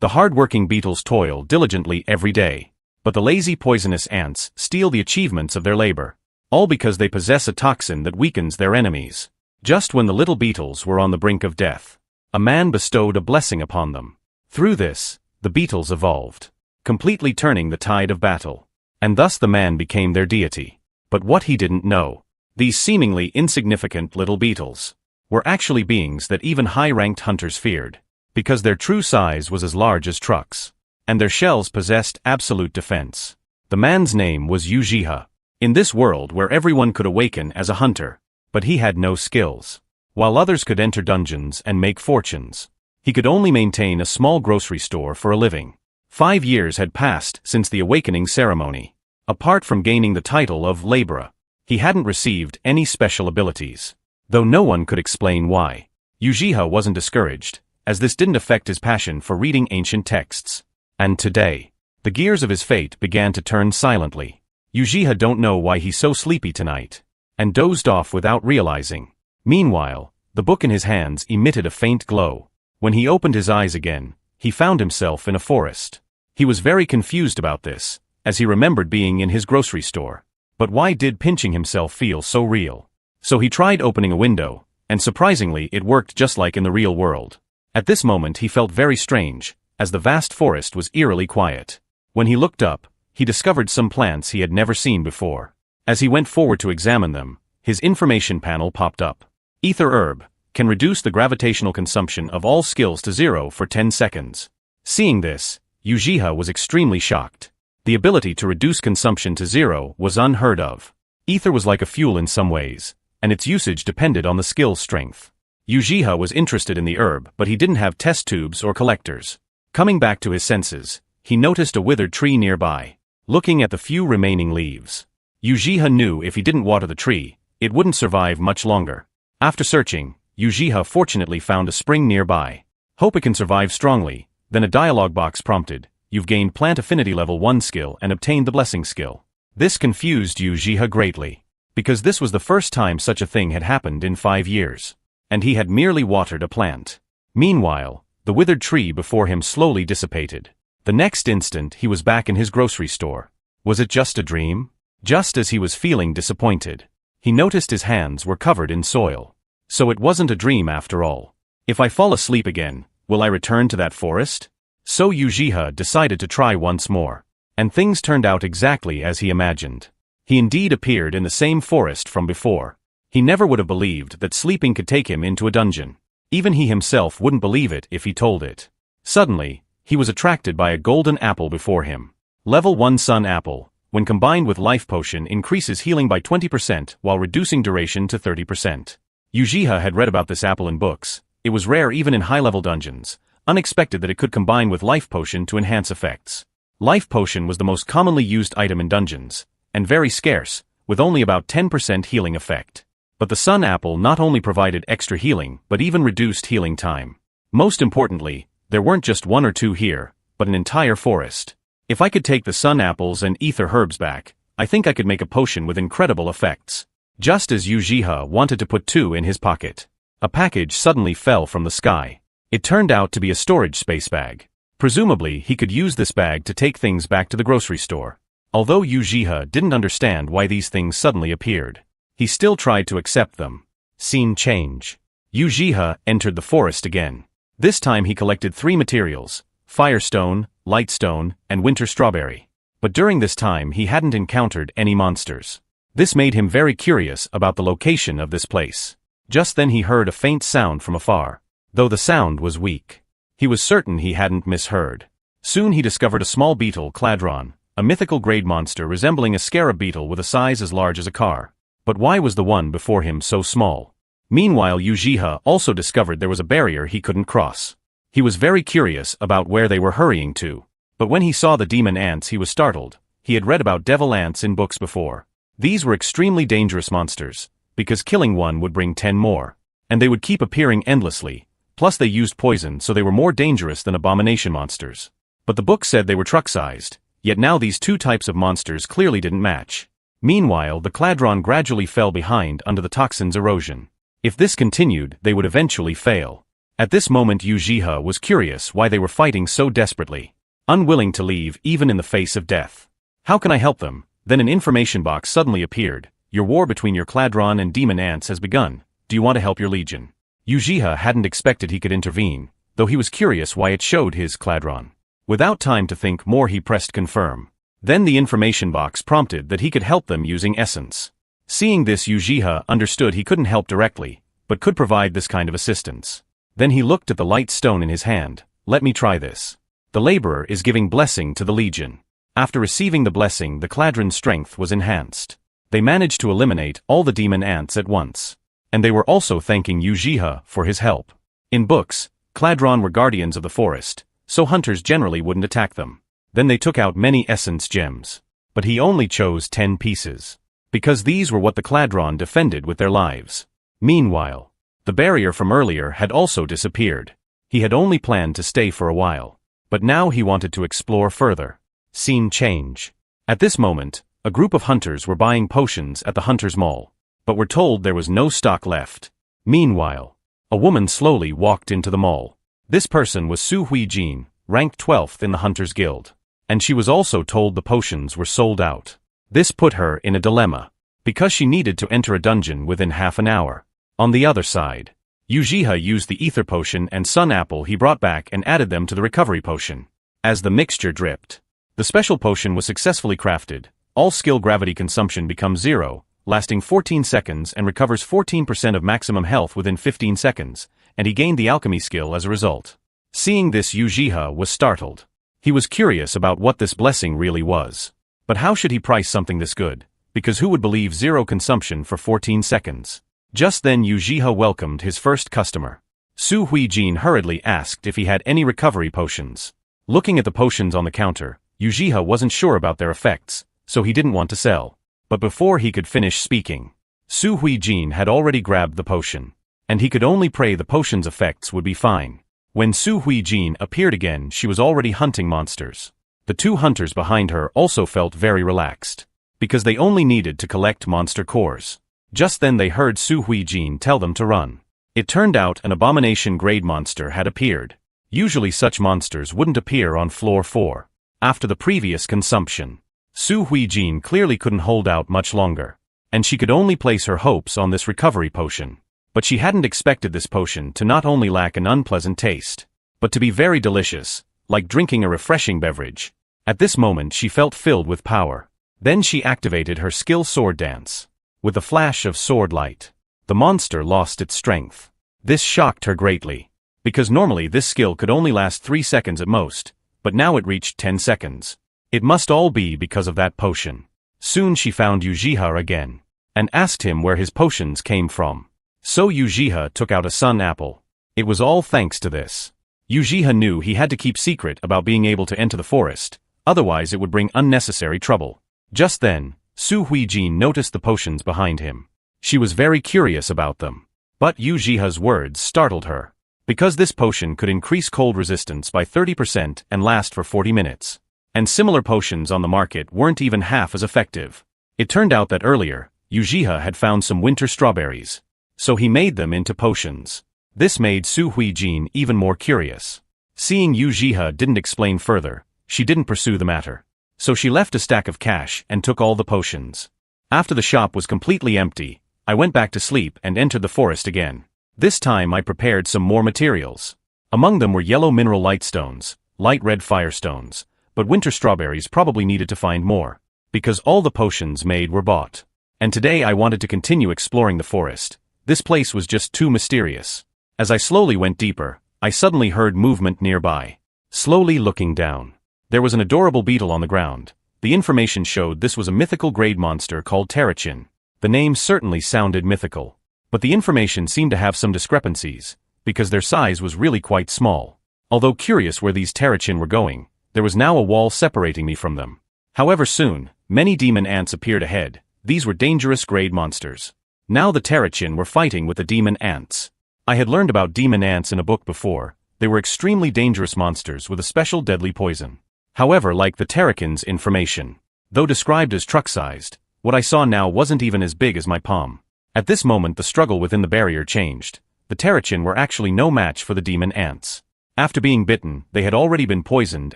The hard-working beetles toil diligently every day, but the lazy poisonous ants steal the achievements of their labor, all because they possess a toxin that weakens their enemies. Just when the little beetles were on the brink of death, a man bestowed a blessing upon them. Through this, the beetles evolved, completely turning the tide of battle, and thus the man became their deity. But what he didn't know, these seemingly insignificant little beetles were actually beings that even high-ranked hunters feared, because their true size was as large as trucks, and their shells possessed absolute defense. The man's name was Ujiha. In this world where everyone could awaken as a hunter, but he had no skills. While others could enter dungeons and make fortunes, he could only maintain a small grocery store for a living. 5 years had passed since the awakening ceremony. Apart from gaining the title of laborer, he hadn't received any special abilities, though no one could explain why. Ujiha wasn't discouraged, as this didn't affect his passion for reading ancient texts. And today, the gears of his fate began to turn silently. Ujiha don't know why he's so sleepy tonight, and dozed off without realizing. Meanwhile, the book in his hands emitted a faint glow. When he opened his eyes again, he found himself in a forest. He was very confused about this, as he remembered being in his grocery store. But why did pinching himself feel so real? So he tried opening a window, and surprisingly it worked just like in the real world. At this moment he felt very strange, as the vast forest was eerily quiet. When he looked up, he discovered some plants he had never seen before. As he went forward to examine them, his information panel popped up. Ether herb can reduce the gravitational consumption of all skills to 0 for 10 seconds. Seeing this, Ujiha was extremely shocked. The ability to reduce consumption to 0 was unheard of. Ether was like a fuel in some ways, and its usage depended on the skill's strength. Ujiha was interested in the herb, but he didn't have test tubes or collectors. Coming back to his senses, he noticed a withered tree nearby. Looking at the few remaining leaves, Ujiha knew if he didn't water the tree, it wouldn't survive much longer. After searching, Ujiha fortunately found a spring nearby. Hope it can survive strongly. Then a dialogue box prompted, "You've gained Plant Affinity Level 1 skill and obtained the Blessing skill." This confused Ujiha greatly, because this was the first time such a thing had happened in 5 years, and he had merely watered a plant. Meanwhile, the withered tree before him slowly dissipated. The next instant he was back in his grocery store. Was it just a dream? Just as he was feeling disappointed, he noticed his hands were covered in soil. So it wasn't a dream after all. If I fall asleep again, will I return to that forest? So Ujiha decided to try once more. And things turned out exactly as he imagined. He indeed appeared in the same forest from before. He never would have believed that sleeping could take him into a dungeon. Even he himself wouldn't believe it if he told it. Suddenly, he was attracted by a golden apple before him. Level 1 Sun Apple, when combined with Life Potion, increases healing by 20% while reducing duration to 30%. Ujiha had read about this apple in books. It was rare even in high-level dungeons. Unexpected that it could combine with Life Potion to enhance effects. Life Potion was the most commonly used item in dungeons, and very scarce, with only about 10% healing effect. But the Sun Apple not only provided extra healing, but even reduced healing time. Most importantly, there weren't just 1 or 2 here, but an entire forest. If I could take the Sun Apples and Ether Herbs back, I think I could make a potion with incredible effects. Just as Ujiha wanted to put 2 in his pocket, a package suddenly fell from the sky. It turned out to be a storage space bag. Presumably, he could use this bag to take things back to the grocery store. Although Ujiha didn't understand why these things suddenly appeared, he still tried to accept them. Scene change. Ujiha entered the forest again. This time he collected 3 materials: Firestone, Lightstone, and Winter Strawberry. But during this time he hadn't encountered any monsters. This made him very curious about the location of this place. Just then he heard a faint sound from afar. Though the sound was weak, he was certain he hadn't misheard. Soon he discovered a small beetle, Cladron, a mythical grade monster resembling a scarab beetle with a size as large as a car. But why was the one before him so small? Meanwhile, Ujiha also discovered there was a barrier he couldn't cross. He was very curious about where they were hurrying to. But when he saw the demon ants he was startled. He had read about devil ants in books before. These were extremely dangerous monsters, because killing one would bring 10 more. And they would keep appearing endlessly. Plus they used poison, so they were more dangerous than abomination monsters. But the book said they were truck-sized, yet now these 2 types of monsters clearly didn't match. Meanwhile, the Cladron gradually fell behind under the toxin's erosion. If this continued, they would eventually fail. At this moment Ujiha was curious why they were fighting so desperately, unwilling to leave even in the face of death. How can I help them? Then an information box suddenly appeared. Your war between your Cladron and demon ants has begun. Do you want to help your legion? Ujiha hadn't expected he could intervene, though he was curious why it showed his Cladron. Without time to think more he pressed confirm. Then the information box prompted that he could help them using essence. Seeing this Ujiha understood he couldn't help directly, but could provide this kind of assistance. Then he looked at the light stone in his hand. Let me try this. The laborer is giving blessing to the legion. After receiving the blessing the Cladron's strength was enhanced. They managed to eliminate all the demon ants at once. And they were also thanking Ujiha for his help. In books, Cladron were guardians of the forest, so hunters generally wouldn't attack them. Then they took out many essence gems. But he only chose 10 pieces. Because these were what the Cladron defended with their lives. Meanwhile, the barrier from earlier had also disappeared. He had only planned to stay for a while. But now he wanted to explore further. Scene change. At this moment, a group of hunters were buying potions at the Hunter's Mall, but were told there was no stock left. Meanwhile, a woman slowly walked into the mall. This person was Su Huijin, ranked 12th in the Hunters Guild. And she was also told the potions were sold out. This put her in a dilemma, because she needed to enter a dungeon within half an hour. On the other side, Ujiha used the ether potion and sun apple he brought back and added them to the recovery potion. As the mixture dripped, the special potion was successfully crafted. All skill gravity consumption becomes 0, lasting 14 seconds and recovers 14% of maximum health within 15 seconds, and he gained the alchemy skill as a result. Seeing this Ujiha was startled. He was curious about what this blessing really was. But how should he price something this good? Because who would believe 0 consumption for 14 seconds? Just then Ujiha welcomed his first customer. Su Huijin hurriedly asked if he had any recovery potions. Looking at the potions on the counter, Ujiha wasn't sure about their effects, so he didn't want to sell. But before he could finish speaking, Su Huijin had already grabbed the potion. And he could only pray the potion's effects would be fine. When Su Huijin appeared again she was already hunting monsters. The 2 hunters behind her also felt very relaxed, because they only needed to collect monster cores. Just then they heard Su Huijin tell them to run. It turned out an abomination grade monster had appeared. Usually such monsters wouldn't appear on floor 4. After the previous consumption, Su Huijin clearly couldn't hold out much longer, and she could only place her hopes on this recovery potion. But she hadn't expected this potion to not only lack an unpleasant taste, but to be very delicious, like drinking a refreshing beverage. At this moment she felt filled with power. Then she activated her skill sword dance. With a flash of sword light, the monster lost its strength. This shocked her greatly, because normally this skill could only last 3 seconds at most, but now it reached 10 seconds. It must all be because of that potion. Soon she found Ujiha again, and asked him where his potions came from. So Ujiha took out a sun apple. It was all thanks to this. Ujiha knew he had to keep secret about being able to enter the forest, otherwise it would bring unnecessary trouble. Just then, Su Huijin noticed the potions behind him. She was very curious about them. But Ujiha's words startled her, because this potion could increase cold resistance by 30% and last for 40 minutes. And similar potions on the market weren't even half as effective. It turned out that earlier, Ujiha had found some winter strawberries. So he made them into potions. This made Su Huijin even more curious. Seeing Ujiha didn't explain further, she didn't pursue the matter. So she left a stack of cash and took all the potions. After the shop was completely empty, I went back to sleep and entered the forest again. This time I prepared some more materials. Among them were yellow mineral lightstones, light red firestones, but winter strawberries probably needed to find more, because all the potions made were bought. And today I wanted to continue exploring the forest. This place was just too mysterious. As I slowly went deeper, I suddenly heard movement nearby. Slowly looking down, there was an adorable beetle on the ground. The information showed this was a mythical grade monster called Terrachin. The name certainly sounded mythical. But the information seemed to have some discrepancies, because their size was really quite small. Although curious where these Terrachin were going, there was now a wall separating me from them. However soon, many demon ants appeared ahead. These were dangerous grade monsters. Now the Terrachin were fighting with the demon ants. I had learned about demon ants in a book before. They were extremely dangerous monsters with a special deadly poison. However, like the Terrachin's information, though described as truck-sized, what I saw now wasn't even as big as my palm. At this moment the struggle within the barrier changed. the Terrachin were actually no match for the demon ants. After being bitten, they had already been poisoned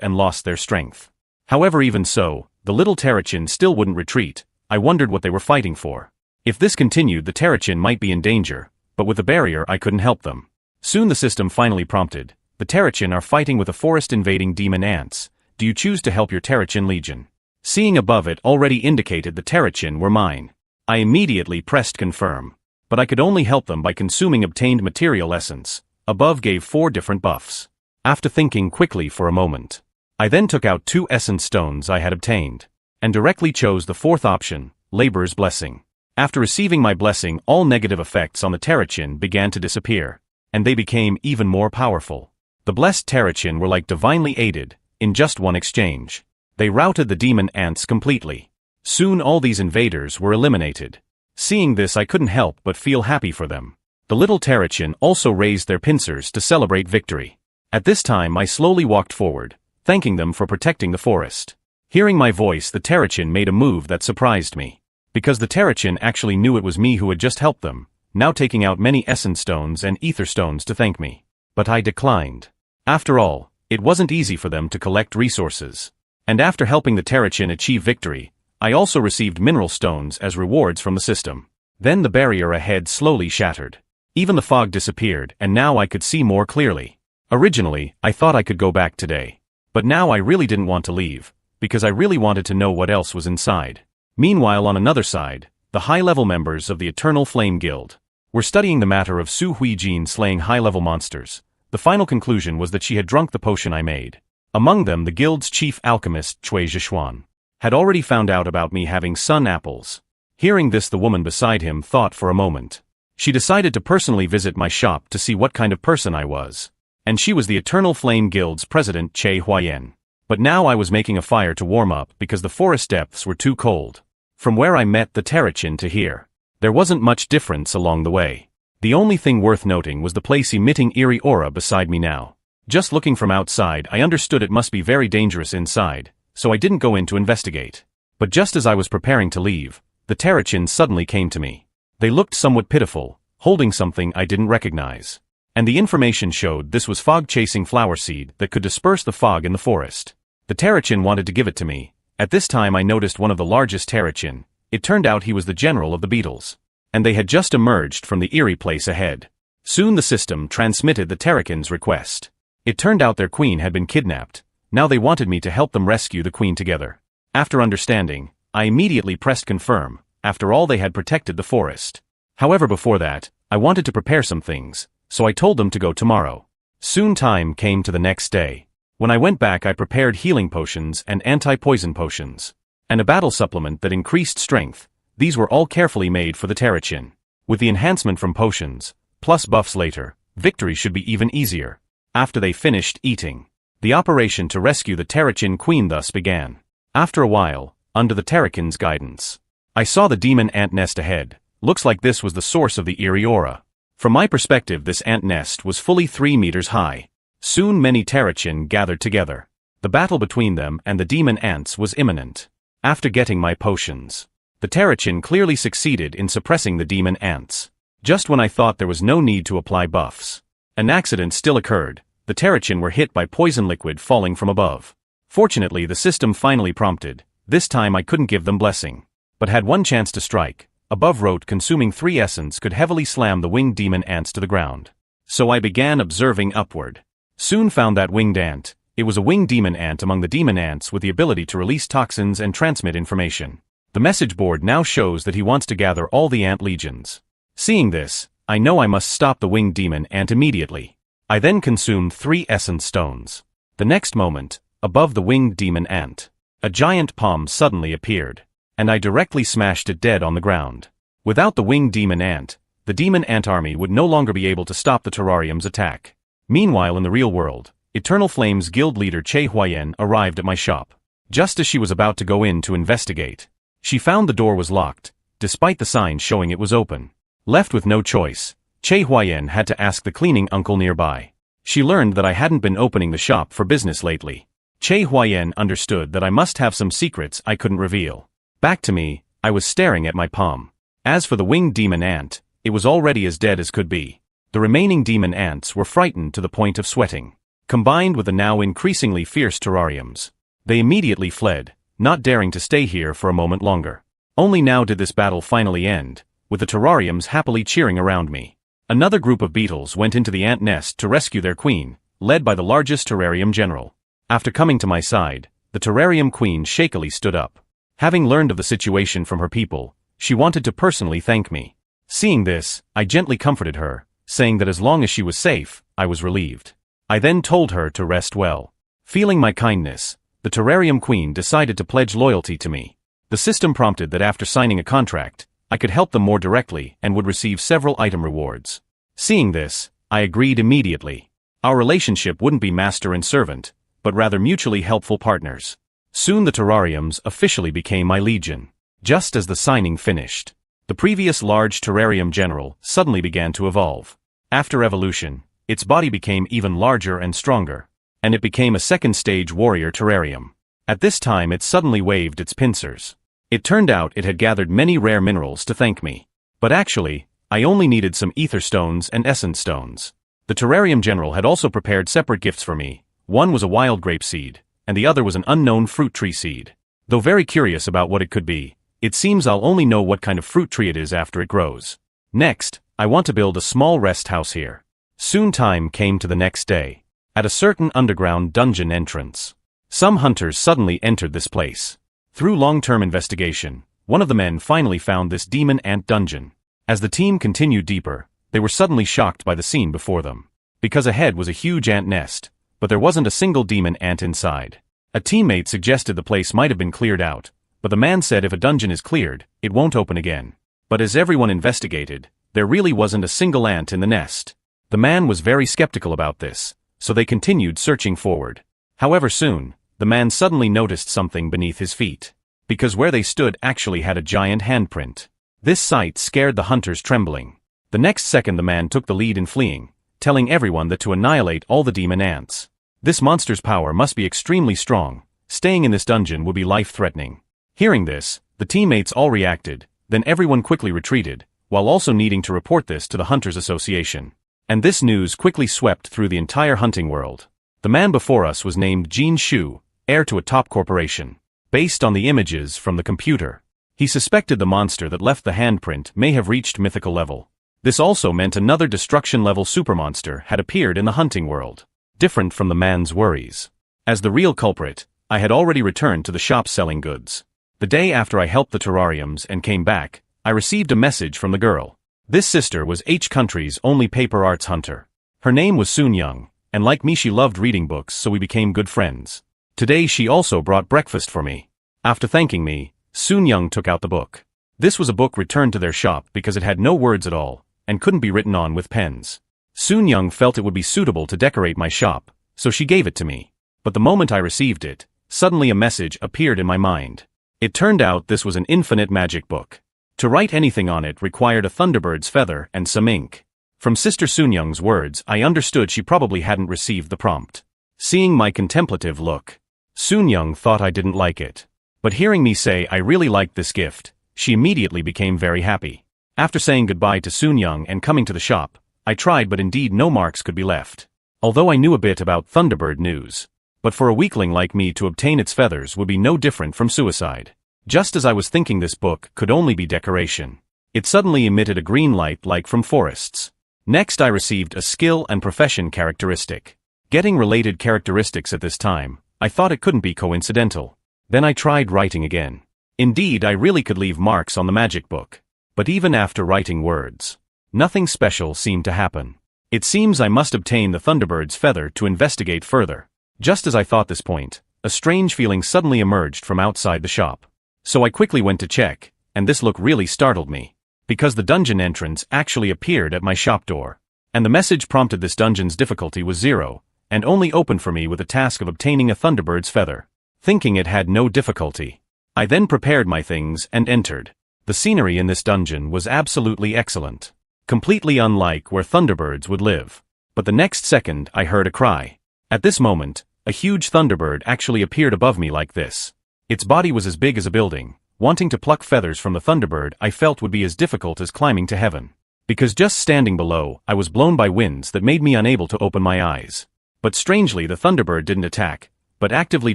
and lost their strength. However, even so, the little Terrachin still wouldn't retreat. I wondered what they were fighting for. If this continued, the Terrachin might be in danger, but with the barrier I couldn't help them. Soon the system finally prompted. The Terrachin are fighting with a forest-invading demon ants. Do you choose to help your Terrachin legion? Seeing above it already indicated the Terrachin were mine. I immediately pressed confirm. But I could only help them by consuming obtained material essence. Above gave 4 different buffs. After thinking quickly for a moment, I then took out 2 essence stones I had obtained, and directly chose the 4th option, Labor's Blessing. After receiving my blessing, all negative effects on the Terrachin began to disappear, and they became even more powerful. The blessed Terrachin were like divinely aided. In just one exchange, they routed the demon ants completely. Soon all these invaders were eliminated. Seeing this, I couldn't help but feel happy for them. The little Terrachin also raised their pincers to celebrate victory. At this time I slowly walked forward, thanking them for protecting the forest. Hearing my voice, the Terrachin made a move that surprised me. Because the Terrachin actually knew it was me who had just helped them, now taking out many essence stones and ether stones to thank me. But I declined. After all, it wasn't easy for them to collect resources. And after helping the Terrachin achieve victory, I also received mineral stones as rewards from the system. Then the barrier ahead slowly shattered. Even the fog disappeared, and now I could see more clearly. Originally, I thought I could go back today. But now I really didn't want to leave, because I really wanted to know what else was inside. Meanwhile, on another side, the high-level members of the Eternal Flame Guild were studying the matter of Su Huijin slaying high-level monsters. The final conclusion was that she had drunk the potion I made. Among them, the guild's chief alchemist, Cui Zhishuan, had already found out about me having sun apples. Hearing this, the woman beside him thought for a moment. She decided to personally visit my shop to see what kind of person I was. And she was the Eternal Flame Guild's president, Che Huayan. But now I was making a fire to warm up because the forest depths were too cold. From where I met the Terrachin to here, there wasn't much difference along the way. The only thing worth noting was the place emitting eerie aura beside me now. Just looking from outside, I understood it must be very dangerous inside, so I didn't go in to investigate. But just as I was preparing to leave, the Terrachin suddenly came to me. They looked somewhat pitiful, holding something I didn't recognize. And the information showed this was fog-chasing flower seed that could disperse the fog in the forest. The Terrachin wanted to give it to me. At this time I noticed one of the largest Terrachin. It turned out he was the general of the beetles. And they had just emerged from the eerie place ahead. Soon the system transmitted the Terrachin's request. It turned out their queen had been kidnapped. Now they wanted me to help them rescue the queen together. After understanding, I immediately pressed confirm. After all, they had protected the forest. However, before that, I wanted to prepare some things, so I told them to go tomorrow. Soon time came to the next day. When I went back, I prepared healing potions and anti-poison potions, and a battle supplement that increased strength. These were all carefully made for the Terrachin. With the enhancement from potions, plus buffs later, victory should be even easier. After they finished eating, the operation to rescue the Terrachin queen thus began. After a while, under the Terrachin's guidance, I saw the demon ant nest ahead. Looks like this was the source of the eerie aura. From my perspective, this ant nest was fully 3 meters high. Soon many Terrachin gathered together. The battle between them and the demon ants was imminent. After getting my potions, the Terrachin clearly succeeded in suppressing the demon ants. Just when I thought there was no need to apply buffs, an accident still occurred. The Terrachin were hit by poison liquid falling from above. Fortunately, the system finally prompted. This time I couldn't give them blessing, but had one chance to strike. Above wrote consuming 3 essence could heavily slam the winged demon ants to the ground. So I began observing upward. Soon found that winged ant. It was a winged demon ant among the demon ants with the ability to release toxins and transmit information. The message board now shows that he wants to gather all the ant legions. Seeing this, I know I must stop the winged demon ant immediately. I then consumed 3 essence stones. The next moment, above the winged demon ant, a giant palm suddenly appeared, and I directly smashed it dead on the ground. Without the winged demon ant, the demon ant army would no longer be able to stop the terrarium's attack. Meanwhile, in the real world, Eternal Flame's guild leader Che Huayan arrived at my shop. Just as she was about to go in to investigate, she found the door was locked, despite the signs showing it was open. Left with no choice, Che Huayan had to ask the cleaning uncle nearby. She learned that I hadn't been opening the shop for business lately. Che Huayan understood that I must have some secrets I couldn't reveal. Back to me, I was staring at my palm. As for the winged demon ant, it was already as dead as could be. The remaining demon ants were frightened to the point of sweating. Combined with the now increasingly fierce terrariums, they immediately fled, not daring to stay here for a moment longer. Only now did this battle finally end, with the terrariums happily cheering around me. Another group of beetles went into the ant nest to rescue their queen, led by the largest terrarium general. After coming to my side, the terrarium queen shakily stood up. Having learned of the situation from her people, she wanted to personally thank me. Seeing this, I gently comforted her, saying that as long as she was safe, I was relieved. I then told her to rest well. Feeling my kindness, the terrarium queen decided to pledge loyalty to me. The system prompted that after signing a contract, I could help them more directly and would receive several item rewards. Seeing this, I agreed immediately. Our relationship wouldn't be master and servant, but rather mutually helpful partners. Soon the terrariums officially became my legion. Just as the signing finished, the previous large terrarium general suddenly began to evolve. After evolution, its body became even larger and stronger, and it became a second-stage warrior terrarium. At this time it suddenly waved its pincers. It turned out it had gathered many rare minerals to thank me. But actually, I only needed some ether stones and essence stones. The terrarium general had also prepared separate gifts for me. One was a wild grape seed, and the other was an unknown fruit tree seed. Though very curious about what it could be, it seems I'll only know what kind of fruit tree it is after it grows. Next, I want to build a small rest house here. Soon time came to the next day. At a certain underground dungeon entrance, some hunters suddenly entered this place. Through long-term investigation, one of the men finally found this demon ant dungeon. As the team continued deeper, they were suddenly shocked by the scene before them. Because ahead was a huge ant nest, but there wasn't a single demon ant inside. A teammate suggested the place might have been cleared out, but the man said if a dungeon is cleared, it won't open again. But as everyone investigated, there really wasn't a single ant in the nest. The man was very skeptical about this, so they continued searching forward. However soon, the man suddenly noticed something beneath his feet. Because where they stood actually had a giant handprint. This sight scared the hunters trembling. The next second the man took the lead in fleeing, telling everyone that to annihilate all the demon ants. This monster's power must be extremely strong. Staying in this dungeon would be life-threatening. Hearing this, the teammates all reacted, then everyone quickly retreated, while also needing to report this to the Hunters Association. And this news quickly swept through the entire hunting world. The man before us was named Jin Shu, heir to a top corporation. Based on the images from the computer, he suspected the monster that left the handprint may have reached mythical level. This also meant another destruction-level supermonster had appeared in the hunting world. Different from the man's worries. As the real culprit, I had already returned to the shop selling goods. The day after I helped the terrariums and came back, I received a message from the girl. This sister was H country's only paper arts hunter. Her name was Soon Young, and like me she loved reading books, so we became good friends. Today she also brought breakfast for me. After thanking me, Soon Young took out the book. This was a book returned to their shop because it had no words at all, and couldn't be written on with pens. Soon Young felt it would be suitable to decorate my shop, so she gave it to me. But the moment I received it, suddenly a message appeared in my mind. It turned out this was an infinite magic book. To write anything on it required a thunderbird's feather and some ink. From Sister Soon Young's words, I understood she probably hadn't received the prompt. Seeing my contemplative look, Soon Young thought I didn't like it. But hearing me say I really liked this gift, she immediately became very happy. After saying goodbye to Soon Young and coming to the shop, I tried but indeed no marks could be left. Although I knew a bit about Thunderbird news, but for a weakling like me to obtain its feathers would be no different from suicide. Just as I was thinking this book could only be decoration, it suddenly emitted a green light like from forests. Next I received a skill and profession characteristic. Getting related characteristics at this time, I thought it couldn't be coincidental. Then I tried writing again. Indeed, I really could leave marks on the magic book. But even after writing words, nothing special seemed to happen. It seems I must obtain the Thunderbird's feather to investigate further. Just as I thought this point, a strange feeling suddenly emerged from outside the shop. So I quickly went to check, and this look really startled me. Because the dungeon entrance actually appeared at my shop door. And the message prompted this dungeon's difficulty was 0, and only opened for me with the task of obtaining a Thunderbird's feather. Thinking it had no difficulty, I then prepared my things and entered. The scenery in this dungeon was absolutely excellent. Completely unlike where Thunderbirds would live. But the next second I heard a cry. At this moment, a huge Thunderbird actually appeared above me like this. Its body was as big as a building. Wanting to pluck feathers from the Thunderbird I felt would be as difficult as climbing to heaven. because just standing below, I was blown by winds that made me unable to open my eyes. But strangely, the Thunderbird didn't attack, but actively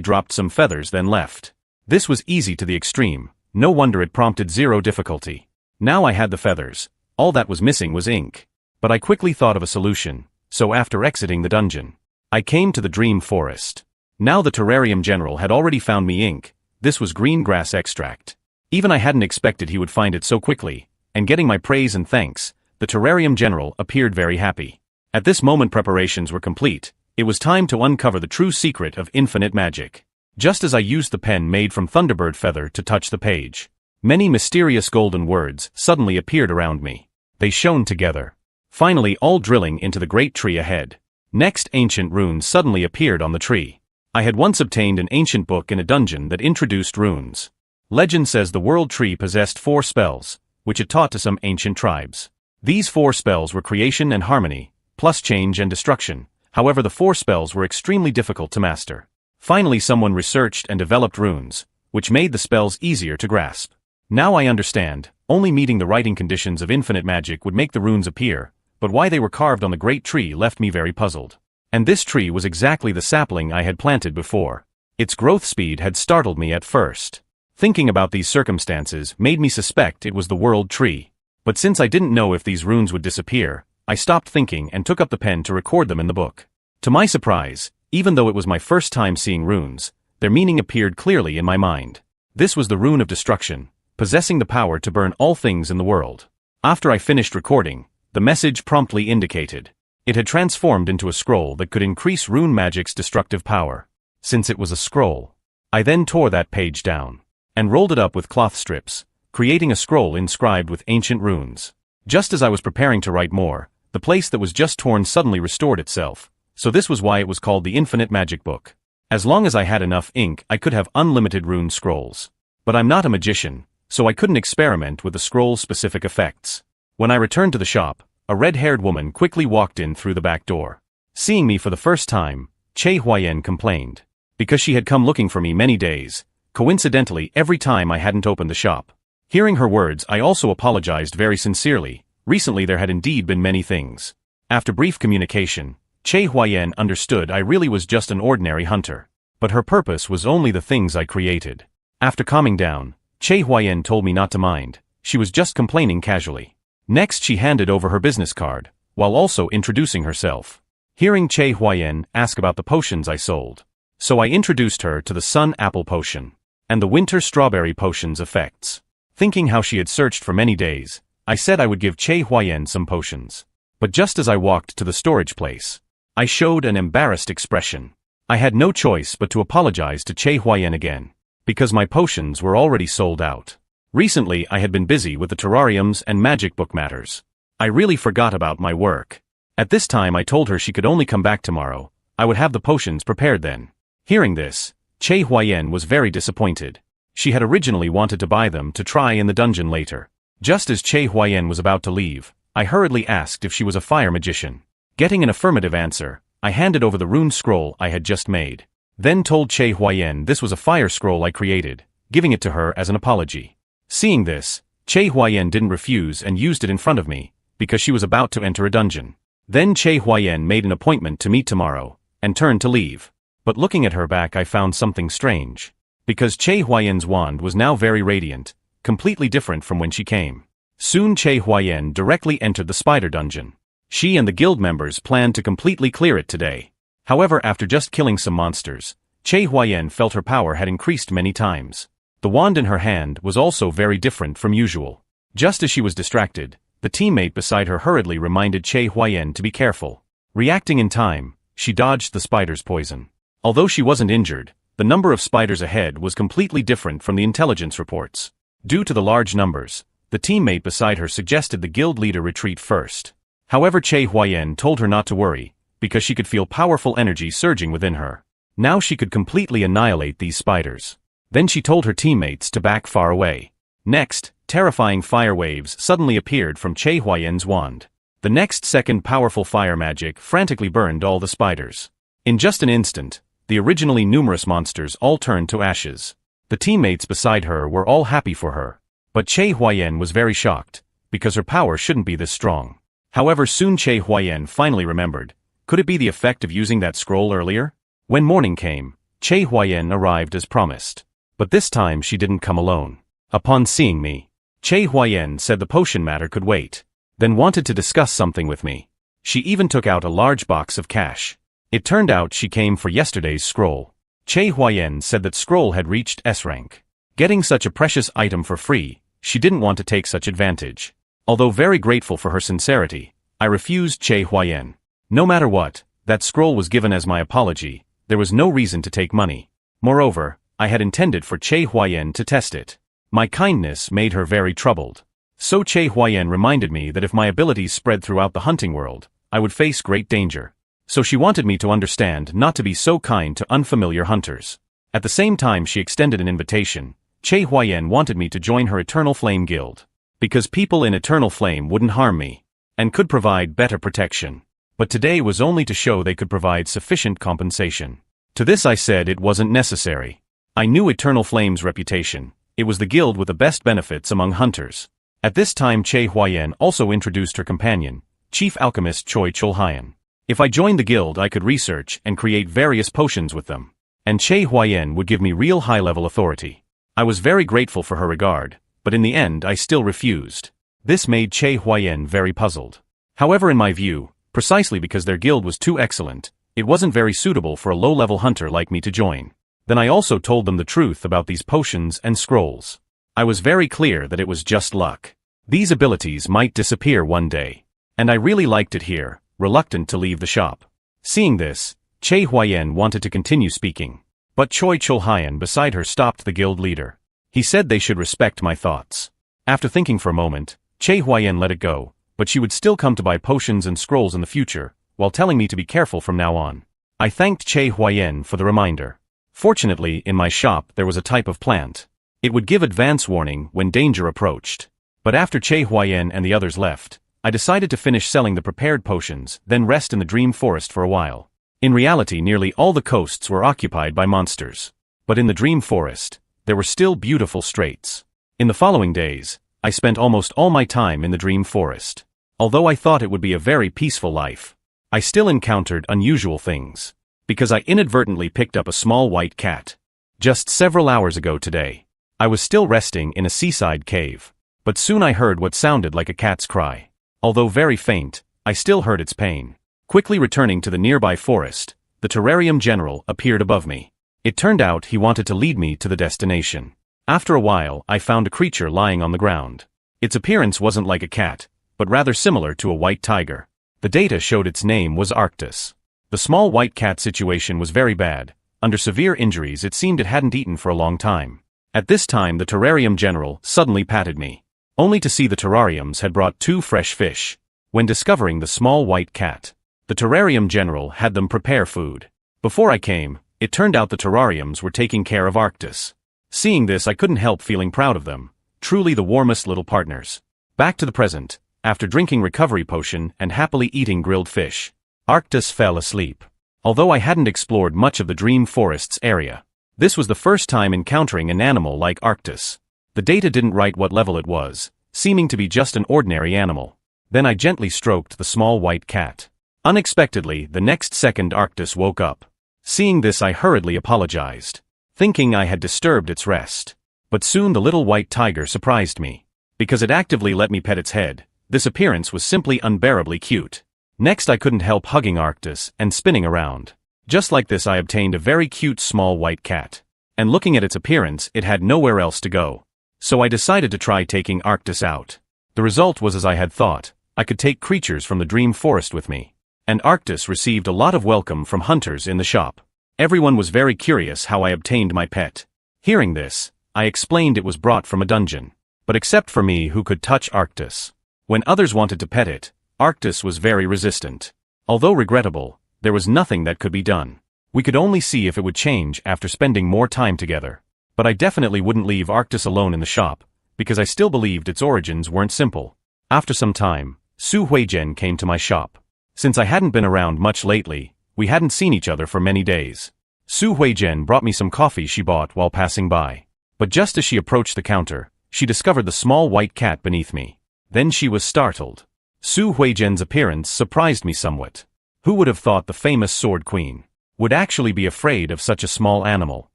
dropped some feathers then left. This was easy to the extreme, no wonder it prompted zero difficulty. Now I had the feathers, all that was missing was ink. But I quickly thought of a solution, so after exiting the dungeon, I came to the dream forest. Now the terrarium general had already found me ink. This was green grass extract. Even I hadn't expected he would find it so quickly, and getting my praise and thanks, the terrarium general appeared very happy. At this moment preparations were complete. It was time to uncover the true secret of infinite magic. Just as I used the pen made from Thunderbird feather to touch the page, many mysterious golden words suddenly appeared around me. They shone together, finally all drilling into the great tree ahead. Next, ancient runes suddenly appeared on the tree. I had once obtained an ancient book in a dungeon that introduced runes. Legend says the world tree possessed 4 spells, which it taught to some ancient tribes. These 4 spells were creation and harmony, plus change and destruction. However, the 4 spells were extremely difficult to master. Finally, someone researched and developed runes, which made the spells easier to grasp. Now I understand, only meeting the writing conditions of infinite magic would make the runes appear, but why they were carved on the great tree left me very puzzled. And this tree was exactly the sapling I had planted before. Its growth speed had startled me at first. Thinking about these circumstances made me suspect it was the world tree. But since I didn't know if these runes would disappear, I stopped thinking and took up the pen to record them in the book. To my surprise, even though it was my first time seeing runes, their meaning appeared clearly in my mind. This was the rune of destruction, possessing the power to burn all things in the world. After I finished recording, the message promptly indicated. It had transformed into a scroll that could increase rune magic's destructive power. Since it was a scroll, I then tore that page down and rolled it up with cloth strips, creating a scroll inscribed with ancient runes. Just as I was preparing to write more, the place that was just torn suddenly restored itself, so this was why it was called the Infinite Magic Book. As long as I had enough ink, I could have unlimited rune scrolls. But I'm not a magician, so I couldn't experiment with the scroll's specific effects. When I returned to the shop, a red-haired woman quickly walked in through the back door. Seeing me for the first time, Che Huayen complained. Because she had come looking for me many days, coincidentally every time I hadn't opened the shop. Hearing her words, I also apologized very sincerely. Recently there had indeed been many things. After brief communication, Che Huayen understood I really was just an ordinary hunter. But her purpose was only the things I created. After calming down, Che Huayen told me not to mind. She was just complaining casually. Next she handed over her business card, while also introducing herself. Hearing Che Huayen ask about the potions I sold, so I introduced her to the Sun Apple Potion and the Winter Strawberry Potion's effects. Thinking how she had searched for many days, I said I would give Che Huayen some potions. But just as I walked to the storage place, I showed an embarrassed expression. I had no choice but to apologize to Che Huayen again, because my potions were already sold out. Recently I had been busy with the terrariums and magic book matters. I really forgot about my work. At this time I told her she could only come back tomorrow. I would have the potions prepared then. Hearing this, Che Huayen was very disappointed. She had originally wanted to buy them to try in the dungeon later. Just as Che Huayen was about to leave, I hurriedly asked if she was a fire magician. Getting an affirmative answer, I handed over the rune scroll I had just made. Then told Che Huayen this was a fire scroll I created, giving it to her as an apology. Seeing this, Che Huayen didn't refuse and used it in front of me, because she was about to enter a dungeon. Then Che Huayen made an appointment to meet tomorrow, and turned to leave. But looking at her back I found something strange. Because Che Huayen's wand was now very radiant, completely different from when she came. Soon Che Huayen directly entered the spider dungeon. She and the guild members planned to completely clear it today. However, after just killing some monsters, Che Huayen felt her power had increased many times. The wand in her hand was also very different from usual. Just as she was distracted, the teammate beside her hurriedly reminded Che Huayen to be careful. Reacting in time, she dodged the spider's poison. Although she wasn't injured, the number of spiders ahead was completely different from the intelligence reports. Due to the large numbers, the teammate beside her suggested the guild leader retreat first. However, Che Huayen told her not to worry, because she could feel powerful energy surging within her. Now she could completely annihilate these spiders. Then she told her teammates to back far away. Next, terrifying fire waves suddenly appeared from Che Huayen's wand. The next second powerful fire magic frantically burned all the spiders. In just an instant, the originally numerous monsters all turned to ashes. The teammates beside her were all happy for her. But Che Huayen was very shocked, because her power shouldn't be this strong. However, soon Che Huayan finally remembered. Could it be the effect of using that scroll earlier? When morning came, Che Huayan arrived as promised. But this time she didn't come alone. Upon seeing me, Che Huayan said the potion matter could wait, then wanted to discuss something with me. She even took out a large box of cash. It turned out she came for yesterday's scroll. Che Huayan said that scroll had reached S rank. Getting such a precious item for free, she didn't want to take such advantage. Although very grateful for her sincerity, I refused Che Huayan. No matter what, that scroll was given as my apology. There was no reason to take money. Moreover, I had intended for Che Huayan to test it. My kindness made her very troubled. So Che Huayan reminded me that if my abilities spread throughout the hunting world, I would face great danger. So she wanted me to understand not to be so kind to unfamiliar hunters. At the same time she extended an invitation. Che Huayan wanted me to join her Eternal Flame Guild. Because people in Eternal Flame wouldn't harm me, and could provide better protection. But today was only to show they could provide sufficient compensation. To this I said it wasn't necessary. I knew Eternal Flame's reputation. It was the guild with the best benefits among hunters. At this time Che Huayan also introduced her companion, Chief Alchemist Choi Chulhayan. If I joined the guild I could research and create various potions with them. And Che Huayan would give me real high-level authority. I was very grateful for her regard, but in the end I still refused. This made Che Huayan very puzzled. However, in my view, precisely because their guild was too excellent, it wasn't very suitable for a low-level hunter like me to join. Then I also told them the truth about these potions and scrolls. I was very clear that it was just luck. These abilities might disappear one day. And I really liked it here, reluctant to leave the shop. Seeing this, Che Huayan wanted to continue speaking. But Choi Chulhayan beside her stopped the guild leader. He said they should respect my thoughts. After thinking for a moment, Che Huayan let it go, but she would still come to buy potions and scrolls in the future, while telling me to be careful from now on. I thanked Che Huayan for the reminder. Fortunately, in my shop there was a type of plant. It would give advance warning when danger approached. But after Che Huayan and the others left, I decided to finish selling the prepared potions, then rest in the dream forest for a while. In reality, nearly all the coasts were occupied by monsters. But in the dream forest, there were still beautiful straits. In the following days, I spent almost all my time in the dream forest. Although I thought it would be a very peaceful life, I still encountered unusual things. Because I inadvertently picked up a small white cat. Just several hours ago today, I was still resting in a seaside cave. But soon I heard what sounded like a cat's cry. Although very faint, I still heard its pain. Quickly returning to the nearby forest, the terrarium general appeared above me. It turned out he wanted to lead me to the destination. After a while, I found a creature lying on the ground. Its appearance wasn't like a cat, but rather similar to a white tiger. The data showed its name was Arctus. The small white cat situation was very bad. Under severe injuries it seemed it hadn't eaten for a long time. At this time the terrarium general suddenly patted me. Only to see the terrariums had brought 2 fresh fish. When discovering the small white cat, the terrarium general had them prepare food. Before I came, it turned out the terrariums were taking care of Arctus. Seeing this I couldn't help feeling proud of them. Truly the warmest little partners. Back to the present, after drinking recovery potion and happily eating grilled fish, Arctus fell asleep. Although I hadn't explored much of the dream forest's area, this was the first time encountering an animal like Arctus. The data didn't write what level it was, seeming to be just an ordinary animal. Then I gently stroked the small white cat. Unexpectedly, the next second Arctus woke up. Seeing this I hurriedly apologized, thinking I had disturbed its rest. But soon the little white tiger surprised me. Because it actively let me pet its head, this appearance was simply unbearably cute. Next I couldn't help hugging Arctus and spinning around. Just like this I obtained a very cute small white cat. And looking at its appearance it had nowhere else to go. So I decided to try taking Arctus out. The result was as I had thought. I could take creatures from the dream forest with me. And Arctus received a lot of welcome from hunters in the shop. Everyone was very curious how I obtained my pet. Hearing this, I explained it was brought from a dungeon. But except for me who could touch Arctus. When others wanted to pet it, Arctus was very resistant. Although regrettable, there was nothing that could be done. We could only see if it would change after spending more time together. But I definitely wouldn't leave Arctus alone in the shop, because I still believed its origins weren't simple. After some time, Su Huizhen came to my shop. Since I hadn't been around much lately, we hadn't seen each other for many days. Su Huizhen brought me some coffee she bought while passing by. But just as she approached the counter, she discovered the small white cat beneath me. Then she was startled. Su Huijian's appearance surprised me somewhat. Who would have thought the famous Sword Queen would actually be afraid of such a small animal?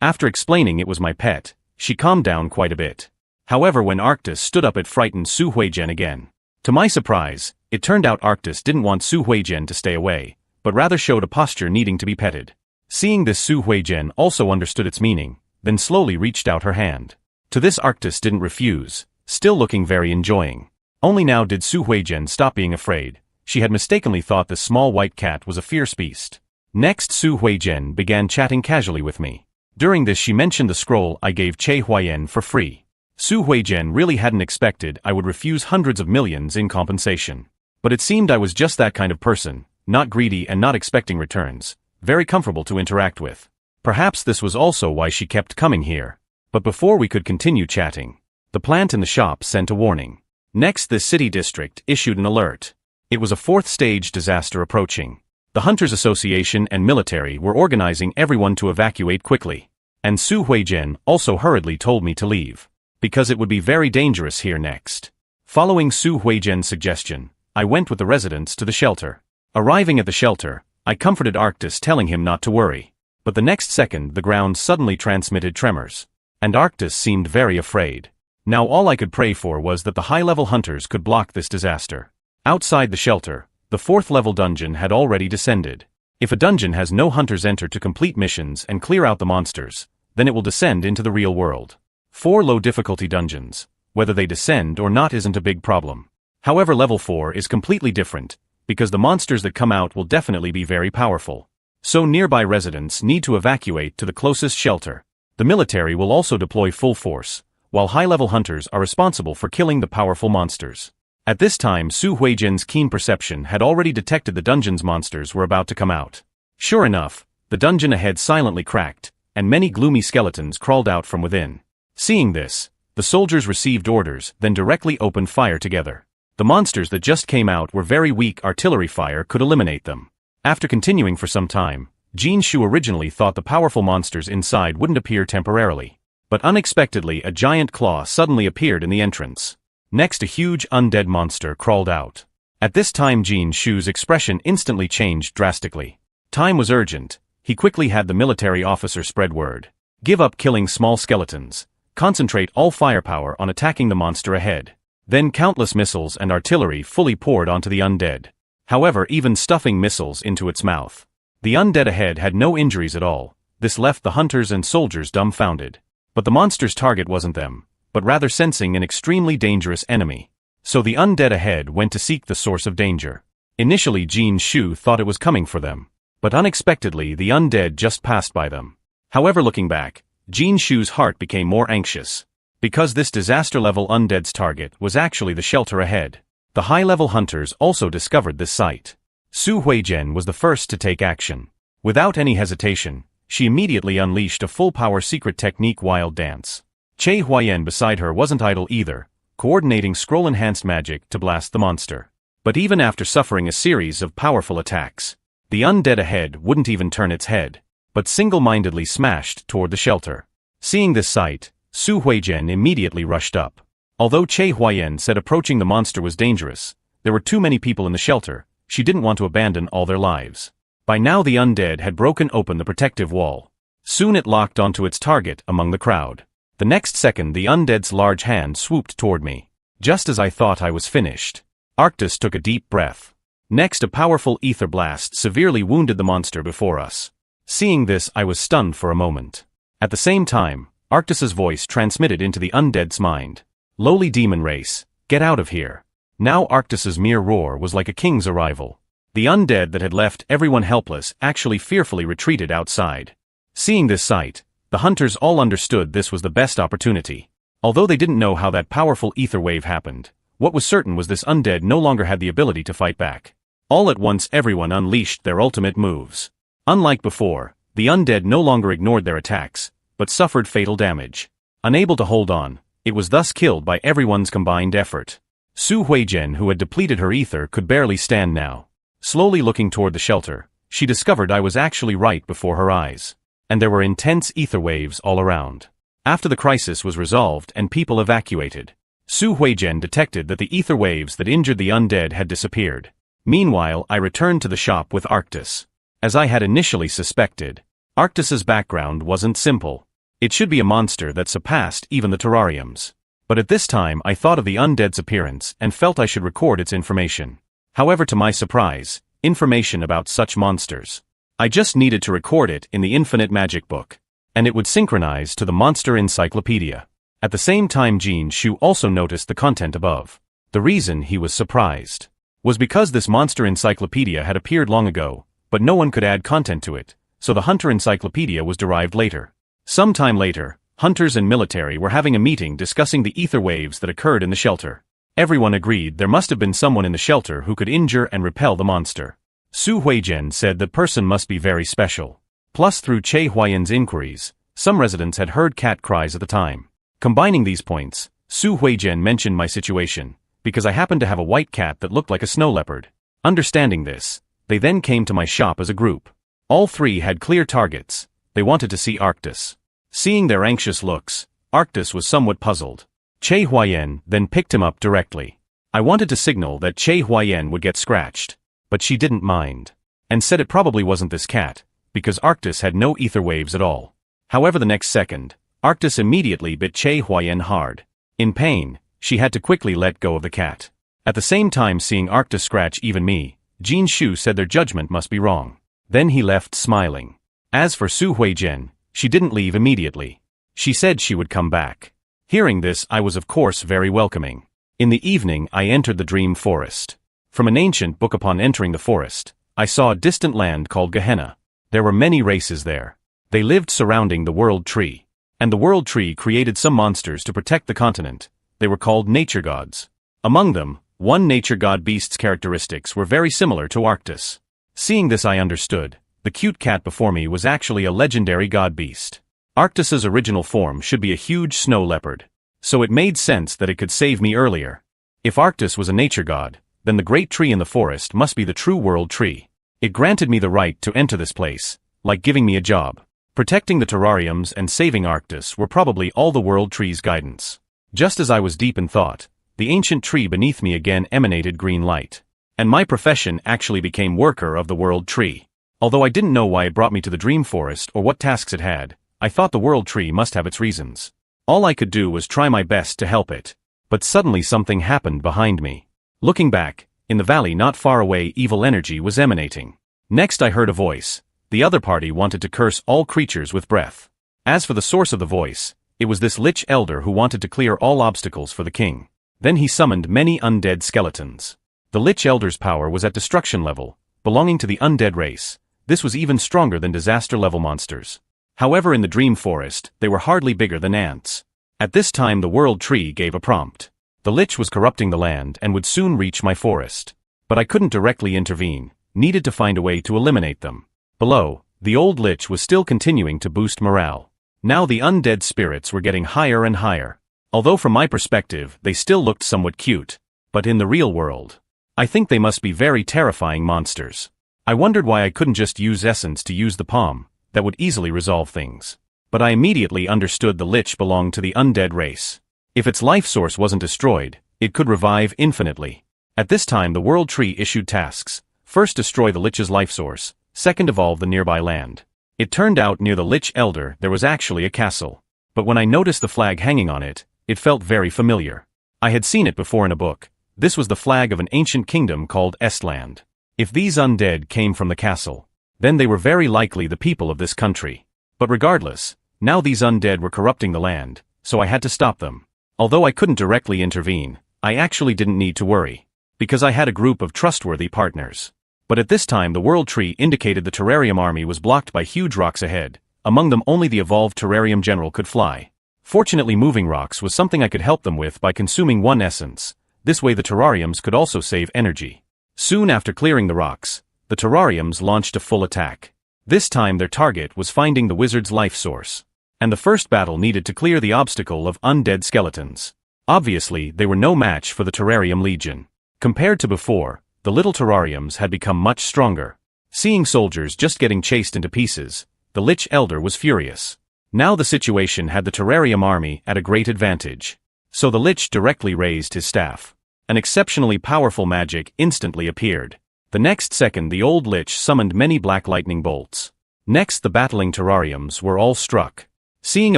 After explaining it was my pet, she calmed down quite a bit. However, when Arctis stood up, it frightened Su Huijian again. To my surprise, it turned out Arctis didn't want Su Huijian to stay away, but rather showed a posture needing to be petted. Seeing this, Su Huijian also understood its meaning, then slowly reached out her hand. To this, Arctis didn't refuse, still looking very enjoying. Only now did Su Huijian stop being afraid. She had mistakenly thought this small white cat was a fierce beast. Next, Su Huijian began chatting casually with me. During this, she mentioned the scroll I gave Che Huayan for free. Su Huijian really hadn't expected I would refuse hundreds of millions in compensation. But it seemed I was just that kind of person, not greedy and not expecting returns, very comfortable to interact with. Perhaps this was also why she kept coming here. But before we could continue chatting, the plant in the shop sent a warning. Next, the city district issued an alert. It was a fourth-stage disaster approaching. The Hunters Association and military were organizing everyone to evacuate quickly. And Su Huijian also hurriedly told me to leave, because it would be very dangerous here next. Following Su Huijian's suggestion, I went with the residents to the shelter. Arriving at the shelter, I comforted Arctis, telling him not to worry. But the next second the ground suddenly transmitted tremors. And Arctis seemed very afraid. Now all I could pray for was that the high-level hunters could block this disaster. Outside the shelter, the 4th-level dungeon had already descended. If a dungeon has no hunters enter to complete missions and clear out the monsters, then it will descend into the real world. 4 low-difficulty dungeons, whether they descend or not isn't a big problem. However, level 4 is completely different, because the monsters that come out will definitely be very powerful. So nearby residents need to evacuate to the closest shelter. The military will also deploy full force, while high-level hunters are responsible for killing the powerful monsters. At this time, Su Huijian's keen perception had already detected the dungeon's monsters were about to come out. Sure enough, the dungeon ahead silently cracked, and many gloomy skeletons crawled out from within. Seeing this, the soldiers received orders, then directly opened fire together. The monsters that just came out were very weak. Artillery fire could eliminate them. After continuing for some time, Jin Shu originally thought the powerful monsters inside wouldn't appear temporarily. But unexpectedly, a giant claw suddenly appeared in the entrance. Next, a huge undead monster crawled out. At this time, Jin Shu's expression instantly changed drastically. Time was urgent. He quickly had the military officer spread word. Give up killing small skeletons. Concentrate all firepower on attacking the monster ahead. Then countless missiles and artillery fully poured onto the undead. However, even stuffing missiles into its mouth. The undead ahead had no injuries at all. This left the hunters and soldiers dumbfounded. But the monster's target wasn't them, but rather sensing an extremely dangerous enemy. So the undead ahead went to seek the source of danger. Initially, Jin Shu thought it was coming for them. But unexpectedly, the undead just passed by them. However, looking back, Jin Shu's heart became more anxious. Because this disaster-level undead's target was actually the shelter ahead. The high-level hunters also discovered this site. Su Huijian was the first to take action. Without any hesitation, she immediately unleashed a full-power secret technique Wild Dance. Che Huayan beside her wasn't idle either, coordinating scroll-enhanced magic to blast the monster. But even after suffering a series of powerful attacks, the undead ahead wouldn't even turn its head, but single-mindedly smashed toward the shelter. Seeing this sight, Su Huijian immediately rushed up. Although Che Huayan said approaching the monster was dangerous, there were too many people in the shelter. She didn't want to abandon all their lives. By now the undead had broken open the protective wall. Soon it locked onto its target among the crowd. The next second the undead's large hand swooped toward me. Just as I thought I was finished, Arctis took a deep breath. Next, a powerful ether blast severely wounded the monster before us. Seeing this, I was stunned for a moment. At the same time, Arctis's voice transmitted into the undead's mind. Lowly demon race, get out of here. Now Arctis's mere roar was like a king's arrival. The undead that had left everyone helpless actually fearfully retreated outside. Seeing this sight, the hunters all understood this was the best opportunity. Although they didn't know how that powerful ether wave happened, what was certain was this undead no longer had the ability to fight back. All at once everyone unleashed their ultimate moves. Unlike before, the undead no longer ignored their attacks, but suffered fatal damage. Unable to hold on, it was thus killed by everyone's combined effort. Su Huijian, who had depleted her ether, could barely stand now. Slowly looking toward the shelter, she discovered I was actually right before her eyes. And there were intense ether waves all around. After the crisis was resolved and people evacuated, Su Huizhen detected that the ether waves that injured the undead had disappeared. Meanwhile, I returned to the shop with Arctis. As I had initially suspected, Arctis's background wasn't simple. It should be a monster that surpassed even the terrariums. But at this time I thought of the undead's appearance and felt I should record its information. However, to my surprise, information about such monsters. I just needed to record it in the Infinite Magic Book, and it would synchronize to the Monster Encyclopedia. At the same time, Jin Shu also noticed the content above. The reason he was surprised was because this Monster Encyclopedia had appeared long ago, but no one could add content to it, so the Hunter Encyclopedia was derived later. Sometime later, hunters and military were having a meeting discussing the ether waves that occurred in the shelter. Everyone agreed there must have been someone in the shelter who could injure and repel the monster. Su Huizhen said that person must be very special. Plus, through Che Huayan's inquiries, some residents had heard cat cries at the time. Combining these points, Su Huizhen mentioned my situation, because I happened to have a white cat that looked like a snow leopard. Understanding this, they then came to my shop as a group. All three had clear targets. They wanted to see Arctis. Seeing their anxious looks, Arctis was somewhat puzzled. Che Huayan then picked him up directly. I wanted to signal that Che Huayan would get scratched, but she didn't mind, and said it probably wasn't this cat, because Arctis had no ether waves at all. However, the next second, Arctis immediately bit Che Huayan hard. In pain, she had to quickly let go of the cat. At the same time, seeing Arctis scratch even me, Jin Shu said their judgment must be wrong. Then he left smiling. As for Su Huizhen, she didn't leave immediately. She said she would come back. Hearing this, I was of course very welcoming. In the evening, I entered the dream forest. From an ancient book, upon entering the forest, I saw a distant land called Gehenna. There were many races there. They lived surrounding the world tree. And the world tree created some monsters to protect the continent. They were called nature gods. Among them, one nature god beast's characteristics were very similar to Arctis. Seeing this, I understood. The cute cat before me was actually a legendary god beast. Arctis's original form should be a huge snow leopard. So it made sense that it could save me earlier. If Arctis was a nature god, then the great tree in the forest must be the true world tree. It granted me the right to enter this place, like giving me a job. Protecting the terrariums and saving Arctis were probably all the world tree's guidance. Just as I was deep in thought, the ancient tree beneath me again emanated green light. And my profession actually became worker of the world tree. Although I didn't know why it brought me to the dream forest or what tasks it had, I thought the world tree must have its reasons. All I could do was try my best to help it. But suddenly something happened behind me. Looking back, in the valley not far away, evil energy was emanating. Next I heard a voice. The other party wanted to curse all creatures with breath. As for the source of the voice, it was this Lich Elder who wanted to clear all obstacles for the king. Then he summoned many undead skeletons. The Lich Elder's power was at destruction level, belonging to the undead race. This was even stronger than disaster-level monsters. However, in the dream forest, they were hardly bigger than ants. At this time, the world tree gave a prompt. The Lich was corrupting the land and would soon reach my forest. But I couldn't directly intervene, needed to find a way to eliminate them. Below, the old Lich was still continuing to boost morale. Now the undead spirits were getting higher and higher. Although from my perspective, they still looked somewhat cute. But in the real world, I think they must be very terrifying monsters. I wondered why I couldn't just use essence to use the palm. That would easily resolve things. But I immediately understood the Lich belonged to the undead race. If its life source wasn't destroyed, it could revive infinitely. At this time, the world tree issued tasks. First, destroy the Lich's life source. Second, evolve the nearby land. It turned out near the Lich Elder there was actually a castle. But when I noticed the flag hanging on it, it felt very familiar. I had seen it before in a book. This was the flag of an ancient kingdom called Estland. If these undead came from the castle, then they were very likely the people of this country. But regardless, now these undead were corrupting the land, so I had to stop them. Although I couldn't directly intervene, I actually didn't need to worry, because I had a group of trustworthy partners. But at this time the world tree indicated the terrarium army was blocked by huge rocks ahead. Among them only the evolved terrarium general could fly. Fortunately, moving rocks was something I could help them with by consuming one essence. This way the terrariums could also save energy. Soon after clearing the rocks, the terrariums launched a full attack. This time their target was finding the wizard's life source. And the first battle needed to clear the obstacle of undead skeletons. Obviously, they were no match for the terrarium legion. Compared to before, the little terrariums had become much stronger. Seeing soldiers just getting chased into pieces, the Lich Elder was furious. Now the situation had the terrarium army at a great advantage. So the Lich directly raised his staff. An exceptionally powerful magic instantly appeared. The next second the old Lich summoned many black lightning bolts. Next the battling terrariums were all struck. Seeing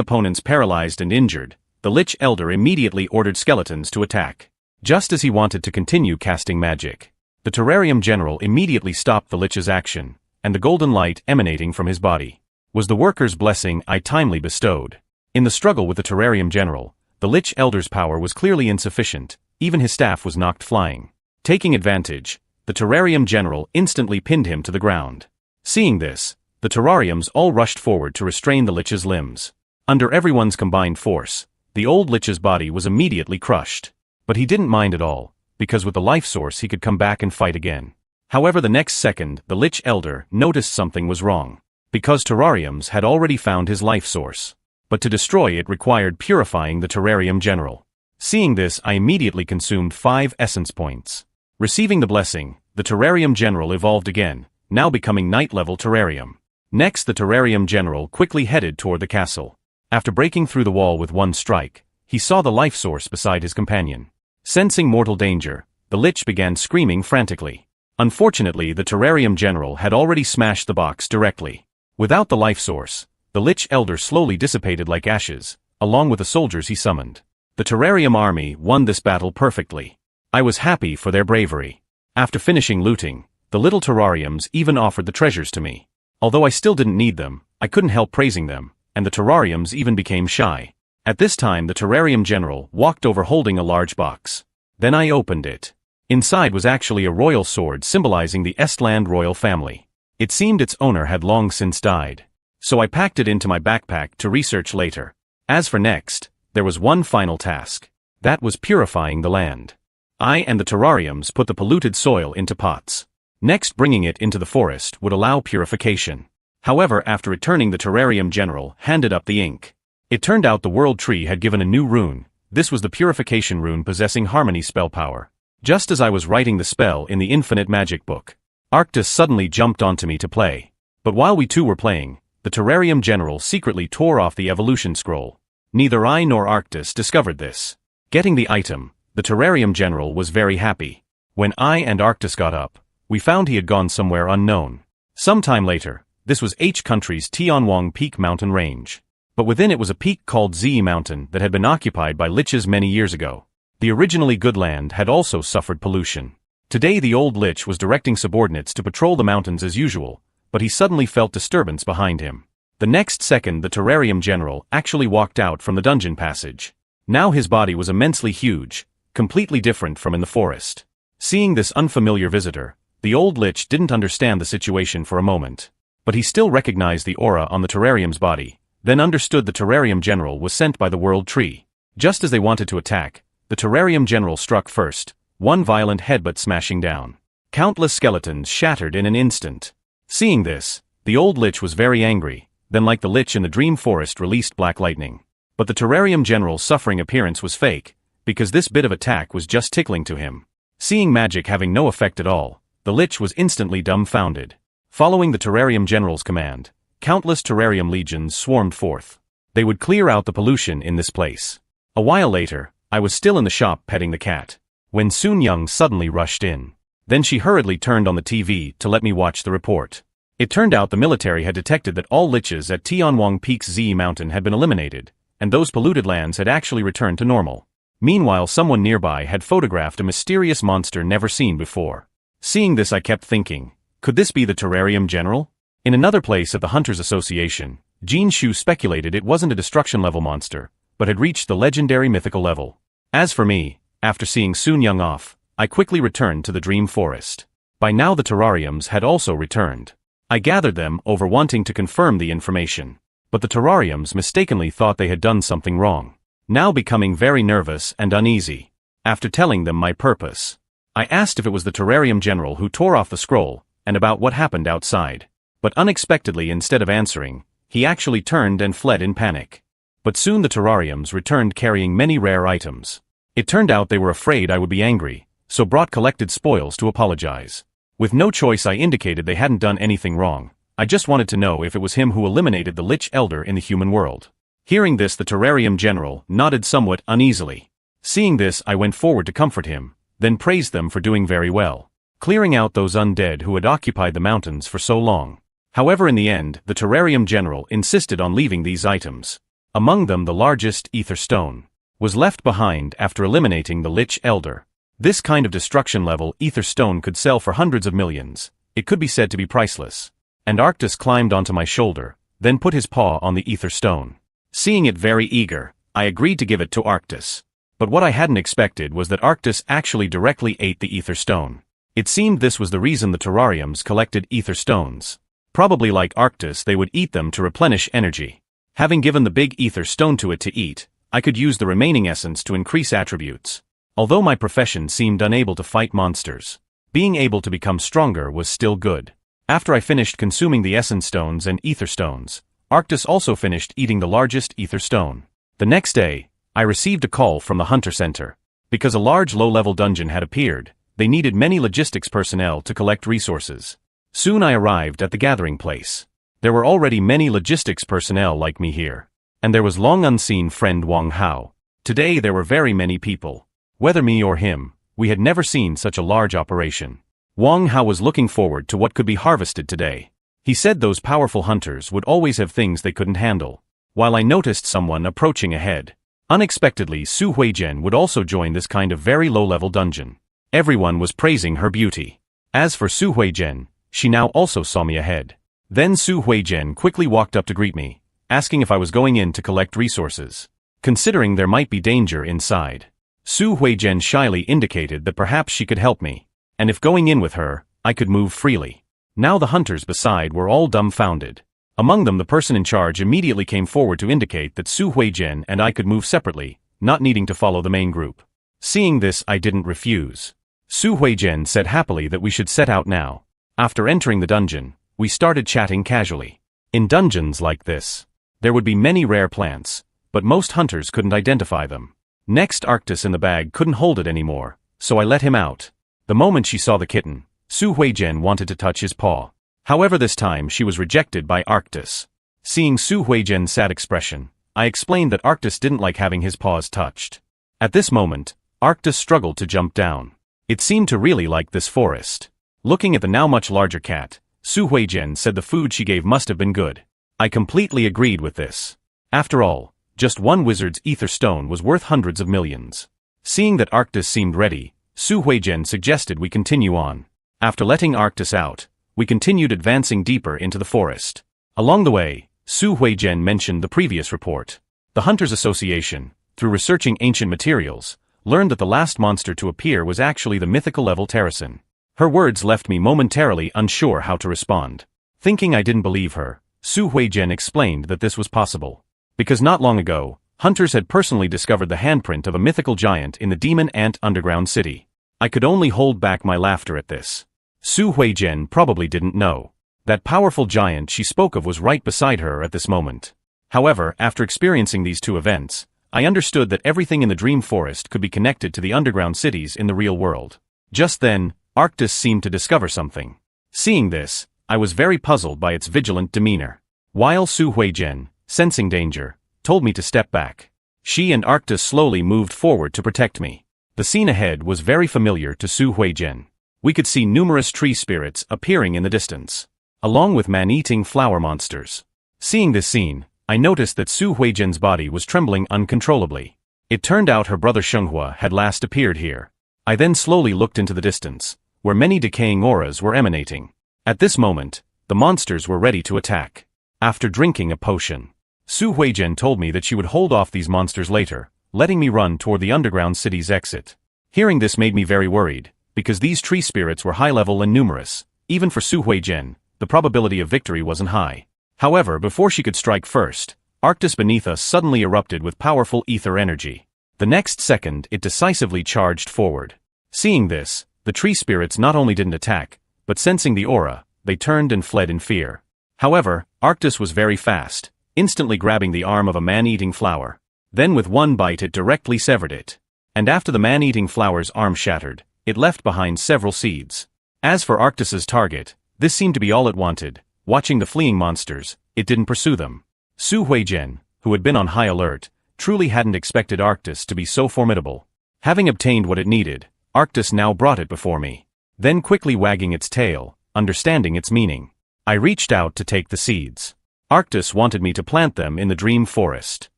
opponents paralyzed and injured, the Lich Elder immediately ordered skeletons to attack. Just as he wanted to continue casting magic, the Terrarium General immediately stopped the Lich's action, and the golden light emanating from his body was the worker's blessing I timely bestowed. In the struggle with the Terrarium General, the Lich Elder's power was clearly insufficient, even his staff was knocked flying. Taking advantage, the Terrarium General instantly pinned him to the ground. Seeing this, the terrariums all rushed forward to restrain the Lich's limbs. Under everyone's combined force, the old Lich's body was immediately crushed. But he didn't mind at all, because with the life source he could come back and fight again. However, the next second the Lich Elder noticed something was wrong. Because terrariums had already found his life source. But to destroy it required purifying the Terrarium General. Seeing this, I immediately consumed 5 essence points. Receiving the blessing, the Terrarium General evolved again, now becoming Night-level Terrarium. Next the Terrarium General quickly headed toward the castle. After breaking through the wall with one strike, he saw the life source beside his companion. Sensing mortal danger, the Lich began screaming frantically. Unfortunately, the Terrarium General had already smashed the box directly. Without the life source, the Lich Elder slowly dissipated like ashes, along with the soldiers he summoned. The Terrarium army won this battle perfectly. I was happy for their bravery. After finishing looting, the little terrariums even offered the treasures to me. Although I still didn't need them, I couldn't help praising them, and the terrariums even became shy. At this time the Terrarium General walked over holding a large box. Then I opened it. Inside was actually a royal sword symbolizing the Estland royal family. It seemed its owner had long since died. So I packed it into my backpack to research later. As for next, there was one final task. That was purifying the land. I and the terrariums put the polluted soil into pots. Next, bringing it into the forest would allow purification. However, after returning, the Terrarium General handed up the ink. It turned out the World Tree had given a new rune. This was the Purification Rune possessing Harmony spell power. Just as I was writing the spell in the Infinite Magic Book, Arctis suddenly jumped onto me to play. But while we two were playing, the Terrarium General secretly tore off the evolution scroll. Neither I nor Arctis discovered this. Getting the item, the Terrarium General was very happy. When I and Arctis got up, we found he had gone somewhere unknown. Sometime later, this was H country's Tianwang Peak mountain range. But within it was a peak called Z Mountain that had been occupied by Liches many years ago. The originally good land had also suffered pollution. Today the old Lich was directing subordinates to patrol the mountains as usual, but he suddenly felt disturbance behind him. The next second the Terrarium General actually walked out from the dungeon passage. Now his body was immensely huge, completely different from in the forest. Seeing this unfamiliar visitor, the old Lich didn't understand the situation for a moment. But he still recognized the aura on the terrarium's body, then understood the Terrarium General was sent by the World Tree. Just as they wanted to attack, the Terrarium General struck first, one violent headbutt smashing down. Countless skeletons shattered in an instant. Seeing this, the old Lich was very angry, then like the Lich in the Dream Forest released black lightning. But the Terrarium General's suffering appearance was fake, because this bit of attack was just tickling to him. Seeing magic having no effect at all, the Lich was instantly dumbfounded. Following the Terrarium General's command, countless terrarium legions swarmed forth. They would clear out the pollution in this place. A while later, I was still in the shop petting the cat, when Soon Young suddenly rushed in. Then she hurriedly turned on the TV to let me watch the report. It turned out the military had detected that all Liches at Tianwang Peak's Z Mountain had been eliminated, and those polluted lands had actually returned to normal. Meanwhile, someone nearby had photographed a mysterious monster never seen before. Seeing this, I kept thinking, could this be the Terrarium General? In another place at the Hunters Association, Jin Shu speculated it wasn't a destruction-level monster, but had reached the legendary mythical level. As for me, after seeing Soon Young off, I quickly returned to the Dream Forest. By now the terrariums had also returned. I gathered them over wanting to confirm the information. But the terrariums mistakenly thought they had done something wrong. Now becoming very nervous and uneasy. After telling them my purpose, I asked if it was the Terrarium General who tore off the scroll, and about what happened outside. But unexpectedly, instead of answering, he actually turned and fled in panic. But soon the terrariums returned carrying many rare items. It turned out they were afraid I would be angry, so brought collected spoils to apologize. With no choice, I indicated they hadn't done anything wrong. I just wanted to know if it was him who eliminated the Lich Elder in the human world. Hearing this, the Terrarium General nodded somewhat uneasily. Seeing this, I went forward to comfort him, then praised them for doing very well, clearing out those undead who had occupied the mountains for so long. However, in the end, the terrarium general insisted on leaving these items. Among them, the largest, ether stone, was left behind after eliminating the Lich Elder. This kind of destruction level ether stone could sell for hundreds of millions. It could be said to be priceless. And Arctus climbed onto my shoulder, then put his paw on the ether stone. Seeing it very eager, I agreed to give it to Arctus. But what I hadn't expected was that Arctus actually directly ate the ether stone. It seemed this was the reason the terrariums collected ether stones. Probably like Arctus, they would eat them to replenish energy. Having given the big ether stone to it to eat, I could use the remaining essence to increase attributes. Although my profession seemed unable to fight monsters, being able to become stronger was still good. After I finished consuming the essence stones and ether stones, Arctus also finished eating the largest ether stone. The next day, I received a call from the Hunter Center. Because a large low-level dungeon had appeared, they needed many logistics personnel to collect resources. Soon I arrived at the gathering place. There were already many logistics personnel like me here. And there was long unseen friend Wang Hao. Today there were very many people. Whether me or him, we had never seen such a large operation. Wang Hao was looking forward to what could be harvested today. He said those powerful hunters would always have things they couldn't handle. While I noticed someone approaching ahead. Unexpectedly, Su Huizhen would also join this kind of very low-level dungeon. Everyone was praising her beauty. As for Su Huizhen, she now also saw me ahead. Then Su Huizhen quickly walked up to greet me, asking if I was going in to collect resources, considering there might be danger inside. Su Huizhen shyly indicated that perhaps she could help me, and if going in with her, I could move freely. Now the hunters beside were all dumbfounded. Among them, the person in charge immediately came forward to indicate that Su Huizhen and I could move separately, not needing to follow the main group. Seeing this, I didn't refuse. Su Huizhen said happily that we should set out now. After entering the dungeon, we started chatting casually. In dungeons like this, there would be many rare plants, but most hunters couldn't identify them. Next, Arctus in the bag couldn't hold it anymore, so I let him out. The moment she saw the kitten, Su Huizhen wanted to touch his paw. However, this time she was rejected by Arctus. Seeing Su Huizhen's sad expression, I explained that Arctus didn't like having his paws touched. At this moment, Arctus struggled to jump down. It seemed to really like this forest. Looking at the now much larger cat, Su Huizhen said the food she gave must have been good. I completely agreed with this. After all, just one wizard's ether stone was worth hundreds of millions. Seeing that Arctus seemed ready, Su Huizhen suggested we continue on. After letting Arctus out, we continued advancing deeper into the forest. Along the way, Su Huizhen mentioned the previous report. The Hunters Association, through researching ancient materials, learned that the last monster to appear was actually the mythical level Terrasin. Her words left me momentarily unsure how to respond. Thinking I didn't believe her, Su Huizhen explained that this was possible. Because not long ago, hunters had personally discovered the handprint of a mythical giant in the Demon Ant underground city. I could only hold back my laughter at this. Su Huizhen probably didn't know. That powerful giant she spoke of was right beside her at this moment. However, after experiencing these two events, I understood that everything in the dream forest could be connected to the underground cities in the real world. Just then, Arctus seemed to discover something. Seeing this, I was very puzzled by its vigilant demeanor. While Su Huizhen, sensing danger, told me to step back. She and Arctus slowly moved forward to protect me. The scene ahead was very familiar to Su Huizhen. We could see numerous tree spirits appearing in the distance, along with man-eating flower monsters. Seeing this scene, I noticed that Su Huizhen's body was trembling uncontrollably. It turned out her brother Shenghua had last appeared here. I then slowly looked into the distance, where many decaying auras were emanating. At this moment, the monsters were ready to attack. After drinking a potion, Su Huizhen told me that she would hold off these monsters later, letting me run toward the underground city's exit. Hearing this made me very worried, because these tree spirits were high-level and numerous. Even for Su Huizhen, the probability of victory wasn't high. However, before she could strike first, Arctus beneath us suddenly erupted with powerful ether energy. The next second, it decisively charged forward. Seeing this, the tree spirits not only didn't attack, but sensing the aura, they turned and fled in fear. However, Arctus was very fast, instantly grabbing the arm of a man-eating flower. Then with one bite it directly severed it. And after the man-eating flower's arm shattered, it left behind several seeds. As for Arctus's target, this seemed to be all it wanted. Watching the fleeing monsters, it didn't pursue them. Su Huizhen, who had been on high alert, truly hadn't expected Arctus to be so formidable. Having obtained what it needed, Arctis now brought it before me, then quickly wagging its tail, understanding its meaning. I reached out to take the seeds. Arctis wanted me to plant them in the dream forest.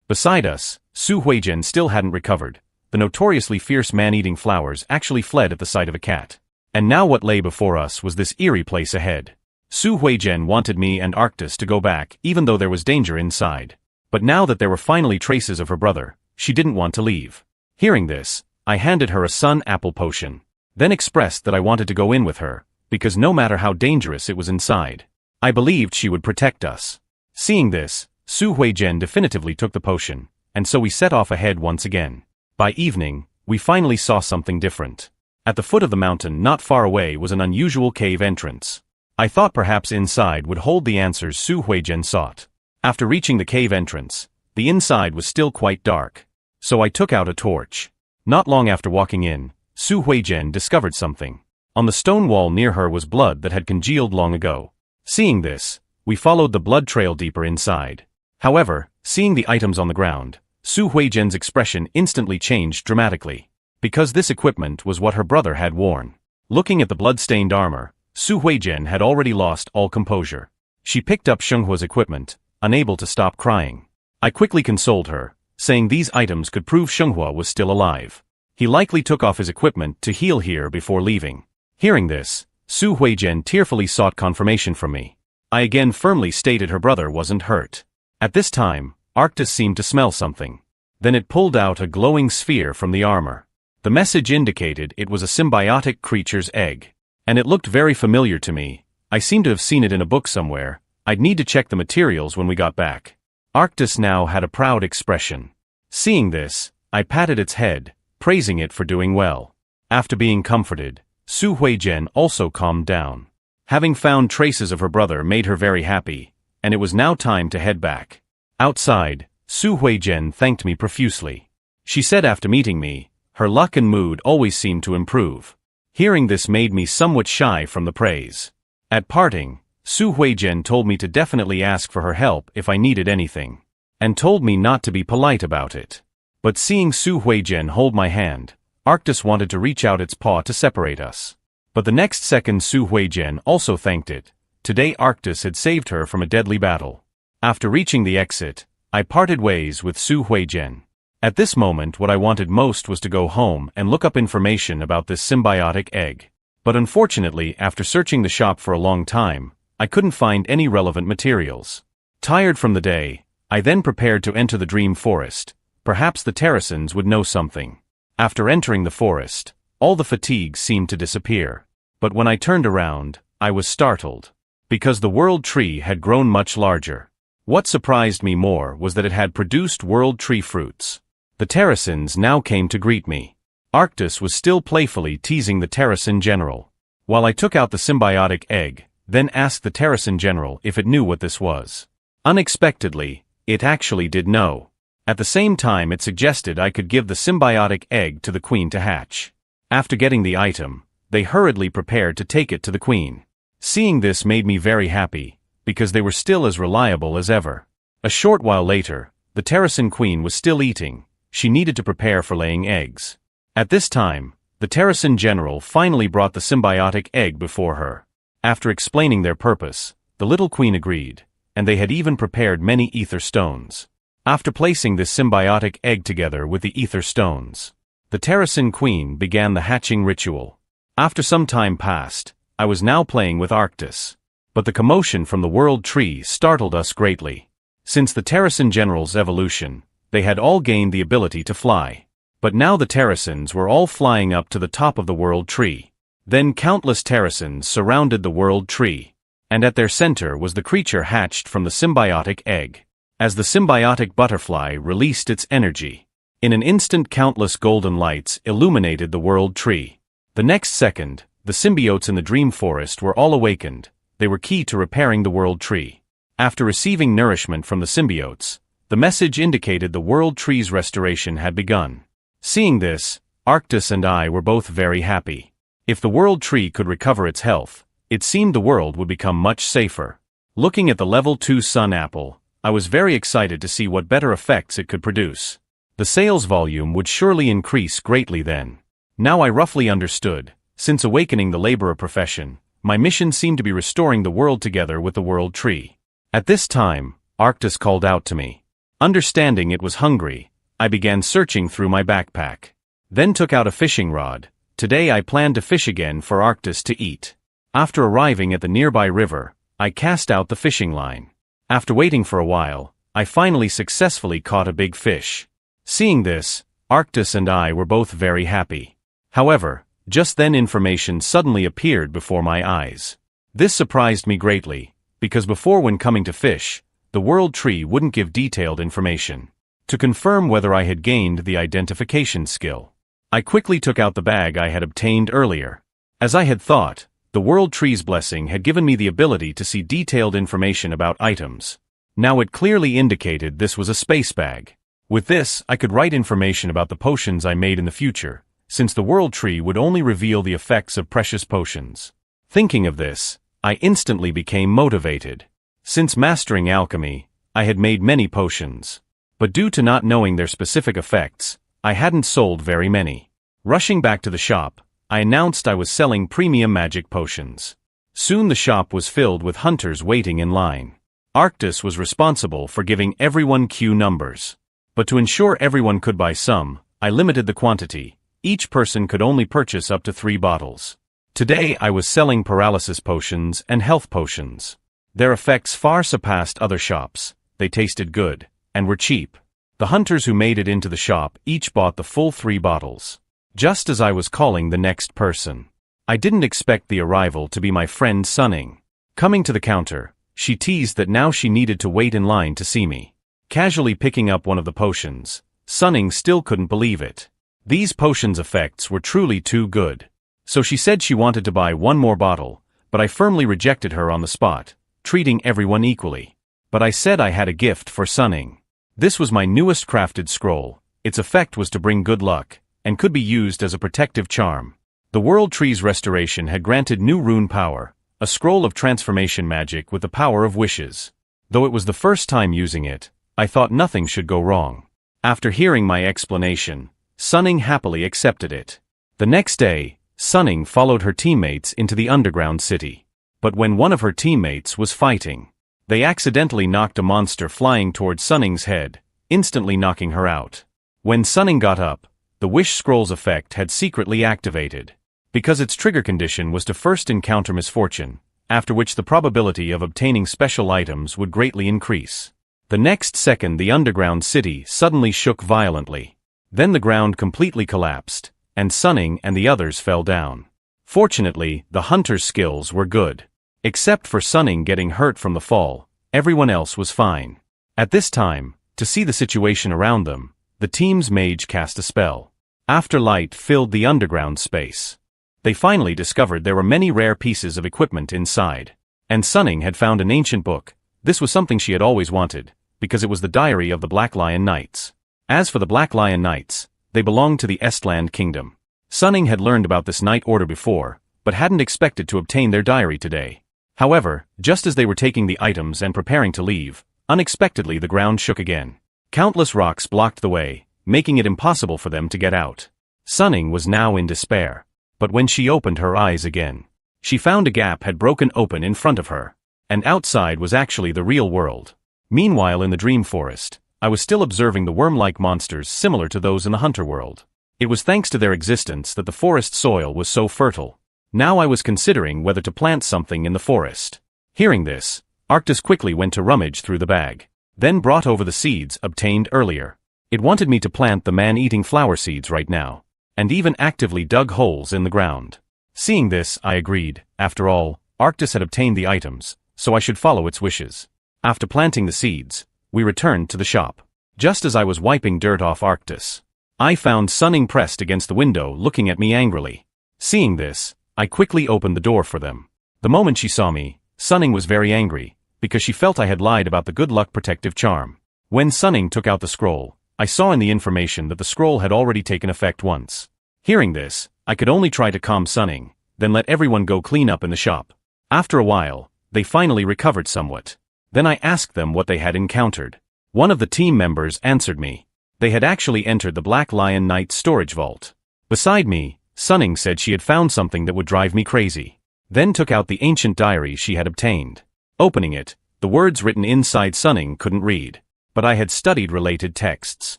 Beside us, Su Huijian still hadn't recovered. The notoriously fierce man-eating flowers actually fled at the sight of a cat. And now what lay before us was this eerie place ahead. Su Huijian wanted me and Arctis to go back even though there was danger inside. But now that there were finally traces of her brother, she didn't want to leave. Hearing this, I handed her a sun apple potion, then expressed that I wanted to go in with her, because no matter how dangerous it was inside, I believed she would protect us. Seeing this, Su Huijian definitively took the potion, and so we set off ahead once again. By evening, we finally saw something different. At the foot of the mountain not far away was an unusual cave entrance. I thought perhaps inside would hold the answers Su Huijian sought. After reaching the cave entrance, the inside was still quite dark. So I took out a torch. Not long after walking in, Su Huijian discovered something. On the stone wall near her was blood that had congealed long ago. Seeing this, we followed the blood trail deeper inside. However, seeing the items on the ground, Su Huijian's expression instantly changed dramatically. Because this equipment was what her brother had worn. Looking at the blood-stained armor, Su Huijian had already lost all composure. She picked up Shenghua's equipment, unable to stop crying. I quickly consoled her, saying these items could prove Shenghua was still alive. He likely took off his equipment to heal here before leaving. Hearing this, Su Huijian tearfully sought confirmation from me. I again firmly stated her brother wasn't hurt. At this time, Arctis seemed to smell something. Then it pulled out a glowing sphere from the armor. The message indicated it was a symbiotic creature's egg. And it looked very familiar to me. I seemed to have seen it in a book somewhere. I'd need to check the materials when we got back. Arctis now had a proud expression. Seeing this, I patted its head, praising it for doing well. After being comforted, Su Huijian also calmed down. Having found traces of her brother made her very happy, and it was now time to head back. Outside, Su Huijian thanked me profusely. She said after meeting me, her luck and mood always seemed to improve. Hearing this made me somewhat shy from the praise. At parting, Su Huijian told me to definitely ask for her help if I needed anything, and told me not to be polite about it. But seeing Su Huijian hold my hand, Arctis wanted to reach out its paw to separate us. But the next second Su Huijian also thanked it. Today Arctis had saved her from a deadly battle. After reaching the exit, I parted ways with Su Huijian. At this moment what I wanted most was to go home and look up information about this symbiotic egg. But unfortunately, after searching the shop for a long time, I couldn't find any relevant materials. Tired from the day, I then prepared to enter the dream forest. Perhaps the Terracins would know something. After entering the forest, all the fatigue seemed to disappear. But when I turned around, I was startled. Because the world tree had grown much larger. What surprised me more was that it had produced world tree fruits. The Terracins now came to greet me. Arctis was still playfully teasing the Terracin general. While I took out the symbiotic egg, then asked the Terracin general if it knew what this was. Unexpectedly, it actually did know. At the same time it suggested I could give the symbiotic egg to the queen to hatch. After getting the item, they hurriedly prepared to take it to the queen. Seeing this made me very happy, because they were still as reliable as ever. A short while later, the Terracin queen was still eating. She needed to prepare for laying eggs. At this time, the Terracin general finally brought the symbiotic egg before her. After explaining their purpose, the little queen agreed, and they had even prepared many ether stones. After placing this symbiotic egg together with the ether stones, the Terracin queen began the hatching ritual. After some time passed, I was now playing with Arctis. But the commotion from the world tree startled us greatly. Since the Terracin general's evolution, they had all gained the ability to fly. But now the Terracins were all flying up to the top of the world tree. Then countless Terracins surrounded the world tree. And at their center was the creature hatched from the symbiotic egg. As the symbiotic butterfly released its energy, in an instant countless golden lights illuminated the world tree. The next second, the symbiotes in the dream forest were all awakened. They were key to repairing the world tree. After receiving nourishment from the symbiotes, the message indicated the world tree's restoration had begun. Seeing this, Arctis and I were both very happy. If the world tree could recover its health, it seemed the world would become much safer. Looking at the level 2 sun apple, I was very excited to see what better effects it could produce. The sales volume would surely increase greatly then. Now I roughly understood. Since awakening the laborer profession, my mission seemed to be restoring the world together with the world tree. At this time, Arctus called out to me. Understanding it was hungry, I began searching through my backpack. Then took out a fishing rod. Today I planned to fish again for Arctus to eat. After arriving at the nearby river, I cast out the fishing line. After waiting for a while, I finally successfully caught a big fish. Seeing this, Arctus and I were both very happy. However, just then information suddenly appeared before my eyes. This surprised me greatly, because before when coming to fish, the world tree wouldn't give detailed information. To confirm whether I had gained the identification skill, I quickly took out the bag I had obtained earlier. As I had thought, the world tree's blessing had given me the ability to see detailed information about items. Now it clearly indicated this was a space bag. With this, I could write information about the potions I made in the future, since the world tree would only reveal the effects of precious potions. Thinking of this, I instantly became motivated. Since mastering alchemy, I had made many potions. But due to not knowing their specific effects, I hadn't sold very many. Rushing back to the shop, I announced I was selling premium magic potions. Soon the shop was filled with hunters waiting in line. Arctus was responsible for giving everyone queue numbers. But to ensure everyone could buy some, I limited the quantity. Each person could only purchase up to 3 bottles. Today I was selling paralysis potions and health potions. Their effects far surpassed other shops. They tasted good, and were cheap. The hunters who made it into the shop each bought the full 3 bottles. Just as I was calling the next person, I didn't expect the arrival to be my friend Sunning. Coming to the counter, she teased that now she needed to wait in line to see me. Casually picking up one of the potions, Sunning still couldn't believe it. These potions' effects were truly too good. So she said she wanted to buy 1 more bottle, but I firmly rejected her on the spot, treating everyone equally. But I said I had a gift for Sunning. This was my newest crafted scroll. Its effect was to bring good luck, and could be used as a protective charm. The world tree's restoration had granted new rune power, a scroll of transformation magic with the power of wishes. Though it was the first time using it, I thought nothing should go wrong. After hearing my explanation, Sunning happily accepted it. The next day, Sunning followed her teammates into the underground city. But when one of her teammates was fighting, they accidentally knocked a monster flying towards Sunning's head, instantly knocking her out. When Sunning got up, the Wish Scroll's effect had secretly activated, because its trigger condition was to first encounter misfortune, after which the probability of obtaining special items would greatly increase. The next second the underground city suddenly shook violently. Then the ground completely collapsed, and Sunning and the others fell down. Fortunately, the hunter's skills were good. Except for Sunning getting hurt from the fall, everyone else was fine. At this time, to see the situation around them, the team's mage cast a spell. After light filled the underground space, they finally discovered there were many rare pieces of equipment inside. And Sunning had found an ancient book. This was something she had always wanted, because it was the diary of the Black Lion Knights. As for the Black Lion Knights, they belonged to the Estland Kingdom. Sunning had learned about this knight order before, but hadn't expected to obtain their diary today. However, just as they were taking the items and preparing to leave, unexpectedly the ground shook again. Countless rocks blocked the way, making it impossible for them to get out. Sunning was now in despair. But when she opened her eyes again, she found a gap had broken open in front of her, and outside was actually the real world. Meanwhile in the dream forest, I was still observing the worm-like monsters similar to those in the hunter world. It was thanks to their existence that the forest soil was so fertile. Now I was considering whether to plant something in the forest. Hearing this, Arctus quickly went to rummage through the bag, then brought over the seeds obtained earlier. It wanted me to plant the man-eating flower seeds right now, and even actively dug holes in the ground. Seeing this, I agreed. After all, Arctus had obtained the items, so I should follow its wishes. After planting the seeds, we returned to the shop. Just as I was wiping dirt off Arctus, I found Sunning pressed against the window looking at me angrily. Seeing this, I quickly opened the door for them. The moment she saw me, Sunning was very angry, because she felt I had lied about the good luck protective charm. When Sunning took out the scroll, I saw in the information that the scroll had already taken effect once. Hearing this, I could only try to calm Sunning, then let everyone go clean up in the shop. After a while, they finally recovered somewhat. Then I asked them what they had encountered. One of the team members answered me. They had actually entered the Black Lion Knight's storage vault. Beside me, Sunning said she had found something that would drive me crazy. Then took out the ancient diary she had obtained. Opening it, the words written inside Sunning couldn't read. But I had studied related texts.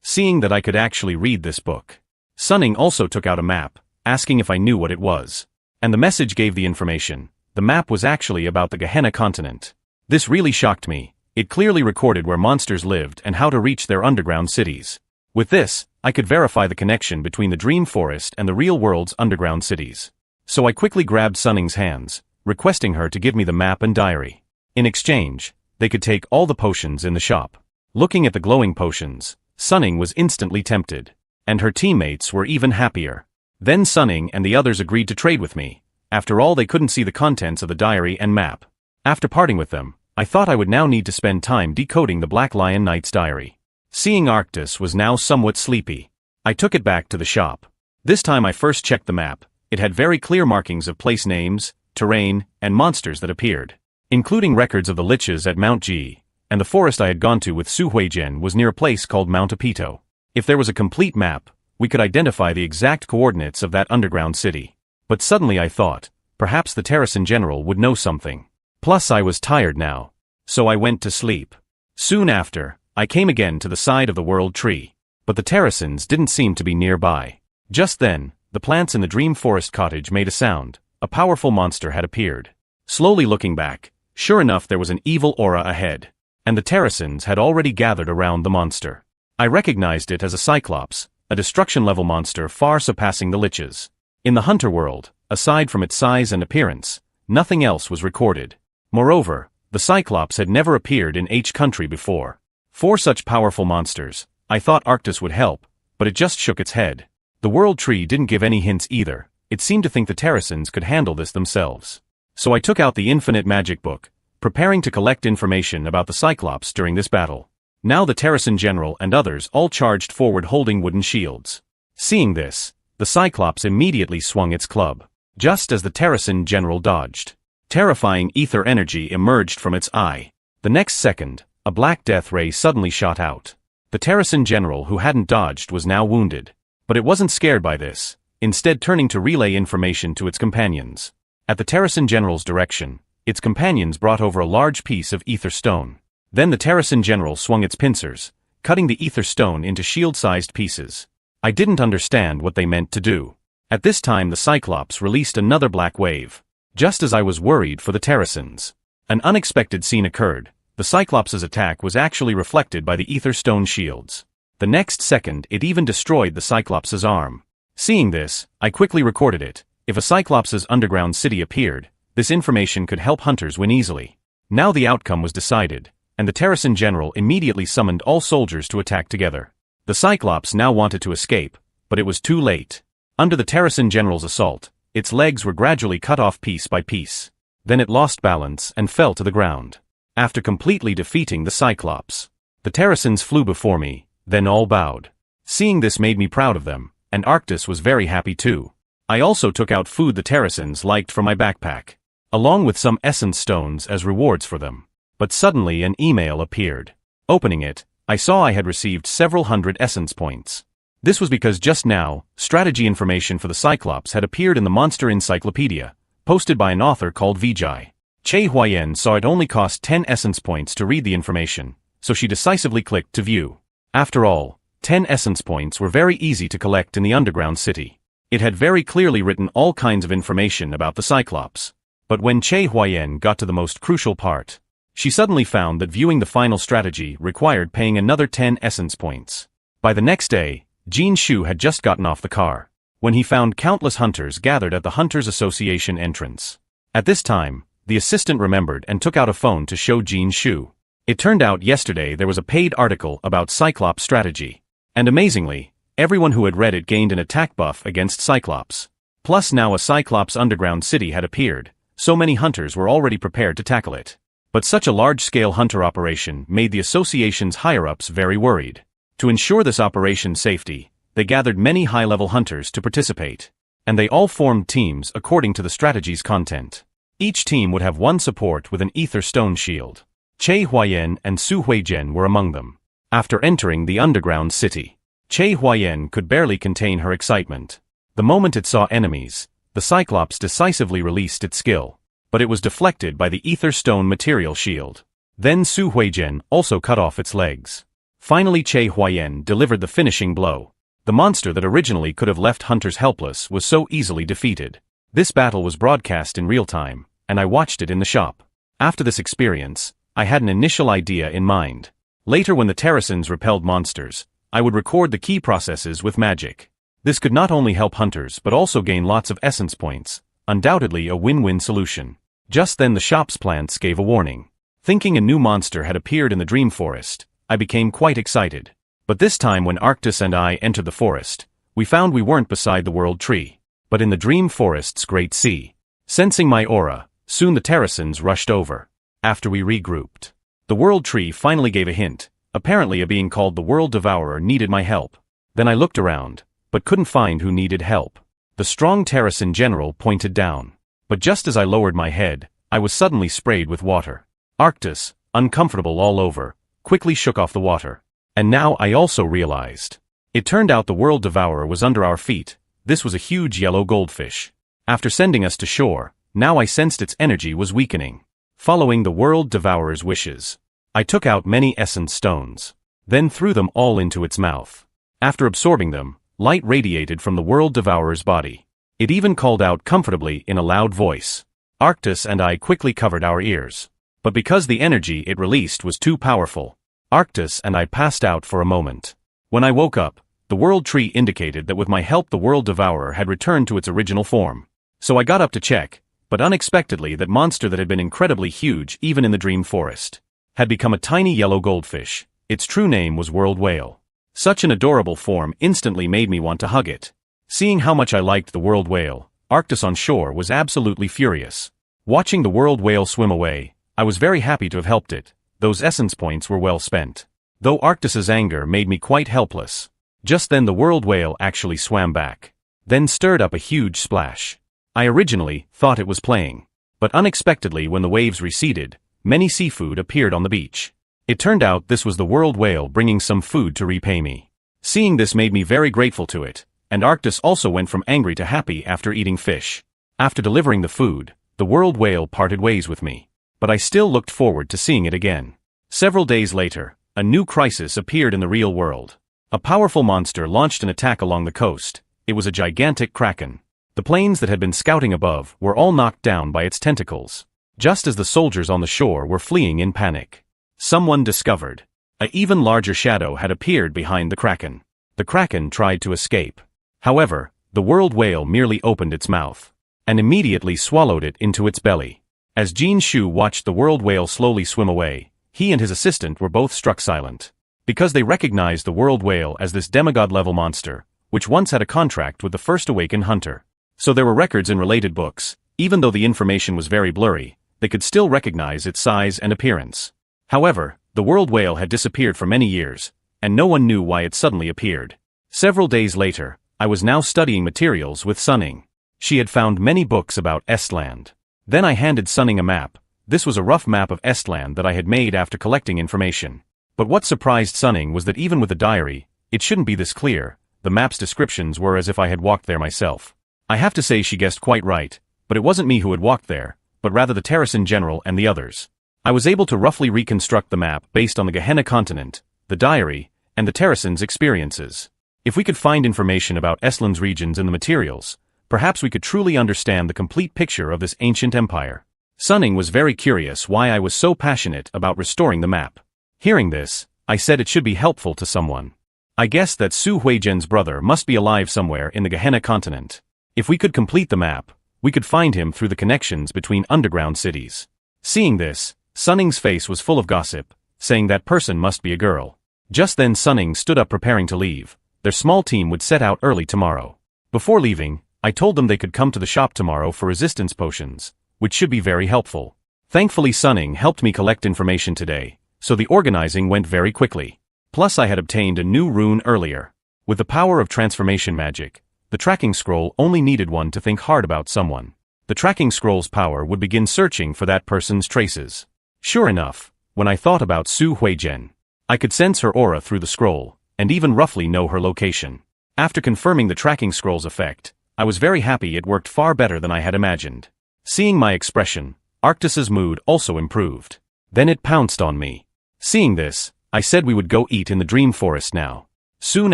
Seeing that I could actually read this book. Sunning also took out a map, asking if I knew what it was. And the message gave the information. The map was actually about the Gehenna continent. This really shocked me. It clearly recorded where monsters lived and how to reach their underground cities. With this, I could verify the connection between the Dream Forest and the real world's underground cities. So I quickly grabbed Sunning's hands, requesting her to give me the map and diary. In exchange, they could take all the potions in the shop. Looking at the glowing potions, Sunning was instantly tempted. And her teammates were even happier. Then Sunning and the others agreed to trade with me. After all, they couldn't see the contents of the diary and map. After parting with them, I thought I would now need to spend time decoding the Black Lion Knight's diary. Seeing Arctis was now somewhat sleepy, I took it back to the shop. This time I first checked the map. It had very clear markings of place names, terrain, and monsters that appeared, including records of the liches at Mount G, and the forest I had gone to with Su Huijian was near a place called Mount Apito. If there was a complete map, we could identify the exact coordinates of that underground city. But suddenly I thought, perhaps the Terrasen General would know something. Plus I was tired now, so I went to sleep. Soon after, I came again to the side of the World Tree, but the Terrasens didn't seem to be nearby. Just then, the plants in the Dream Forest cottage made a sound. A powerful monster had appeared. Slowly looking back, sure enough there was an evil aura ahead, and the Terrasens had already gathered around the monster. I recognized it as a Cyclops, a destruction-level monster far surpassing the liches. In the hunter world, aside from its size and appearance, nothing else was recorded. Moreover, the Cyclops had never appeared in H country before. For such powerful monsters, I thought Arctis would help, but it just shook its head. The World Tree didn't give any hints either. It seemed to think the Terrasens could handle this themselves. So I took out the Infinite Magic Book, preparing to collect information about the Cyclops during this battle. Now the Terrasen General and others all charged forward holding wooden shields. Seeing this, the Cyclops immediately swung its club, just as the Terrasen General dodged. Terrifying ether energy emerged from its eye. The next second, a black death ray suddenly shot out. The Terrasen General who hadn't dodged was now wounded. But it wasn't scared by this, instead turning to relay information to its companions. At the Terrasen General's direction, its companions brought over a large piece of ether stone. Then the Terrasen General swung its pincers, cutting the ether stone into shield-sized pieces. I didn't understand what they meant to do. At this time the Cyclops released another black wave. Just as I was worried for the Terrasens, an unexpected scene occurred. The Cyclops' attack was actually reflected by the ether stone shields. The next second it even destroyed the Cyclops' arm. Seeing this, I quickly recorded it. If a Cyclops' underground city appeared, this information could help hunters win easily. Now the outcome was decided, and the Terrasen General immediately summoned all soldiers to attack together. The Cyclops now wanted to escape, but it was too late. Under the Terrasen General's assault, its legs were gradually cut off piece by piece. Then it lost balance and fell to the ground. After completely defeating the Cyclops, the Terrasens flew before me, then all bowed. Seeing this made me proud of them, and Arctis was very happy too. I also took out food the Terrasens liked from my backpack, along with some essence stones as rewards for them. But suddenly an email appeared. Opening it, I saw I had received several hundred essence points. This was because just now, strategy information for the Cyclops had appeared in the Monster Encyclopedia, posted by an author called Vijay. Che Huiyen saw it only cost 10 essence points to read the information, so she decisively clicked to view. After all, 10 essence points were very easy to collect in the underground city. It had very clearly written all kinds of information about the Cyclops. But when Che Huiyen got to the most crucial part, she suddenly found that viewing the final strategy required paying another 10 essence points. By the next day, Jin Shu had just gotten off the car, when he found countless hunters gathered at the Hunters Association entrance. At this time, the assistant remembered and took out a phone to show Jin Shu. It turned out yesterday there was a paid article about Cyclops strategy. And amazingly, everyone who had read it gained an attack buff against Cyclops. Plus now a Cyclops underground city had appeared, so many hunters were already prepared to tackle it. But such a large-scale hunter operation made the association's higher-ups very worried. To ensure this operation's safety, they gathered many high-level hunters to participate. And they all formed teams according to the strategy's content. Each team would have one support with an ether stone shield. Che Huiyen and Su Huijian were among them. After entering the underground city, Che Huayan could barely contain her excitement. The moment it saw enemies, the Cyclops decisively released its skill, but it was deflected by the ether stone material shield. Then Su Huizhen also cut off its legs. Finally Che Huayan delivered the finishing blow. The monster that originally could have left hunters helpless was so easily defeated. This battle was broadcast in real time, and I watched it in the shop. After this experience, I had an initial idea in mind. Later when the Terracins repelled monsters, I would record the key processes with magic. This could not only help hunters but also gain lots of essence points, undoubtedly a win-win solution. Just then the shop's plants gave a warning. Thinking a new monster had appeared in the dream forest, I became quite excited. But this time when Arctis and I entered the forest, we found we weren't beside the world tree, but in the dream forest's great sea. Sensing my aura, soon the Terracins rushed over. After we regrouped, the world tree finally gave a hint. Apparently a being called the World Devourer needed my help. Then I looked around, but couldn't find who needed help. The strong Terracin general pointed down. But just as I lowered my head, I was suddenly sprayed with water. Arctis, uncomfortable all over, quickly shook off the water. And now I also realized. It turned out the World Devourer was under our feet. This was a huge yellow goldfish. After sending us to shore, now I sensed its energy was weakening. Following the World Devourer's wishes, I took out many essence stones, then threw them all into its mouth. After absorbing them, light radiated from the World Devourer's body. It even called out comfortably in a loud voice. Arctis and I quickly covered our ears. But because the energy it released was too powerful, Arctis and I passed out for a moment. When I woke up, the world tree indicated that with my help the World Devourer had returned to its original form. So I got up to check, but unexpectedly that monster that had been incredibly huge even in the dream forest had become a tiny yellow goldfish. Its true name was World Whale. Such an adorable form instantly made me want to hug it. Seeing how much I liked the World Whale, Arctis on shore was absolutely furious. Watching the World Whale swim away, I was very happy to have helped it. Those essence points were well spent. Though Arctis's anger made me quite helpless. Just then the World Whale actually swam back. Then stirred up a huge splash. I originally thought it was playing. But unexpectedly when the waves receded, many seafood appeared on the beach. It turned out this was the World Whale bringing some food to repay me. Seeing this made me very grateful to it, and Arctis also went from angry to happy after eating fish. After delivering the food, the World Whale parted ways with me. But I still looked forward to seeing it again. Several days later, a new crisis appeared in the real world. A powerful monster launched an attack along the coast. It was a gigantic kraken. The planes that had been scouting above were all knocked down by its tentacles. Just as the soldiers on the shore were fleeing in panic, someone discovered an even larger shadow had appeared behind the kraken. The kraken tried to escape. However, the World Whale merely opened its mouth and immediately swallowed it into its belly. As Jin Shu watched the World Whale slowly swim away, he and his assistant were both struck silent. Because they recognized the World Whale as this demigod-level monster, which once had a contract with the first awakened hunter. So there were records in related books. Even though the information was very blurry, they could still recognize its size and appearance. However, the World Whale had disappeared for many years, and no one knew why it suddenly appeared. Several days later, I was now studying materials with Sunning. She had found many books about Estland. Then I handed Sunning a map. This was a rough map of Estland that I had made after collecting information. But what surprised Sunning was that even with the diary, it shouldn't be this clear. The map's descriptions were as if I had walked there myself. I have to say she guessed quite right, but it wasn't me who had walked there, but rather the Terracin general and the others. I was able to roughly reconstruct the map based on the Gehenna continent, the diary, and the Terracin's experiences. If we could find information about Estland's regions in the materials, perhaps we could truly understand the complete picture of this ancient empire. Sunning was very curious why I was so passionate about restoring the map. Hearing this, I said it should be helpful to someone. I guessed that Su Huizhen's brother must be alive somewhere in the Gehenna continent. If we could complete the map, we could find him through the connections between underground cities. Seeing this, Sunning's face was full of gossip, saying that person must be a girl. Just then Sunning stood up preparing to leave. Their small team would set out early tomorrow. Before leaving, I told them they could come to the shop tomorrow for resistance potions, which should be very helpful. Thankfully Sunning helped me collect information today, so the organizing went very quickly. Plus I had obtained a new rune earlier. With the power of transformation magic, the tracking scroll only needed one to think hard about someone. The tracking scroll's power would begin searching for that person's traces. Sure enough, when I thought about Su Huizhen, I could sense her aura through the scroll, and even roughly know her location. After confirming the tracking scroll's effect, I was very happy it worked far better than I had imagined. Seeing my expression, Arctus's mood also improved. Then it pounced on me. Seeing this, I said we would go eat in the dream forest now. Soon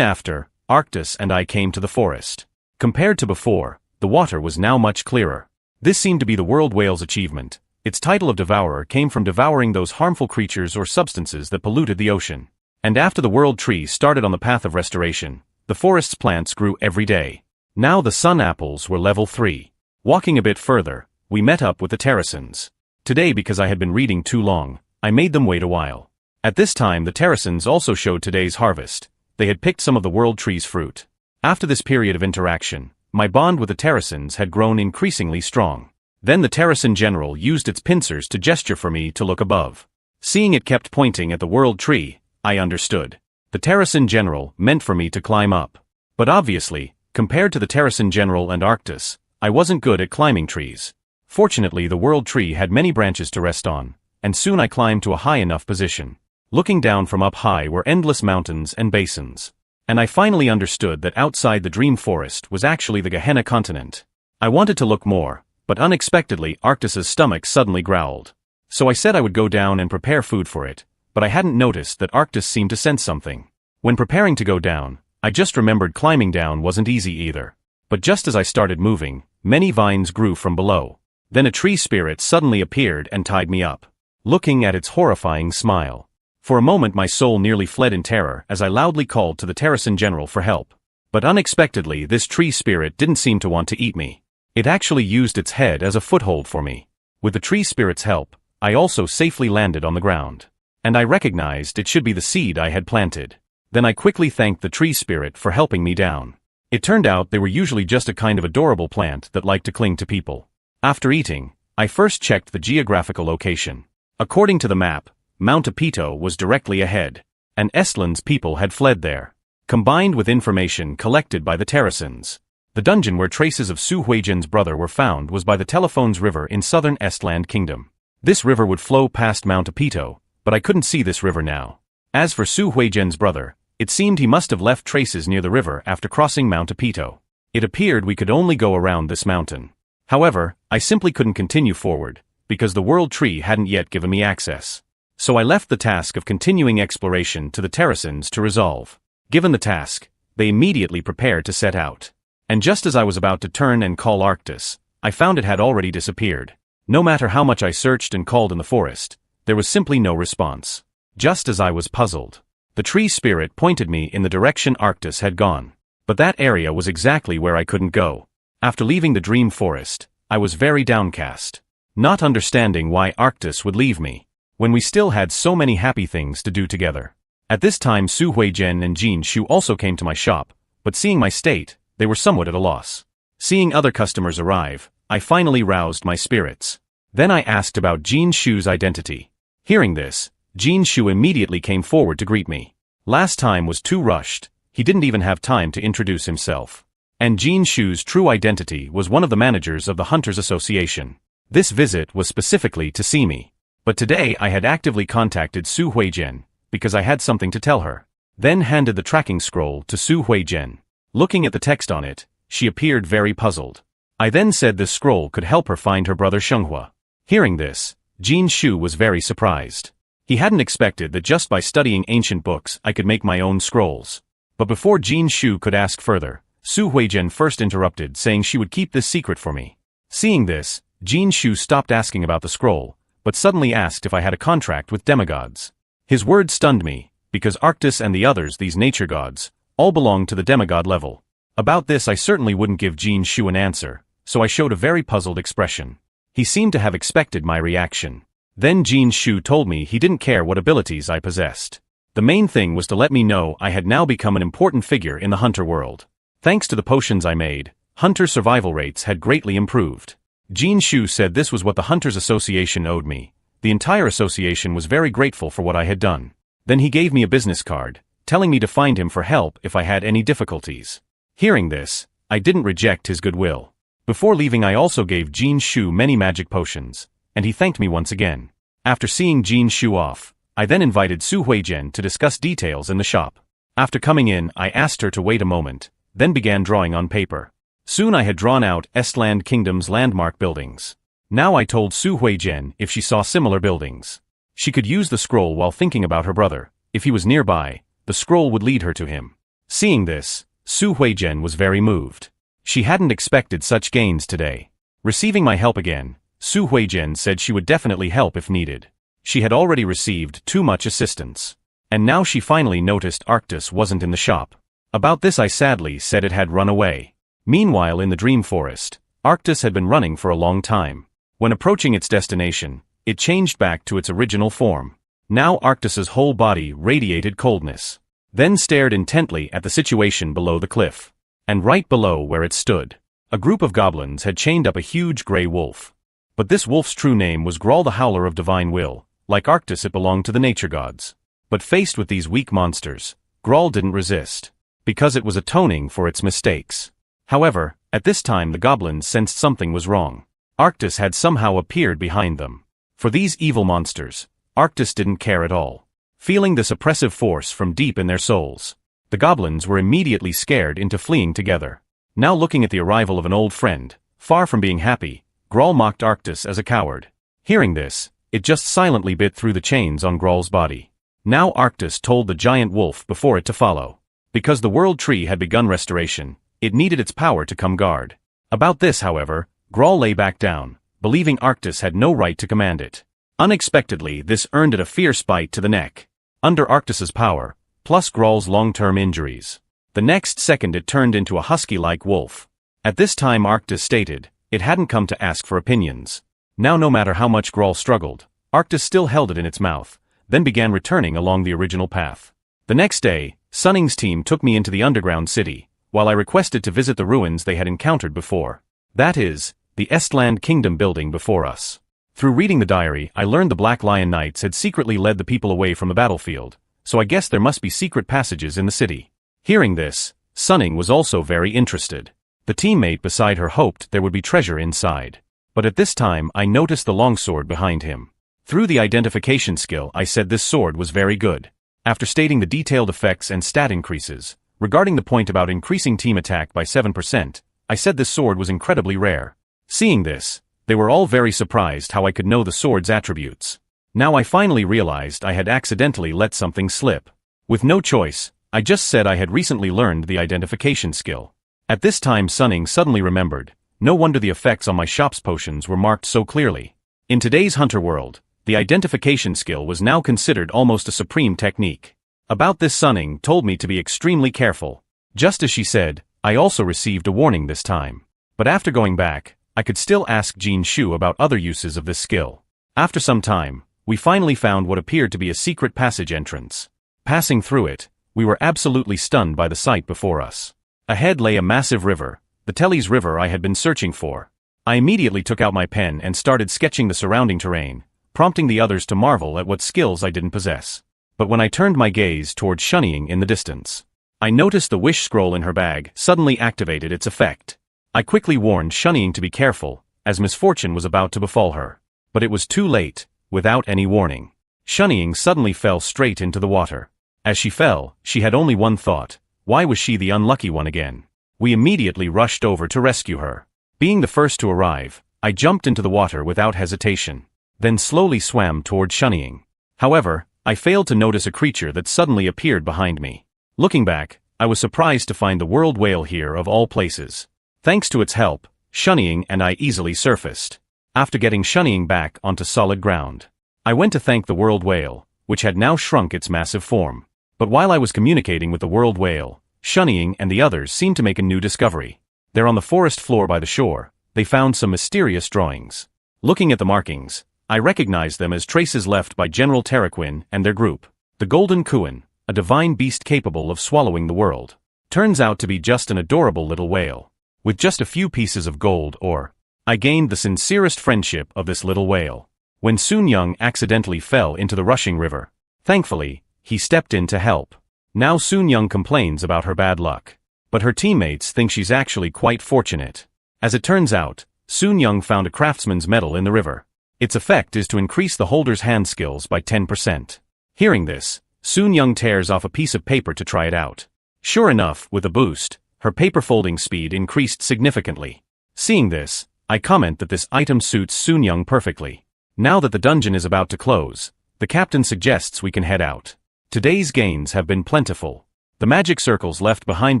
after, Arctus and I came to the forest. Compared to before, the water was now much clearer. This seemed to be the world whale's achievement. Its title of devourer came from devouring those harmful creatures or substances that polluted the ocean. And after the world tree started on the path of restoration, the forest's plants grew every day. Now the sun apples were level 3. Walking a bit further, we met up with the Terracins. Today, because I had been reading too long, I made them wait a while. At this time the Terracins also showed today's harvest. They had picked some of the world tree's fruit. After this period of interaction, my bond with the Terracins had grown increasingly strong. Then the Terracin general used its pincers to gesture for me to look above. Seeing it kept pointing at the world tree, I understood. The Terracin general meant for me to climb up. But obviously, compared to the Terracin general and Arctus, I wasn't good at climbing trees. Fortunately, the world tree had many branches to rest on, and soon I climbed to a high enough position. Looking down from up high were endless mountains and basins. And I finally understood that outside the dream forest was actually the Gehenna continent. I wanted to look more, but unexpectedly Arctus's stomach suddenly growled. So I said I would go down and prepare food for it, but I hadn't noticed that Arctus seemed to sense something. When preparing to go down, I just remembered climbing down wasn't easy either. But just as I started moving, many vines grew from below. Then a tree spirit suddenly appeared and tied me up. Looking at its horrifying smile. For a moment my soul nearly fled in terror as I loudly called to the Terracin general for help. But unexpectedly this tree spirit didn't seem to want to eat me. It actually used its head as a foothold for me. With the tree spirit's help, I also safely landed on the ground. And I recognized it should be the seed I had planted. Then I quickly thanked the tree spirit for helping me down. It turned out they were usually just a kind of adorable plant that liked to cling to people. After eating, I first checked the geographical location. According to the map, Mount Apito was directly ahead, and Estland's people had fled there. Combined with information collected by the Terracins, the dungeon where traces of Su Huijian's brother were found was by the Telephones River in southern Estland Kingdom. This river would flow past Mount Apito, but I couldn't see this river now. As for Su Huijian's brother, it seemed he must have left traces near the river after crossing Mount Apito. It appeared we could only go around this mountain. However, I simply couldn't continue forward, because the world tree hadn't yet given me access. So I left the task of continuing exploration to the Terracins to resolve. Given the task, they immediately prepared to set out. And just as I was about to turn and call Arctus, I found it had already disappeared. No matter how much I searched and called in the forest, there was simply no response. Just as I was puzzled, the tree spirit pointed me in the direction Arctus had gone. But that area was exactly where I couldn't go. After leaving the dream forest, I was very downcast, not understanding why Arctus would leave me, when we still had so many happy things to do together. At this time Su Huijian and Jin Shu also came to my shop, but seeing my state, they were somewhat at a loss. Seeing other customers arrive, I finally roused my spirits. Then I asked about Jin Shu's identity. Hearing this, Jin Shu immediately came forward to greet me. Last time was too rushed, he didn't even have time to introduce himself. And Jin Shu's true identity was one of the managers of the Hunters Association. This visit was specifically to see me. But today I had actively contacted Su Huijian, because I had something to tell her. Then handed the tracking scroll to Su Huijian. Looking at the text on it, she appeared very puzzled. I then said this scroll could help her find her brother Shenghua. Hearing this, Jin Shu was very surprised. He hadn't expected that just by studying ancient books I could make my own scrolls. But before Jin Shu could ask further, Su Huijian first interrupted, saying she would keep this secret for me. Seeing this, Jin Shu stopped asking about the scroll, but suddenly asked if I had a contract with demigods. His words stunned me, because Arctus and the others, these nature gods, all belonged to the demigod level. About this I certainly wouldn't give Jin Shu an answer, so I showed a very puzzled expression. He seemed to have expected my reaction. Then Jin Shu told me he didn't care what abilities I possessed. The main thing was to let me know I had now become an important figure in the hunter world. Thanks to the potions I made, hunter survival rates had greatly improved. Jin Shu said this was what the Hunters Association owed me. The entire association was very grateful for what I had done. Then he gave me a business card, telling me to find him for help if I had any difficulties. Hearing this, I didn't reject his goodwill. Before leaving I also gave Jin Shu many magic potions, and he thanked me once again. After seeing Jin Shu off, I then invited Su Huijian to discuss details in the shop. After coming in, I asked her to wait a moment, then began drawing on paper. Soon I had drawn out Estland Kingdom's landmark buildings. Now I told Su Huijian if she saw similar buildings. She could use the scroll while thinking about her brother. If he was nearby, the scroll would lead her to him. Seeing this, Su Huijian was very moved. She hadn't expected such gains today. Receiving my help again, Su Huijian said she would definitely help if needed. She had already received too much assistance. And now she finally noticed Arctis wasn't in the shop. About this I sadly said it had run away. Meanwhile in the dream forest, Arctis had been running for a long time. When approaching its destination, it changed back to its original form. Now Arctis's whole body radiated coldness. Then stared intently at the situation below the cliff. And right below where it stood, a group of goblins had chained up a huge grey wolf. But this wolf's true name was Grawl the Howler of Divine Will. Like Arctis, it belonged to the nature gods. But faced with these weak monsters, Grawl didn't resist, because it was atoning for its mistakes. However, at this time the goblins sensed something was wrong. Arctis had somehow appeared behind them. For these evil monsters, Arctis didn't care at all. Feeling this oppressive force from deep in their souls, the goblins were immediately scared into fleeing together. Now looking at the arrival of an old friend, far from being happy, Grawl mocked Arctis as a coward. Hearing this, it just silently bit through the chains on Grawl's body. Now Arctis told the giant wolf before it to follow. Because the world tree had begun restoration, it needed its power to come guard. About this, however, Grawl lay back down, believing Arctis had no right to command it. Unexpectedly, this earned it a fierce bite to the neck. Under Arctis's power, plus Grawl's long-term injuries, the next second it turned into a husky-like wolf. At this time Arctis stated, it hadn't come to ask for opinions. Now no matter how much Grawl struggled, Arctis still held it in its mouth, then began returning along the original path. The next day, Sunning's team took me into the underground city, while I requested to visit the ruins they had encountered before. That is, the Estland Kingdom building before us. Through reading the diary, I learned the Black Lion Knights had secretly led the people away from the battlefield, so I guess there must be secret passages in the city. Hearing this, Sunning was also very interested. The teammate beside her hoped there would be treasure inside. But at this time I noticed the longsword behind him. Through the identification skill I said this sword was very good. After stating the detailed effects and stat increases, regarding the point about increasing team attack by 7%, I said this sword was incredibly rare. Seeing this, they were all very surprised how I could know the sword's attributes. Now I finally realized I had accidentally let something slip. With no choice, I just said I had recently learned the identification skill. At this time Sunning suddenly remembered, no wonder the effects on my shop's potions were marked so clearly. In today's hunter world, the identification skill was now considered almost a supreme technique. About this Sunning told me to be extremely careful. Just as she said, I also received a warning this time. But after going back, I could still ask Jin Shu about other uses of this skill. After some time, we finally found what appeared to be a secret passage entrance. Passing through it, we were absolutely stunned by the sight before us. Ahead lay a massive river, the Tellys River I had been searching for. I immediately took out my pen and started sketching the surrounding terrain, prompting the others to marvel at what skills I didn't possess. But when I turned my gaze toward Shunnying in the distance, I noticed the wish scroll in her bag suddenly activated its effect. I quickly warned Shunnying to be careful, as misfortune was about to befall her. But it was too late, without any warning. Shunnying suddenly fell straight into the water. As she fell, she had only one thought: why was she the unlucky one again? We immediately rushed over to rescue her. Being the first to arrive, I jumped into the water without hesitation, then slowly swam toward Shunnying. However, I failed to notice a creature that suddenly appeared behind me. Looking back, I was surprised to find the world whale here of all places. Thanks to its help, Shunnying and I easily surfaced. After getting Shunnying back onto solid ground, I went to thank the world whale, which had now shrunk its massive form. But while I was communicating with the world whale, Shunnying and the others seemed to make a new discovery. There on the forest floor by the shore, they found some mysterious drawings. Looking at the markings, I recognized them as traces left by General Terraquin and their group. The Golden Kuan, a divine beast capable of swallowing the world, turns out to be just an adorable little whale. With just a few pieces of gold ore, I gained the sincerest friendship of this little whale. When Sun Young accidentally fell into the rushing river, thankfully, he stepped in to help. Now Sun Young complains about her bad luck. But her teammates think she's actually quite fortunate. As it turns out, Sun Young found a craftsman's medal in the river. Its effect is to increase the holder's hand skills by 10%. Hearing this, Soon Young tears off a piece of paper to try it out. Sure enough, with a boost, her paper folding speed increased significantly. Seeing this, I comment that this item suits Soon Young perfectly. Now that the dungeon is about to close, the captain suggests we can head out. Today's gains have been plentiful. The magic circles left behind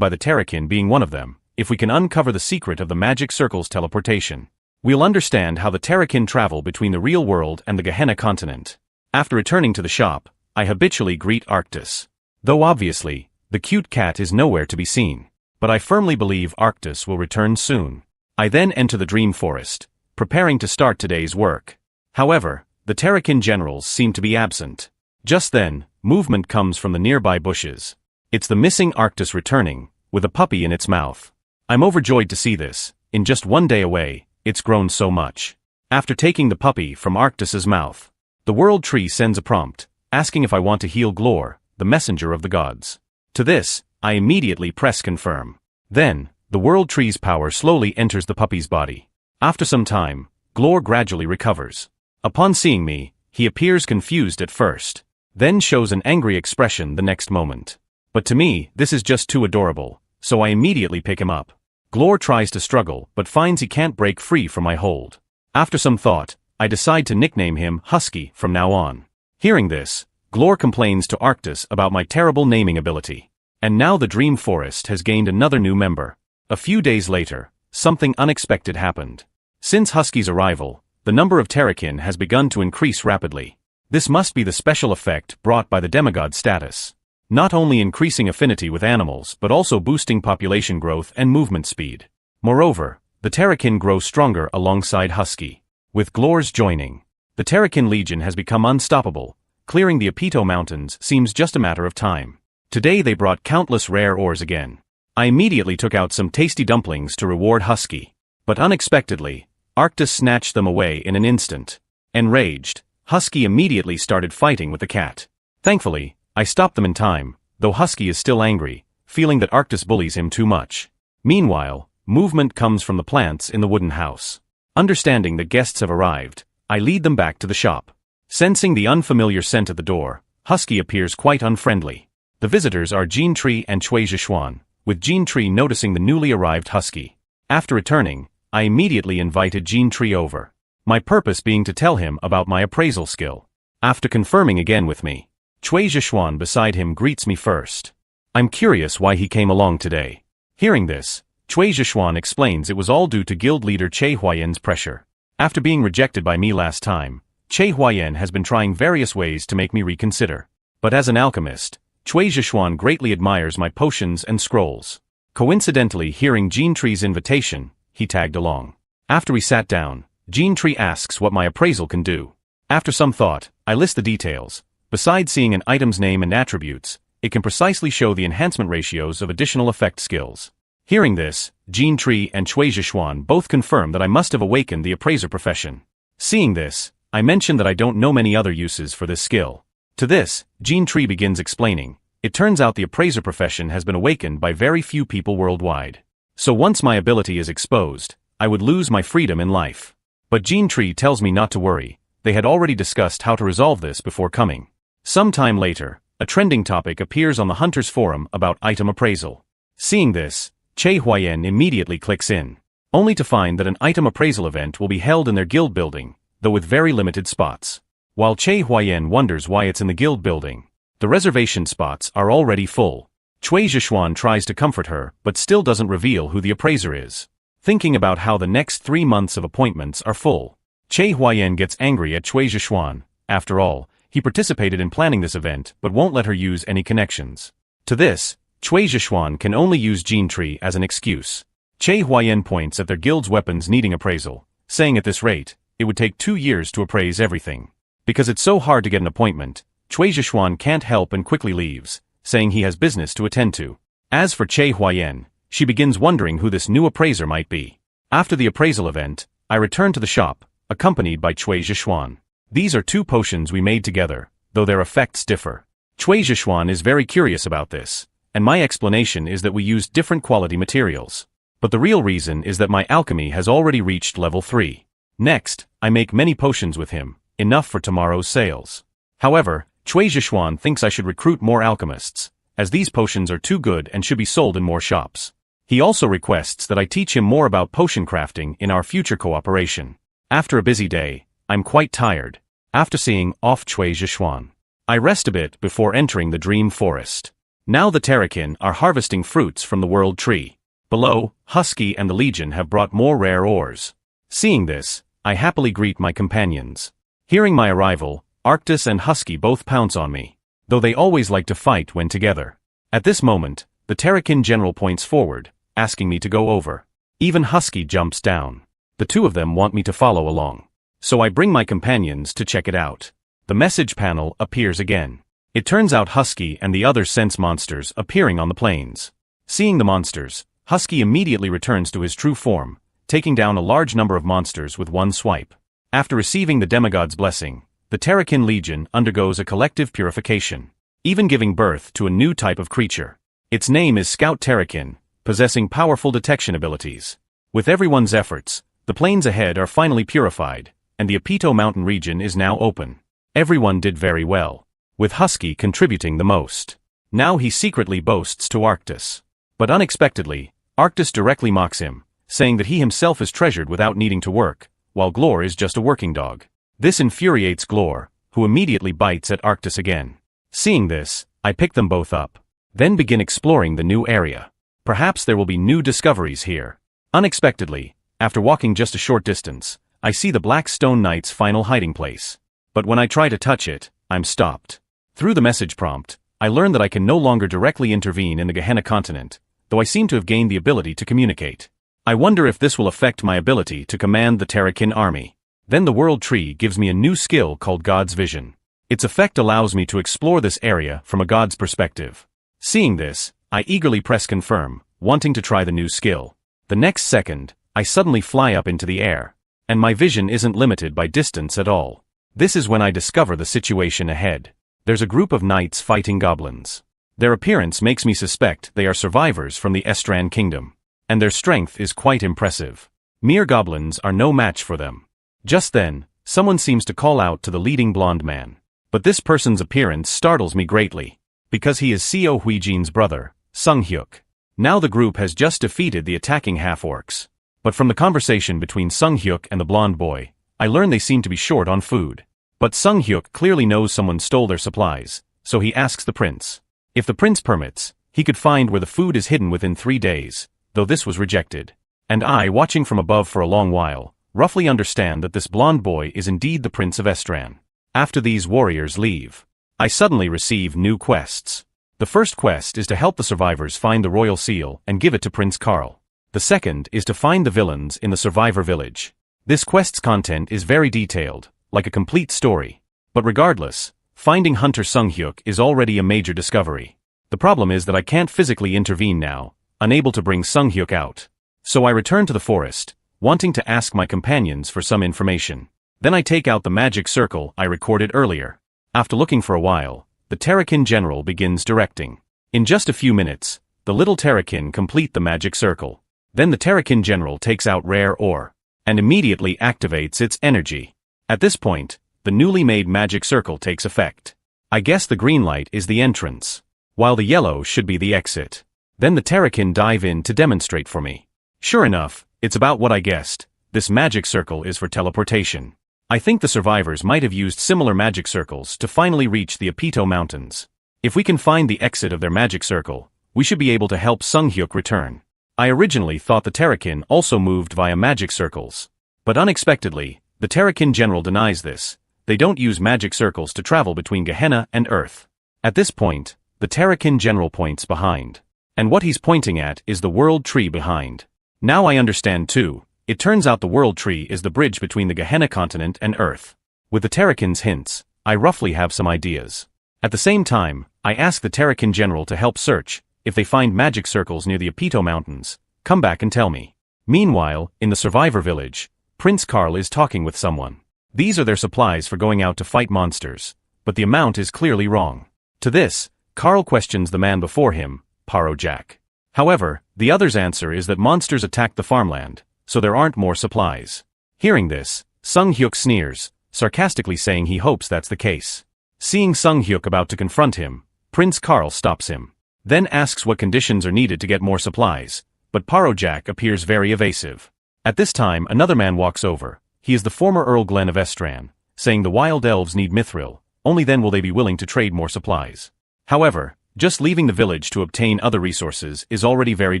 by the Terrakin being one of them. If we can uncover the secret of the magic circle's teleportation, we'll understand how the Terrakin travel between the real world and the Gehenna continent. After returning to the shop, I habitually greet Arctus. Though obviously, the cute cat is nowhere to be seen. But I firmly believe Arctus will return soon. I then enter the Dream Forest, preparing to start today's work. However, the Terrakin generals seem to be absent. Just then, movement comes from the nearby bushes. It's the missing Arctus returning, with a puppy in its mouth. I'm overjoyed to see this. In just one day away, it's grown so much. After taking the puppy from Arctus's mouth, the World Tree sends a prompt, asking if I want to heal Glor, the messenger of the gods. To this, I immediately press confirm. Then, the World Tree's power slowly enters the puppy's body. After some time, Glor gradually recovers. Upon seeing me, he appears confused at first, then shows an angry expression the next moment. But to me, this is just too adorable, so I immediately pick him up. Glor tries to struggle, but finds he can't break free from my hold. After some thought, I decide to nickname him Husky from now on. Hearing this, Glor complains to Arctus about my terrible naming ability. And now the Dream Forest has gained another new member. A few days later, something unexpected happened. Since Husky's arrival, the number of Terrakin has begun to increase rapidly. This must be the special effect brought by the demigod status. Not only increasing affinity with animals but also boosting population growth and movement speed. Moreover, the Terrakin grow stronger alongside Husky. With Glor's joining, the Terrakin Legion has become unstoppable. Clearing the Apito Mountains seems just a matter of time. Today they brought countless rare ores again. I immediately took out some tasty dumplings to reward Husky. But unexpectedly, Arctus snatched them away in an instant. Enraged, Husky immediately started fighting with the cat. Thankfully, I stopped them in time, though Husky is still angry, feeling that Arctus bullies him too much. Meanwhile, movement comes from the plants in the wooden house. Understanding that guests have arrived, I lead them back to the shop. Sensing the unfamiliar scent at the door, Husky appears quite unfriendly. The visitors are Jean Tree and Cui Zhishuan, with Jean Tree noticing the newly arrived Husky. After returning, I immediately invited Jean Tree over. My purpose being to tell him about my appraisal skill. After confirming again with me, Cui Zhishuan beside him greets me first. I'm curious why he came along today. Hearing this, Cui Zhishuan explains it was all due to guild leader Che Huayan's pressure. After being rejected by me last time, Che Huayan has been trying various ways to make me reconsider. But as an alchemist, Cui Zhishuan greatly admires my potions and scrolls. Coincidentally, hearing Jean Tree's invitation, he tagged along. After we sat down, Jean Tree asks what my appraisal can do. After some thought, I list the details. Besides seeing an item's name and attributes, it can precisely show the enhancement ratios of additional effect skills. Hearing this, Jean Tree and Cui Zhishuan both confirm that I must have awakened the appraiser profession. Seeing this, I mention that I don't know many other uses for this skill. To this, Jean Tree begins explaining. It turns out the appraiser profession has been awakened by very few people worldwide. So once my ability is exposed, I would lose my freedom in life. But Jean Tree tells me not to worry. They had already discussed how to resolve this before coming. Some time later, a trending topic appears on the Hunters Forum about item appraisal. Seeing this, Che Huayan immediately clicks in, only to find that an item appraisal event will be held in their guild building, though with very limited spots. While Che Huayan wonders why it's in the guild building, the reservation spots are already full. Cui Zhishuan tries to comfort her but still doesn't reveal who the appraiser is. Thinking about how the next 3 months of appointments are full, Che Huayan gets angry at Cui Zhishuan. After all, he participated in planning this event but won't let her use any connections. To this, Cui Zhishuan can only use Jean Tree as an excuse. Che Huayan points at their guild's weapons needing appraisal, saying at this rate, it would take 2 years to appraise everything. Because it's so hard to get an appointment, Cui Zhishuan can't help and quickly leaves, saying he has business to attend to. As for Che Huayan, she begins wondering who this new appraiser might be. After the appraisal event, I return to the shop, accompanied by Cui Zhishuan. These are 2 potions we made together, though their effects differ. Cui Zhishuan is very curious about this, and my explanation is that we used different quality materials. But the real reason is that my alchemy has already reached level 3. Next, I make many potions with him, enough for tomorrow's sales. However, Cui Zhishuan thinks I should recruit more alchemists, as these potions are too good and should be sold in more shops. He also requests that I teach him more about potion crafting in our future cooperation. After a busy day, I'm quite tired. After seeing off Cui Zhishuan, I rest a bit before entering the dream forest. Now the Terrakin are harvesting fruits from the world tree. Below, Husky and the Legion have brought more rare ores. Seeing this, I happily greet my companions. Hearing my arrival, Arctis and Husky both pounce on me, though they always like to fight when together. At this moment, the Terrakin general points forward, asking me to go over. Even Husky jumps down. The two of them want me to follow along. So I bring my companions to check it out. The message panel appears again. It turns out Husky and the others sense monsters appearing on the plains. Seeing the monsters, Husky immediately returns to his true form, taking down a large number of monsters with one swipe. After receiving the demigod's blessing, the Terrakin Legion undergoes a collective purification, even giving birth to a new type of creature. Its name is Scout Terrakin, possessing powerful detection abilities. With everyone's efforts, the plains ahead are finally purified, and the Apito mountain region is now open. Everyone did very well, with Husky contributing the most. Now he secretly boasts to Arctis. But unexpectedly, Arctis directly mocks him, saying that he himself is treasured without needing to work, while Glor is just a working dog. This infuriates Glor, who immediately bites at Arctis again. Seeing this, I pick them both up, then begin exploring the new area. Perhaps there will be new discoveries here. Unexpectedly, after walking just a short distance, I see the Black Stone Knight's final hiding place. But when I try to touch it, I'm stopped. Through the message prompt, I learn that I can no longer directly intervene in the Gehenna continent, though I seem to have gained the ability to communicate. I wonder if this will affect my ability to command the Terrakin army. Then the World Tree gives me a new skill called God's Vision. Its effect allows me to explore this area from a god's perspective. Seeing this, I eagerly press confirm, wanting to try the new skill. The next second, I suddenly fly up into the air, and my vision isn't limited by distance at all. This is when I discover the situation ahead. There's a group of knights fighting goblins. Their appearance makes me suspect they are survivors from the Estran kingdom, and their strength is quite impressive. Mere goblins are no match for them. Just then, someone seems to call out to the leading blonde man. But this person's appearance startles me greatly, because he is Seo Huijin's brother, Sung Hyuk. Now the group has just defeated the attacking half-orcs. But from the conversation between Sung Hyuk and the blonde boy, I learn they seem to be short on food. But Sung Hyuk clearly knows someone stole their supplies, so he asks the prince. If the prince permits, he could find where the food is hidden within 3 days, though this was rejected. And I, watching from above for a long while, roughly understand that this blonde boy is indeed the Prince of Estran. After these warriors leave, I suddenly receive new quests. The first quest is to help the survivors find the royal seal and give it to Prince Karl. The second is to find the villains in the survivor village. This quest's content is very detailed, like a complete story. But regardless, finding Hunter Sung Hyuk is already a major discovery. The problem is that I can't physically intervene now, unable to bring Sung Hyuk out. So I return to the forest, wanting to ask my companions for some information. Then I take out the magic circle I recorded earlier. After looking for a while, the Terrakin general begins directing. In just a few minutes, the little Terrakin complete the magic circle. Then the Terrakin general takes out rare ore, and immediately activates its energy. At this point, the newly made magic circle takes effect. I guess the green light is the entrance, while the yellow should be the exit. Then the Terrakin dive in to demonstrate for me. Sure enough, it's about what I guessed. This magic circle is for teleportation. I think the survivors might have used similar magic circles to finally reach the Apito mountains. If we can find the exit of their magic circle, we should be able to help Sung Hyuk return. I originally thought the Terrakin also moved via magic circles. But unexpectedly, the Terrakin general denies this. They don't use magic circles to travel between Gehenna and Earth. At this point, the Terrakin general points behind. And what he's pointing at is the World Tree behind. Now I understand too. It turns out the World Tree is the bridge between the Gehenna continent and Earth. With the Terrakin's hints, I roughly have some ideas. At the same time, I ask the Terrakin general to help search. If they find magic circles near the Apito mountains, come back and tell me. Meanwhile, in the survivor village, Prince Karl is talking with someone. These are their supplies for going out to fight monsters, but the amount is clearly wrong. To this, Karl questions the man before him, Paro Jack. However, the other's answer is that monsters attacked the farmland, so there aren't more supplies. Hearing this, Sung Hyuk sneers, sarcastically saying he hopes that's the case. Seeing Sung Hyuk about to confront him, Prince Karl stops him. Then asks what conditions are needed to get more supplies, but Parojak appears very evasive. At this time another man walks over. He is the former Earl Glen of Estran, saying the wild elves need mithril, only then will they be willing to trade more supplies. However, just leaving the village to obtain other resources is already very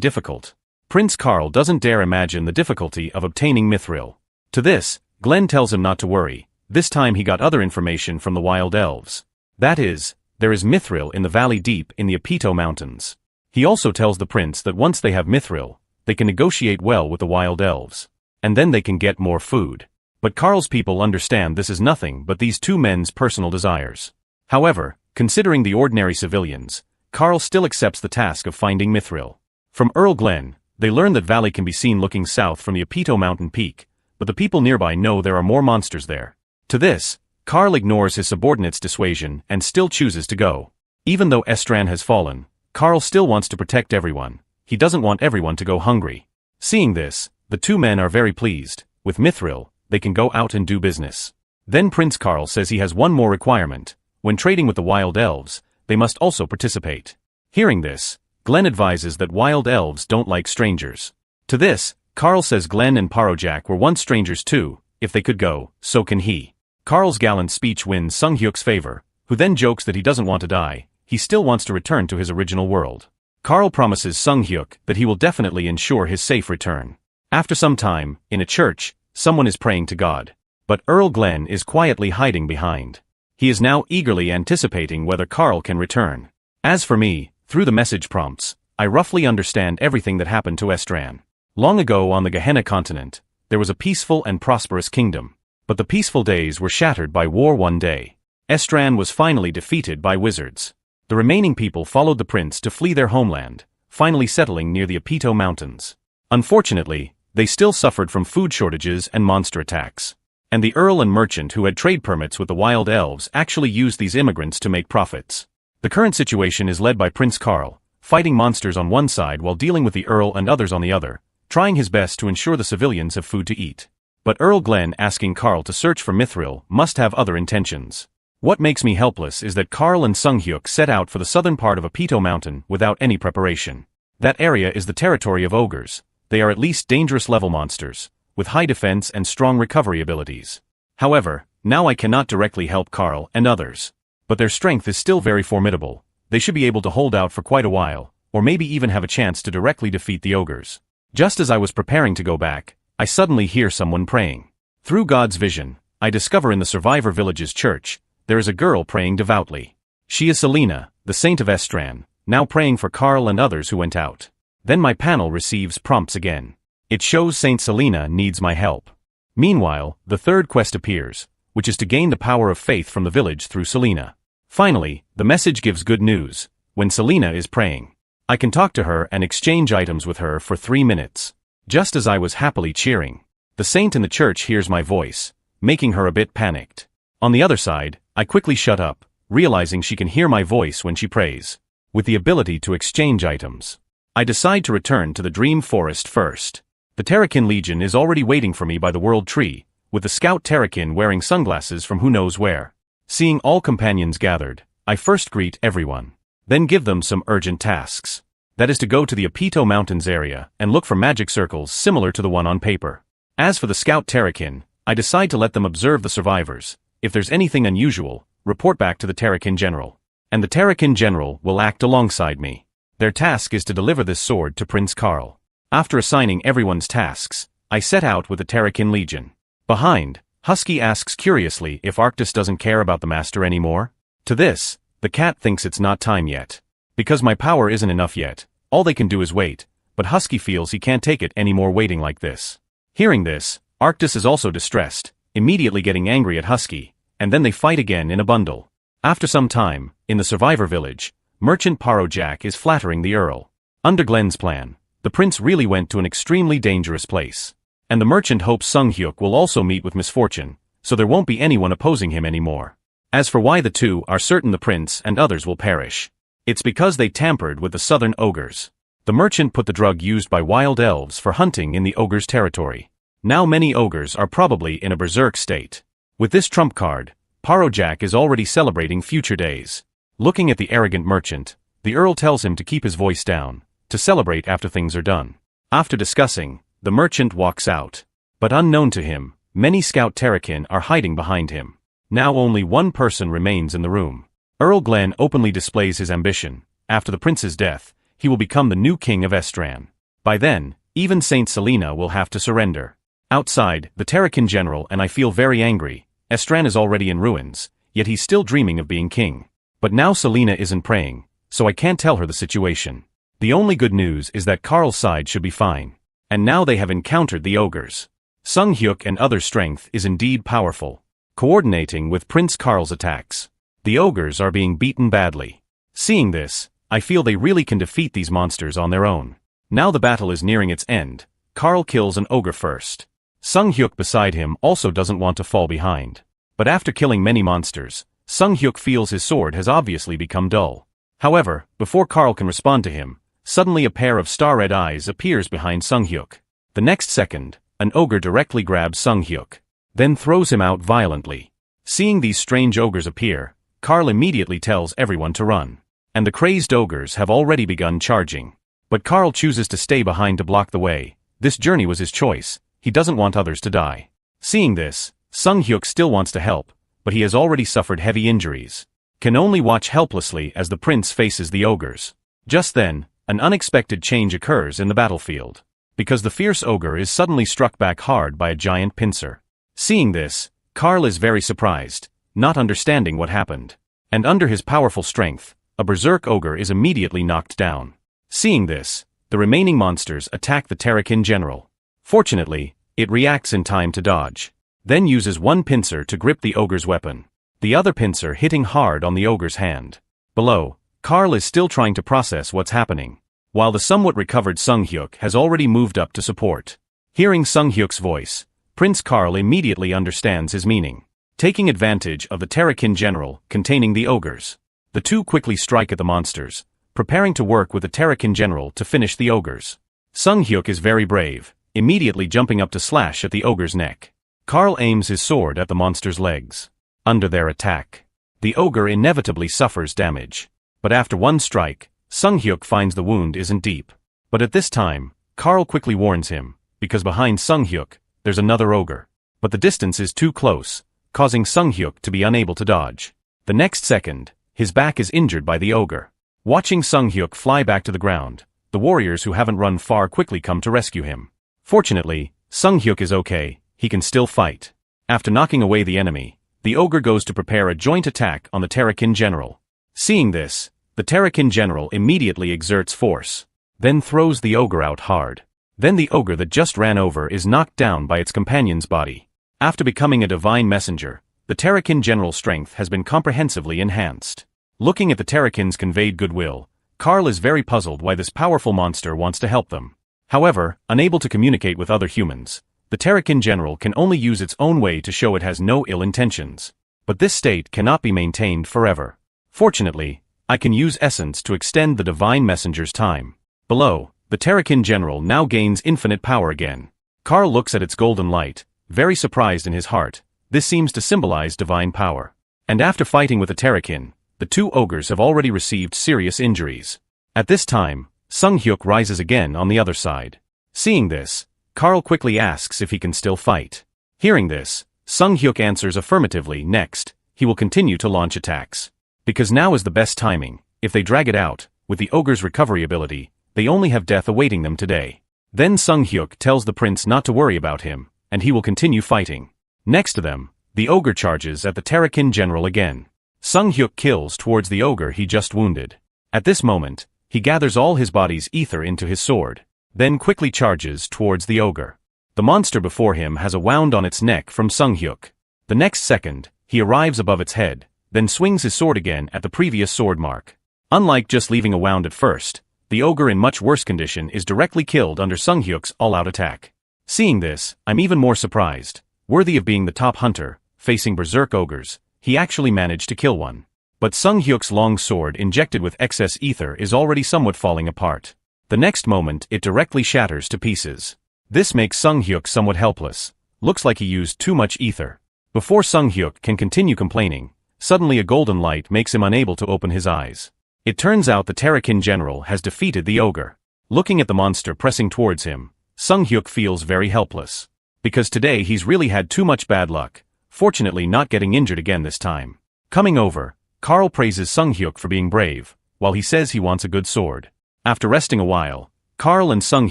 difficult. Prince Karl doesn't dare imagine the difficulty of obtaining mithril. To this, Glen tells him not to worry. This time he got other information from the wild elves. That is, there is mithril in the valley deep in the Apito Mountains. He also tells the prince that once they have mithril, they can negotiate well with the wild elves. And then they can get more food. But Karl's people understand this is nothing but these two men's personal desires. However, considering the ordinary civilians, Karl still accepts the task of finding mithril. From Earl Glen, they learn that valley can be seen looking south from the Apito mountain peak, but the people nearby know there are more monsters there. To this, Karl ignores his subordinate's dissuasion and still chooses to go. Even though Estran has fallen, Karl still wants to protect everyone. He doesn't want everyone to go hungry. Seeing this, the two men are very pleased. With mithril, they can go out and do business. Then Prince Karl says he has one more requirement. When trading with the wild elves, they must also participate. Hearing this, Glen advises that wild elves don't like strangers. To this, Karl says Glen and Parojak were once strangers too. If they could go, so can he. Karl's gallant speech wins Sung Hyuk's favor, who then jokes that he doesn't want to die. He still wants to return to his original world. Karl promises Sung Hyuk that he will definitely ensure his safe return. After some time, in a church, someone is praying to God. But Earl Glen is quietly hiding behind. He is now eagerly anticipating whether Karl can return. As for me, through the message prompts, I roughly understand everything that happened to Estran. Long ago on the Gehenna continent, there was a peaceful and prosperous kingdom. But the peaceful days were shattered by war one day. Estran was finally defeated by wizards. The remaining people followed the prince to flee their homeland, finally settling near the Apito Mountains. Unfortunately, they still suffered from food shortages and monster attacks. And the earl and merchant who had trade permits with the wild elves actually used these immigrants to make profits. The current situation is led by Prince Karl, fighting monsters on one side while dealing with the earl and others on the other, trying his best to ensure the civilians have food to eat. But Earl Glen asking Karl to search for mithril must have other intentions. What makes me helpless is that Karl and Sung Hyuk set out for the southern part of Apito Mountain without any preparation. That area is the territory of ogres. They are at least dangerous level monsters, with high defense and strong recovery abilities. However, now I cannot directly help Karl and others. But their strength is still very formidable. They should be able to hold out for quite a while, or maybe even have a chance to directly defeat the ogres. Just as I was preparing to go back, I suddenly hear someone praying. Through God's vision, I discover in the survivor village's church, there is a girl praying devoutly. She is Selena, the saint of Estran, now praying for Karl and others who went out. Then my panel receives prompts again. It shows Saint Selena needs my help. Meanwhile, the third quest appears, which is to gain the power of faith from the village through Selena. Finally, the message gives good news. When Selena is praying, I can talk to her and exchange items with her for 3 minutes. Just as I was happily cheering, the saint in the church hears my voice, making her a bit panicked. On the other side, I quickly shut up, realizing she can hear my voice when she prays. With the ability to exchange items, I decide to return to the Dream Forest first. The Terrakin Legion is already waiting for me by the World Tree, with the scout Terrakin wearing sunglasses from who knows where. Seeing all companions gathered, I first greet everyone, then give them some urgent tasks. That is to go to the Apito Mountains area and look for magic circles similar to the one on paper. As for the scout Terrakin, I decide to let them observe the survivors. If there's anything unusual, report back to the Terrakin General. And the Terrakin General will act alongside me. Their task is to deliver this sword to Prince Karl. After assigning everyone's tasks, I set out with the Terrakin Legion. Behind, Husky asks curiously if Arctis doesn't care about the master anymore. To this, the cat thinks it's not time yet. Because my power isn't enough yet, all they can do is wait, but Husky feels he can't take it anymore waiting like this. Hearing this, Arctis is also distressed, immediately getting angry at Husky, and then they fight again in a bundle. After some time, in the survivor village, Merchant Parojak is flattering the Earl. Under Glen's plan, the prince really went to an extremely dangerous place. And the merchant hopes Sung Hyuk will also meet with misfortune, so there won't be anyone opposing him anymore. As for why the two are certain the prince and others will perish, it's because they tampered with the southern ogres. The merchant put the drug used by wild elves for hunting in the ogres' territory. Now many ogres are probably in a berserk state. With this trump card, Parojak is already celebrating future days. Looking at the arrogant merchant, the Earl tells him to keep his voice down, to celebrate after things are done. After discussing, the merchant walks out. But unknown to him, many scout Terrakin are hiding behind him. Now only one person remains in the room. Earl Glen openly displays his ambition. After the prince's death, he will become the new king of Estran. By then, even Saint Selena will have to surrender. Outside, the Terrakin general and I feel very angry. Estran is already in ruins, yet he's still dreaming of being king. But now Selena isn't praying, so I can't tell her the situation. The only good news is that Karl's side should be fine. And now they have encountered the ogres. Sung Hyuk and other strength is indeed powerful, coordinating with Prince Karl's attacks. The ogres are being beaten badly. Seeing this, I feel they really can defeat these monsters on their own. Now the battle is nearing its end. Karl kills an ogre first. Sung Hyuk beside him also doesn't want to fall behind. But after killing many monsters, Sung Hyuk feels his sword has obviously become dull. However, before Karl can respond to him, suddenly a pair of star-red eyes appears behind Sung Hyuk. The next second, an ogre directly grabs Sung Hyuk, then throws him out violently. Seeing these strange ogres appear, Karl immediately tells everyone to run. And the crazed ogres have already begun charging. But Karl chooses to stay behind to block the way. This journey was his choice. He doesn't want others to die. Seeing this, Sung Hyuk still wants to help, but he has already suffered heavy injuries. Can only watch helplessly as the prince faces the ogres. Just then, an unexpected change occurs in the battlefield. Because the fierce ogre is suddenly struck back hard by a giant pincer. Seeing this, Karl is very surprised, not understanding what happened. And under his powerful strength, a berserk ogre is immediately knocked down. Seeing this, the remaining monsters attack the Terrakin general. Fortunately, it reacts in time to dodge. Then uses one pincer to grip the ogre's weapon. The other pincer hitting hard on the ogre's hand. Below, Karl is still trying to process what's happening, while the somewhat recovered Sung Hyuk has already moved up to support. Hearing Sung Hyuk's voice, Prince Karl immediately understands his meaning. Taking advantage of the Terrakin general containing the ogres, the two quickly strike at the monsters, preparing to work with the Terrakin general to finish the ogres. Sung Hyuk is very brave, immediately jumping up to slash at the ogre's neck. Karl aims his sword at the monster's legs. Under their attack, the ogre inevitably suffers damage. But after one strike, Sung Hyuk finds the wound isn't deep. But at this time, Karl quickly warns him, because behind Sung Hyuk, there's another ogre. But the distance is too close, causing Sung Hyuk to be unable to dodge. The next second, his back is injured by the ogre. Watching Sung Hyuk fly back to the ground, the warriors who haven't run far quickly come to rescue him. Fortunately, Sung Hyuk is okay, he can still fight. After knocking away the enemy, the ogre goes to prepare a joint attack on the Terrakin general. Seeing this, the Terrakin general immediately exerts force, then throws the ogre out hard. Then the ogre that just ran over is knocked down by its companion's body. After becoming a divine messenger, the Terrakin general's strength has been comprehensively enhanced. Looking at the Terrakin's conveyed goodwill, Karl is very puzzled why this powerful monster wants to help them. However, unable to communicate with other humans, the Terrakin general can only use its own way to show it has no ill intentions. But this state cannot be maintained forever. Fortunately, I can use essence to extend the divine messenger's time. Below, the Terrakin general now gains infinite power again. Karl looks at its golden light, very surprised in his heart. This seems to symbolize divine power. And after fighting with the Terrakin, the two ogres have already received serious injuries. At this time, Sung Hyuk rises again on the other side. Seeing this, Karl quickly asks if he can still fight. Hearing this, Sung Hyuk answers affirmatively. Next, he will continue to launch attacks. Because now is the best timing. If they drag it out, with the ogre's recovery ability, they only have death awaiting them today. Then Sung Hyuk tells the prince not to worry about him, and he will continue fighting. Next to them, the ogre charges at the Terrakin general again. Sung Hyuk kills towards the ogre he just wounded. At this moment, he gathers all his body's ether into his sword, then quickly charges towards the ogre. The monster before him has a wound on its neck from Sung Hyuk. The next second, he arrives above its head, then swings his sword again at the previous sword mark. Unlike just leaving a wound at first, the ogre in much worse condition is directly killed under Sung Hyuk's all-out attack. Seeing this, I'm even more surprised. Worthy of being the top hunter, facing berserk ogres, he actually managed to kill one. But Sung Hyuk's long sword injected with excess ether is already somewhat falling apart. The next moment it directly shatters to pieces. This makes Sung Hyuk somewhat helpless. Looks like he used too much ether. Before Sung Hyuk can continue complaining, suddenly a golden light makes him unable to open his eyes. It turns out the Terrakin general has defeated the ogre. Looking at the monster pressing towards him, Sung Hyuk feels very helpless. Because today he's really had too much bad luck, fortunately not getting injured again this time. Coming over, Carl praises Sung Hyuk for being brave, while he says he wants a good sword. After resting a while, Carl and Sung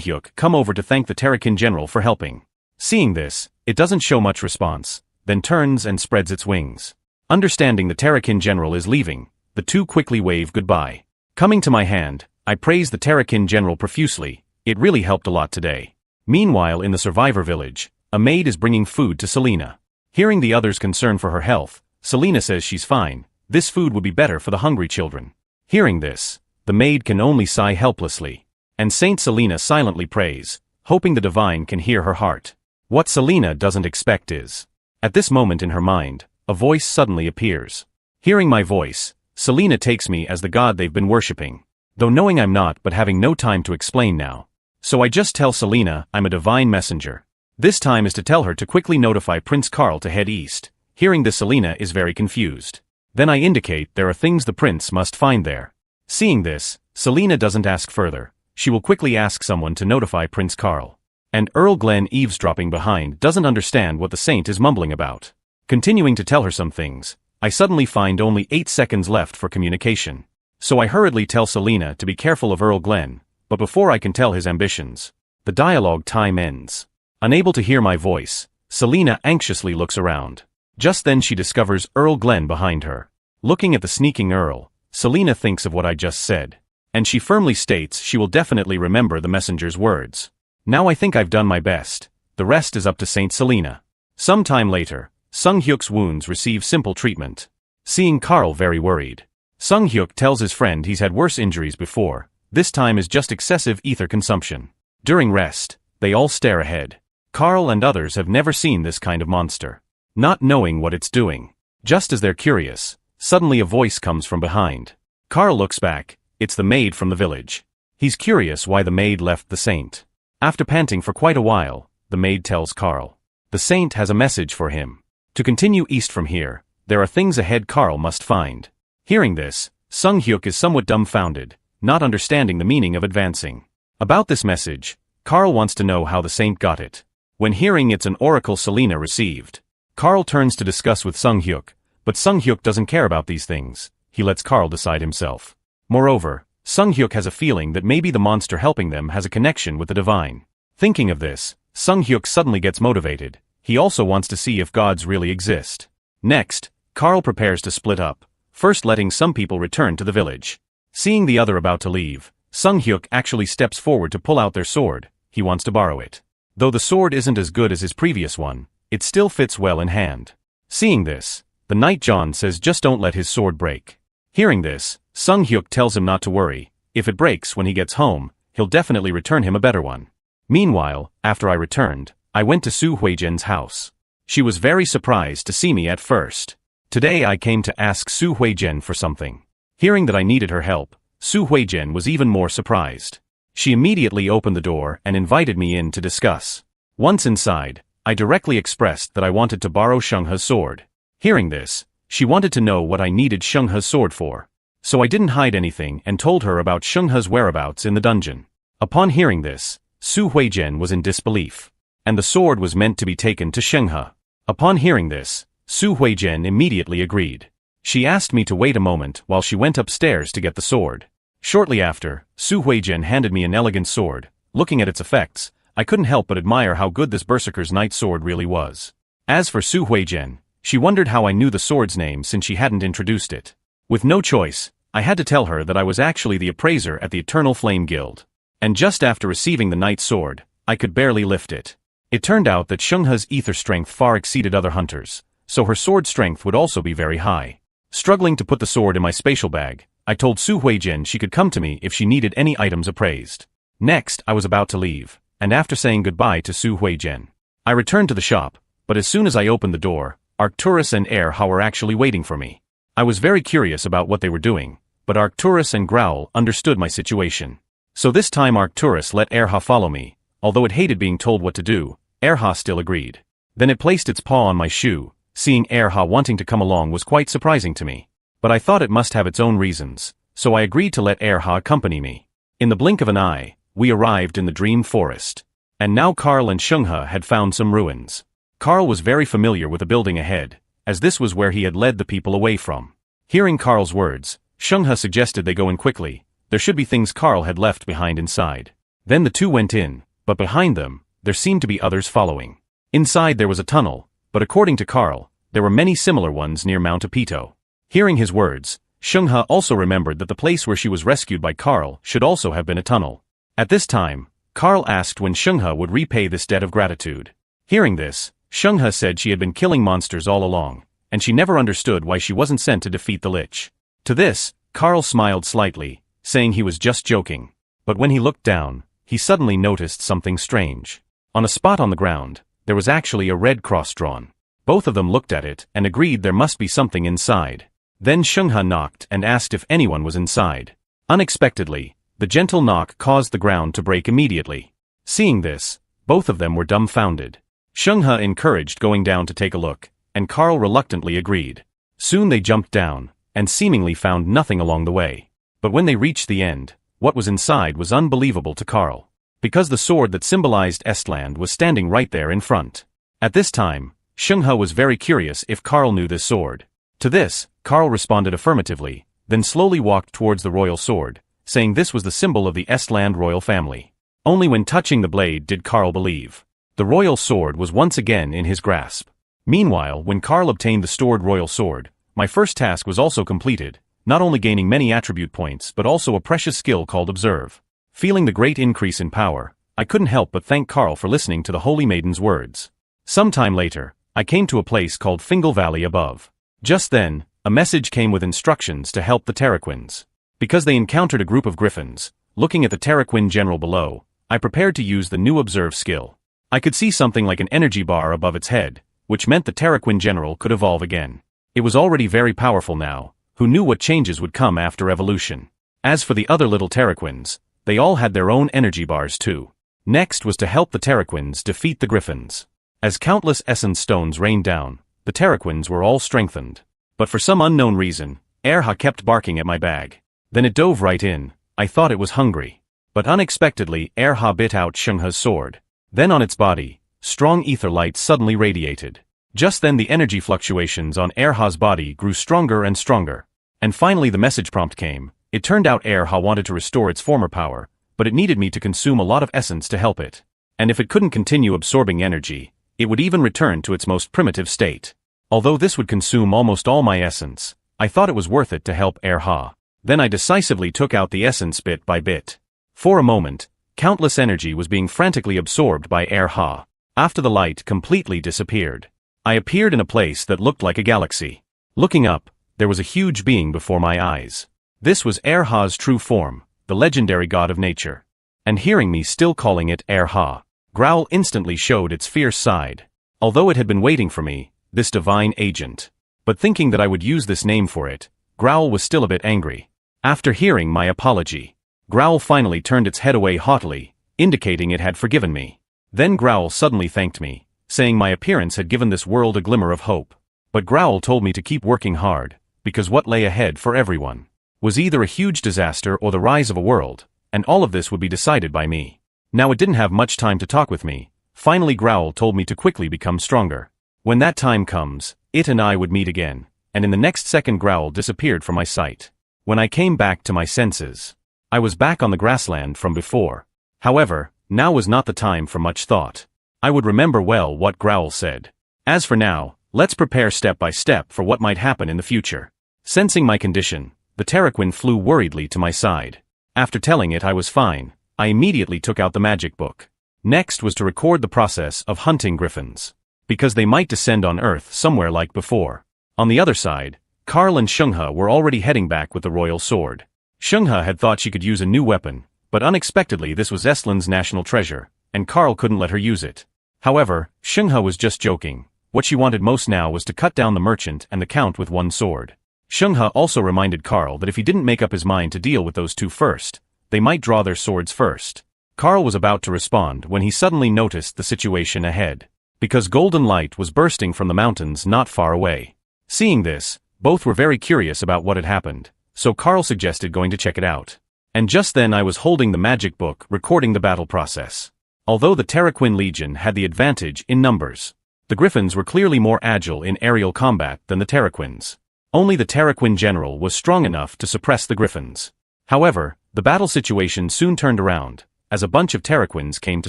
Hyuk come over to thank the Terrakin general for helping. Seeing this, it doesn't show much response, then turns and spreads its wings. Understanding the Terrakin general is leaving, the two quickly wave goodbye. Coming to my hand, I praise the Terrakin general profusely, it really helped a lot today. Meanwhile in the survivor village, a maid is bringing food to Selena. Hearing the others' concern for her health, Selena says she's fine, this food would be better for the hungry children. Hearing this, the maid can only sigh helplessly. And Saint Selena silently prays, hoping the divine can hear her heart. What Selena doesn't expect is, at this moment in her mind, a voice suddenly appears. Hearing my voice, Selena takes me as the god they've been worshipping. Though knowing I'm not but having no time to explain now. So I just tell Selena I'm a divine messenger. This time is to tell her to quickly notify Prince Carl to head east. Hearing this, Selena is very confused. Then I indicate there are things the prince must find there. Seeing this, Selena doesn't ask further. She will quickly ask someone to notify Prince Carl. And Earl Glen, eavesdropping behind, doesn't understand what the saint is mumbling about. Continuing to tell her some things, I suddenly find only 8 seconds left for communication. So I hurriedly tell Selena to be careful of Earl Glen, but before I can tell his ambitions, the dialogue time ends. Unable to hear my voice, Selena anxiously looks around. Just then she discovers Earl Glen behind her. Looking at the sneaking Earl, Selena thinks of what I just said. And she firmly states she will definitely remember the messenger's words. Now I think I've done my best, the rest is up to Saint Selena. Some time later, Sung Hyuk's wounds receive simple treatment. Seeing Carl very worried, Sung Hyuk tells his friend he's had worse injuries before, this time is just excessive ether consumption. During rest, they all stare ahead. Carl and others have never seen this kind of monster. Not knowing what it's doing. Just as they're curious, suddenly a voice comes from behind. Carl looks back, it's the maid from the village. He's curious why the maid left the saint. After panting for quite a while, the maid tells Carl. The saint has a message for him. To continue east from here, there are things ahead Carl must find. Hearing this, Sung Hyuk is somewhat dumbfounded, not understanding the meaning of advancing. About this message, Carl wants to know how the saint got it. When hearing it's an oracle Selena received, Carl turns to discuss with Sung Hyuk, but Sung Hyuk doesn't care about these things, he lets Carl decide himself. Moreover, Sung Hyuk has a feeling that maybe the monster helping them has a connection with the divine. Thinking of this, Sung Hyuk suddenly gets motivated, he also wants to see if gods really exist. Next, Carl prepares to split up, first letting some people return to the village. Seeing the other about to leave, Sung Hyuk actually steps forward to pull out their sword, he wants to borrow it. Though the sword isn't as good as his previous one, it still fits well in hand. Seeing this, the Knight John says just don't let his sword break. Hearing this, Sung Hyuk tells him not to worry, if it breaks when he gets home, he'll definitely return him a better one. Meanwhile, after I returned, I went to Su Huijian's house. She was very surprised to see me at first. Today I came to ask Su Huijian for something. Hearing that I needed her help, Su Huijian was even more surprised. She immediately opened the door and invited me in to discuss. Once inside, I directly expressed that I wanted to borrow Shenghe's sword. Hearing this, she wanted to know what I needed Shenghe's sword for. So I didn't hide anything and told her about Shenghe's whereabouts in the dungeon. Upon hearing this, Su Huijian was in disbelief. And the sword was meant to be taken to Shenghe. Upon hearing this, Su Huijian immediately agreed. She asked me to wait a moment while she went upstairs to get the sword. Shortly after, Su Huijian handed me an elegant sword. Looking at its effects, I couldn't help but admire how good this berserker's knight sword really was. As for Su Huijian, she wondered how I knew the sword's name since she hadn't introduced it. With no choice, I had to tell her that I was actually the appraiser at the Eternal Flame Guild. And just after receiving the knight's sword, I could barely lift it. It turned out that Shenghe's ether strength far exceeded other hunters, so her sword strength would also be very high. Struggling to put the sword in my spatial bag, I told Su Huijian she could come to me if she needed any items appraised. Next, I was about to leave, and after saying goodbye to Su Huijian, I returned to the shop, but as soon as I opened the door, Arcturus and Erha were actually waiting for me. I was very curious about what they were doing, but Arcturus and Growl understood my situation. So this time Arcturus let Erha follow me, although it hated being told what to do, Erha still agreed. Then it placed its paw on my shoe, Seeing Erha wanting to come along was quite surprising to me. But I thought it must have its own reasons, so I agreed to let Erha accompany me. In the blink of an eye, we arrived in the dream forest. And now Karl and Shungha had found some ruins. Karl was very familiar with the building ahead, as this was where he had led the people away from. Hearing Karl's words, Shungha suggested they go in quickly. There should be things Karl had left behind inside. Then the two went in, but behind them, there seemed to be others following. Inside there was a tunnel, but according to Karl, there were many similar ones near Mount Apito. Hearing his words, Shungha also remembered that the place where she was rescued by Karl should also have been a tunnel. At this time, Karl asked when Shungha would repay this debt of gratitude. Hearing this, Shungha said she had been killing monsters all along, and she never understood why she wasn't sent to defeat the Lich. To this, Karl smiled slightly, saying he was just joking. But when he looked down, he suddenly noticed something strange. On a spot on the ground, there was actually a red cross drawn. Both of them looked at it and agreed there must be something inside. Then Shungha knocked and asked if anyone was inside. Unexpectedly, the gentle knock caused the ground to break immediately. Seeing this, both of them were dumbfounded. Shungha encouraged going down to take a look, and Karl reluctantly agreed. Soon they jumped down, and seemingly found nothing along the way. But when they reached the end, what was inside was unbelievable to Karl. Because the sword that symbolized Estland was standing right there in front. At this time, Shungha was very curious if Karl knew this sword. To this, Karl responded affirmatively, then slowly walked towards the royal sword, saying this was the symbol of the Estland royal family. Only when touching the blade did Karl believe. The royal sword was once again in his grasp. Meanwhile, when Karl obtained the stored royal sword, my first task was also completed, not only gaining many attribute points but also a precious skill called Observe. Feeling the great increase in power, I couldn't help but thank Karl for listening to the Holy Maiden's words. Some time later, I came to a place called Fingal Valley above. Just then, a message came with instructions to help the Terraquins. Because they encountered a group of griffins, looking at the Terraquin general below, I prepared to use the new Observe skill. I could see something like an energy bar above its head, which meant the Terraquin general could evolve again. It was already very powerful now. Who knew what changes would come after evolution? As for the other little Terraquins, they all had their own energy bars too. Next was to help the Terraquins defeat the griffins. As countless essence stones rained down, the Terraquins were all strengthened. But for some unknown reason, Erha kept barking at my bag. Then it dove right in. I thought it was hungry. But unexpectedly, Erha bit out Shungha's sword. Then on its body, strong ether light suddenly radiated. Just then the energy fluctuations on Erha's body grew stronger and stronger. And finally the message prompt came. It turned out Erha wanted to restore its former power, but it needed me to consume a lot of essence to help it. And if it couldn't continue absorbing energy, it would even return to its most primitive state. Although this would consume almost all my essence, I thought it was worth it to help Erha. Then I decisively took out the essence bit by bit. For a moment, countless energy was being frantically absorbed by Erha. After the light completely disappeared, I appeared in a place that looked like a galaxy. Looking up, there was a huge being before my eyes. This was Erha's true form, the legendary god of nature. And hearing me still calling it Erha, Growl instantly showed its fierce side. Although it had been waiting for me, this divine agent. But thinking that I would use this name for it, Growl was still a bit angry. After hearing my apology, Growl finally turned its head away haughtily, indicating it had forgiven me. Then Growl suddenly thanked me, saying my appearance had given this world a glimmer of hope. But Growl told me to keep working hard, because what lay ahead for everyone was either a huge disaster or the rise of a world, and all of this would be decided by me. Now it didn't have much time to talk with me. Finally Growl told me to quickly become stronger. When that time comes, it and I would meet again, and in the next second Growl disappeared from my sight. When I came back to my senses, I was back on the grassland from before. However, now was not the time for much thought. I would remember well what Growl said. As for now, let's prepare step by step for what might happen in the future. Sensing my condition, the Terraquin flew worriedly to my side. After telling it I was fine, I immediately took out the magic book. Next was to record the process of hunting griffins, because they might descend on Earth somewhere like before. On the other side, Karl and Shungha were already heading back with the royal sword. Shungha had thought she could use a new weapon, but unexpectedly this was Estland's national treasure, and Karl couldn't let her use it. However, Shungha was just joking. What she wanted most now was to cut down the merchant and the count with one sword. Shungha also reminded Karl that if he didn't make up his mind to deal with those two first, they might draw their swords first. Karl was about to respond when he suddenly noticed the situation ahead. because golden light was bursting from the mountains not far away. Seeing this, both were very curious about what had happened, so Carl suggested going to check it out. And just then I was holding the magic book recording the battle process. Although the Terraquin Legion had the advantage in numbers, the Griffins were clearly more agile in aerial combat than the Terraquins. Only the Terraquin general was strong enough to suppress the Griffins. However, the battle situation soon turned around, as a bunch of Terraquins came to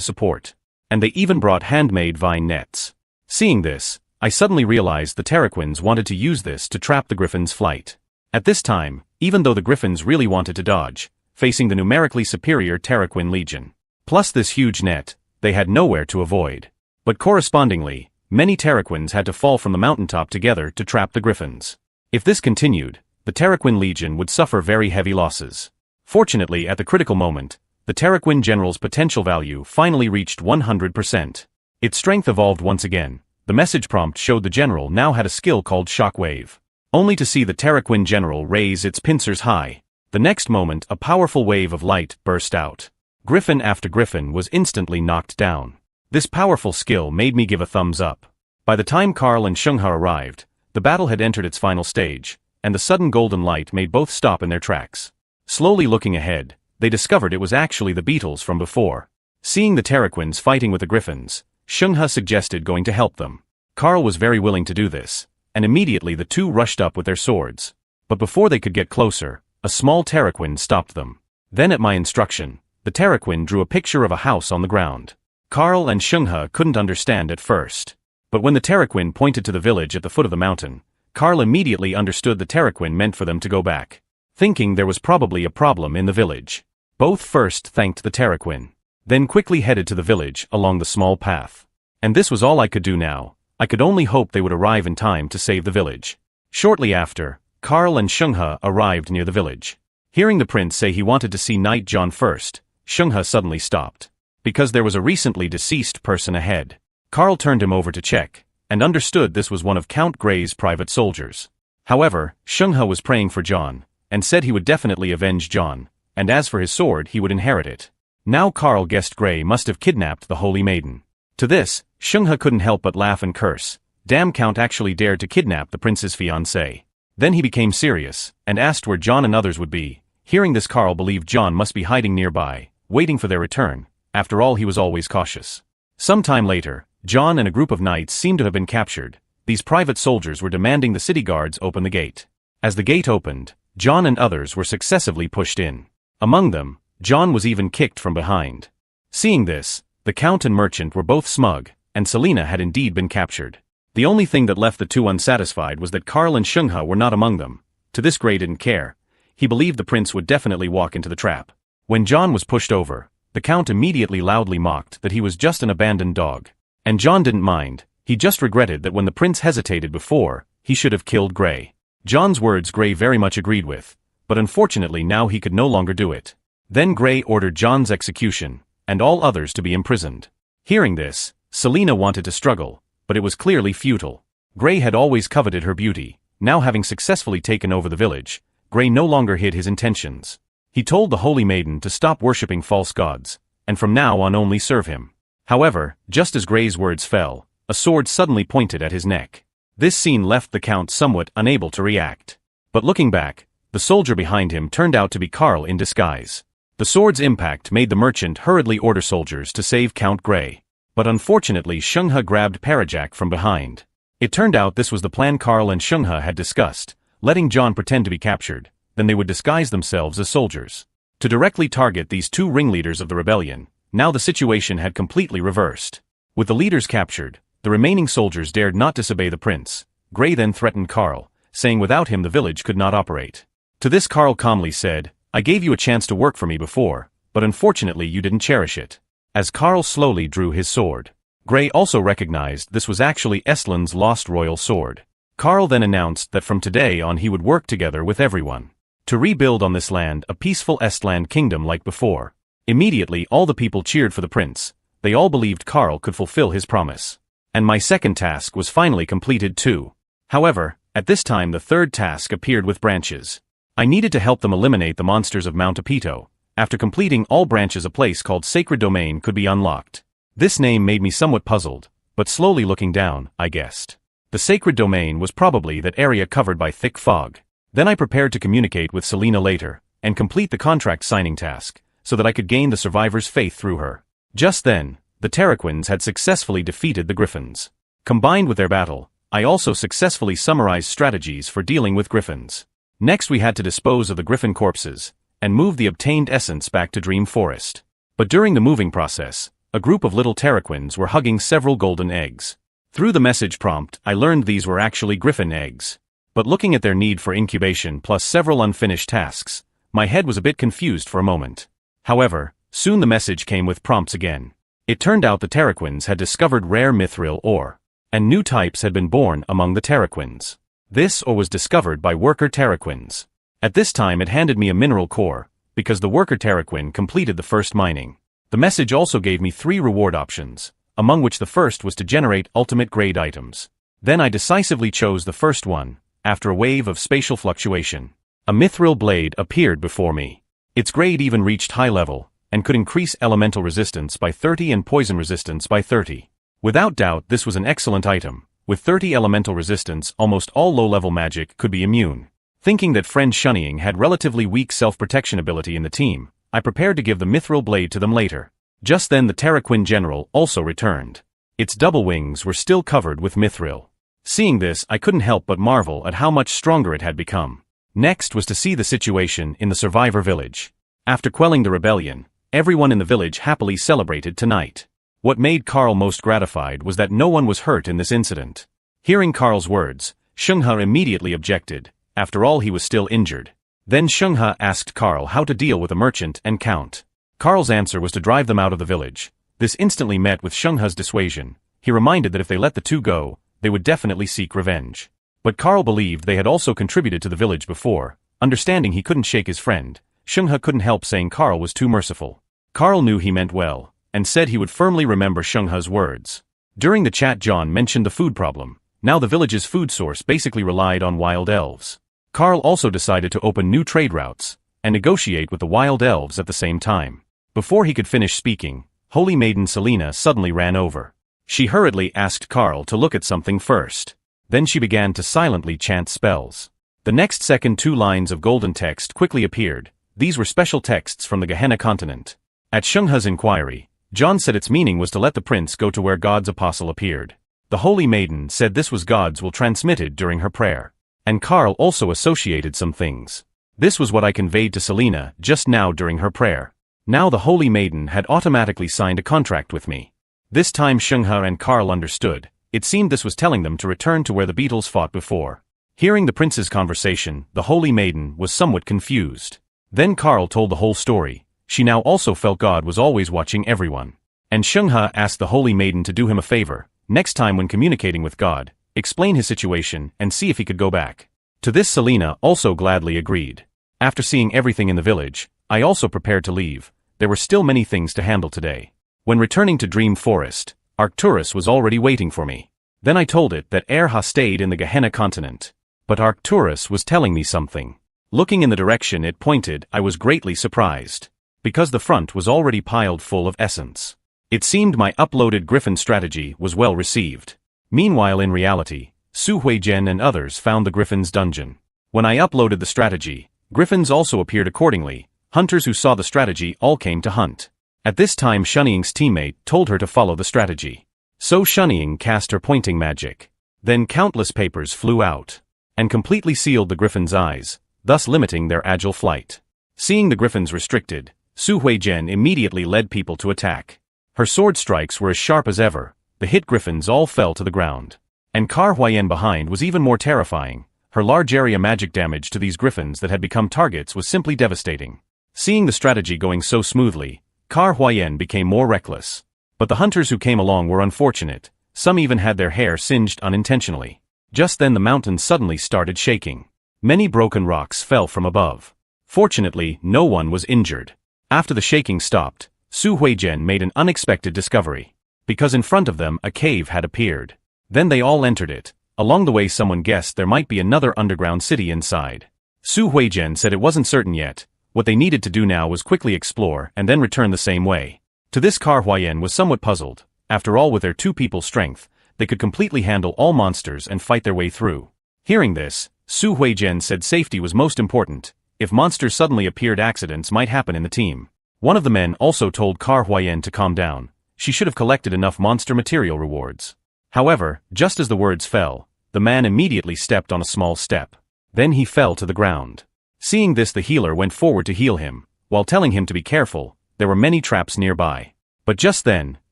support. And they even brought handmade vine nets. Seeing this, I suddenly realized the Terraquins wanted to use this to trap the Griffins' flight. At this time, even though the Griffins really wanted to dodge, facing the numerically superior Terraquin Legion, plus this huge net, they had nowhere to avoid. But correspondingly, many Terraquins had to fall from the mountaintop together to trap the Griffins. If this continued, the Terraquin Legion would suffer very heavy losses. Fortunately, at the critical moment, the Terraquin general's potential value finally reached 100%. Its strength evolved once again. The message prompt showed the general now had a skill called Shockwave. Only to see the Terraquin general raise its pincers high. The next moment, a powerful wave of light burst out. Griffin after Griffin was instantly knocked down. This powerful skill made me give a thumbs up. By the time Carl and Shungha arrived, the battle had entered its final stage, and the sudden golden light made both stop in their tracks. Slowly looking ahead, they discovered it was actually the beetles from before. Seeing the Terraquins fighting with the Griffins, Shungha suggested going to help them. Carl was very willing to do this, and immediately the two rushed up with their swords. But before they could get closer, a small Terraquin stopped them. Then at my instruction, the Terraquin drew a picture of a house on the ground. Carl and Shungha couldn't understand at first. But when the Terraquin pointed to the village at the foot of the mountain, Carl immediately understood the Terraquin meant for them to go back, thinking there was probably a problem in the village. Both first thanked the Terraquin, then quickly headed to the village along the small path. And this was all I could do now. I could only hope they would arrive in time to save the village. Shortly after, Carl and Shungha arrived near the village. Hearing the prince say he wanted to see Knight John first, Shungha suddenly stopped, because there was a recently deceased person ahead. Carl turned him over to check, and understood this was one of Count Grey's private soldiers. However, Shungha was praying for John, and said he would definitely avenge John, and as for his sword he would inherit it. Now Carl guessed Grey must have kidnapped the Holy Maiden. To this, Shungha couldn't help but laugh and curse. Damn, Count actually dared to kidnap the prince's fiancée. Then he became serious, and asked where John and others would be. Hearing this, Carl believed John must be hiding nearby, waiting for their return. After all, he was always cautious. Some time later, John and a group of knights seemed to have been captured. These private soldiers were demanding the city guards open the gate. As the gate opened, John and others were successively pushed in. Among them, John was even kicked from behind. Seeing this, the Count and merchant were both smug, and Selina had indeed been captured. The only thing that left the two unsatisfied was that Carl and Shungha were not among them. To this, Grey didn't care. He believed the prince would definitely walk into the trap. When John was pushed over, the Count immediately loudly mocked that he was just an abandoned dog. And John didn't mind. He just regretted that when the prince hesitated before, he should have killed Grey. John's words Grey very much agreed with, but unfortunately now he could no longer do it. Then Grey ordered John's execution, and all others to be imprisoned. Hearing this, Selina wanted to struggle, but it was clearly futile. Grey had always coveted her beauty. Now having successfully taken over the village, Grey no longer hid his intentions. He told the Holy Maiden to stop worshipping false gods, and from now on only serve him. However, just as Grey's words fell, a sword suddenly pointed at his neck. This scene left the Count somewhat unable to react. But looking back, the soldier behind him turned out to be Carl in disguise. The sword's impact made the merchant hurriedly order soldiers to save Count Grey. But unfortunately, Shungha grabbed Parajak from behind. It turned out this was the plan Carl and Shungha had discussed, letting John pretend to be captured, then they would disguise themselves as soldiers. To directly target these two ringleaders of the rebellion, now the situation had completely reversed. With the leaders captured, the remaining soldiers dared not disobey the prince. Grey then threatened Carl, saying without him the village could not operate. To this, Carl calmly said, "I gave you a chance to work for me before, but unfortunately you didn't cherish it." As Carl slowly drew his sword, Grey also recognized this was actually Estland's lost royal sword. Carl then announced that from today on he would work together with everyone to rebuild on this land a peaceful Estland kingdom like before. Immediately all the people cheered for the prince. They all believed Carl could fulfill his promise. And my second task was finally completed too. However, at this time the third task appeared with branches. I needed to help them eliminate the monsters of Mount Apito. After completing all branches, a place called Sacred Domain could be unlocked. This name made me somewhat puzzled, but slowly looking down, I guessed. The sacred domain was probably that area covered by thick fog. Then I prepared to communicate with Selena later, and complete the contract signing task, so that I could gain the survivors' faith through her. Just then, the Terraquins had successfully defeated the Griffins. Combined with their battle, I also successfully summarized strategies for dealing with Griffins. Next we had to dispose of the Griffin corpses, and move the obtained essence back to Dream Forest. But during the moving process, a group of little Terraquins were hugging several golden eggs. Through the message prompt, I learned these were actually Griffin eggs. But looking at their need for incubation plus several unfinished tasks, my head was a bit confused for a moment. However, soon the message came with prompts again. It turned out the Terraquins had discovered rare mithril ore, and new types had been born among the Terraquins. This ore was discovered by worker Terraquins. At this time it handed me a mineral core, because the worker Terraquin completed the first mining. The message also gave me 3 reward options, among which the first was to generate ultimate grade items. Then I decisively chose the first one, after a wave of spatial fluctuation. A mithril blade appeared before me. Its grade even reached high level, and could increase elemental resistance by 30 and poison resistance by 30. Without doubt this was an excellent item. With 30 elemental resistance, almost all low-level magic could be immune. Thinking that friend Shunnying had relatively weak self-protection ability in the team, I prepared to give the mithril blade to them later. Just then the Terraquin general also returned. Its double wings were still covered with mithril. Seeing this, I couldn't help but marvel at how much stronger it had become. Next was to see the situation in the survivor village. After quelling the rebellion, everyone in the village happily celebrated tonight. What made Carl most gratified was that no one was hurt in this incident. Hearing Carl's words, Shungha immediately objected. After all, he was still injured. Then Shungha asked Carl how to deal with a merchant and count. Carl's answer was to drive them out of the village. This instantly met with Shungha's dissuasion. He reminded that if they let the two go, they would definitely seek revenge. But Carl believed they had also contributed to the village before. Understanding he couldn't shake his friend, Shungha couldn't help saying Carl was too merciful. Carl knew he meant well, and said he would firmly remember Shungha's words. During the chat, John mentioned the food problem. Now the village's food source basically relied on wild elves. Carl also decided to open new trade routes, and negotiate with the wild elves at the same time. Before he could finish speaking, Holy Maiden Selena suddenly ran over. She hurriedly asked Carl to look at something first. Then she began to silently chant spells. The next second 2 lines of golden text quickly appeared. These were special texts from the Gehenna continent. At Shungha's inquiry, John said its meaning was to let the prince go to where God's apostle appeared. The Holy Maiden said this was God's will transmitted during her prayer. And Carl also associated some things. This was what I conveyed to Selena just now during her prayer. Now the Holy Maiden had automatically signed a contract with me. This time Shungha and Carl understood. It seemed this was telling them to return to where the beetles fought before. Hearing the prince's conversation, the Holy Maiden was somewhat confused. Then Carl told the whole story. She now also felt God was always watching everyone. And Shungha asked the Holy Maiden to do him a favor. Next time when communicating with God, explain his situation and see if he could go back. To this Selena also gladly agreed. After seeing everything in the village, I also prepared to leave. There were still many things to handle today. When returning to Dream Forest, Arcturus was already waiting for me. Then I told it that Erha stayed in the Gehenna continent. But Arcturus was telling me something. Looking in the direction it pointed, I was greatly surprised. Because the front was already piled full of essence. It seemed my uploaded Griffin strategy was well received. Meanwhile in reality, Su Huizhen and others found the Griffin's dungeon. When I uploaded the strategy, Griffins also appeared accordingly. Hunters who saw the strategy all came to hunt. At this time Shunying's teammate told her to follow the strategy. So Shunying cast her pointing magic. Then countless papers flew out, and completely sealed the Griffin's eyes, thus limiting their agile flight. Seeing the Griffins restricted, Su Huizhen immediately led people to attack. Her sword strikes were as sharp as ever. The hit Griffins all fell to the ground. And Kar Huayen behind was even more terrifying. Her large area magic damage to these Griffins that had become targets was simply devastating. Seeing the strategy going so smoothly, Kar Huayen became more reckless. But the hunters who came along were unfortunate. Some even had their hair singed unintentionally. Just then the mountain suddenly started shaking. Many broken rocks fell from above. Fortunately, no one was injured. After the shaking stopped, Su Huizhen made an unexpected discovery. Because in front of them a cave had appeared. Then they all entered it. Along the way someone guessed there might be another underground city inside. Su Huizhen said it wasn't certain yet. What they needed to do now was quickly explore and then return the same way. To this Kar Huayen was somewhat puzzled. After all, with their 2 people strength, they could completely handle all monsters and fight their way through. Hearing this, Su Huijian said safety was most important. If monsters suddenly appeared, accidents might happen in the team. One of the men also told Kar Huiyan to calm down. She should have collected enough monster material rewards. However, just as the words fell, the man immediately stepped on a small step. Then he fell to the ground. Seeing this, the healer went forward to heal him, while telling him to be careful. There were many traps nearby. But just then,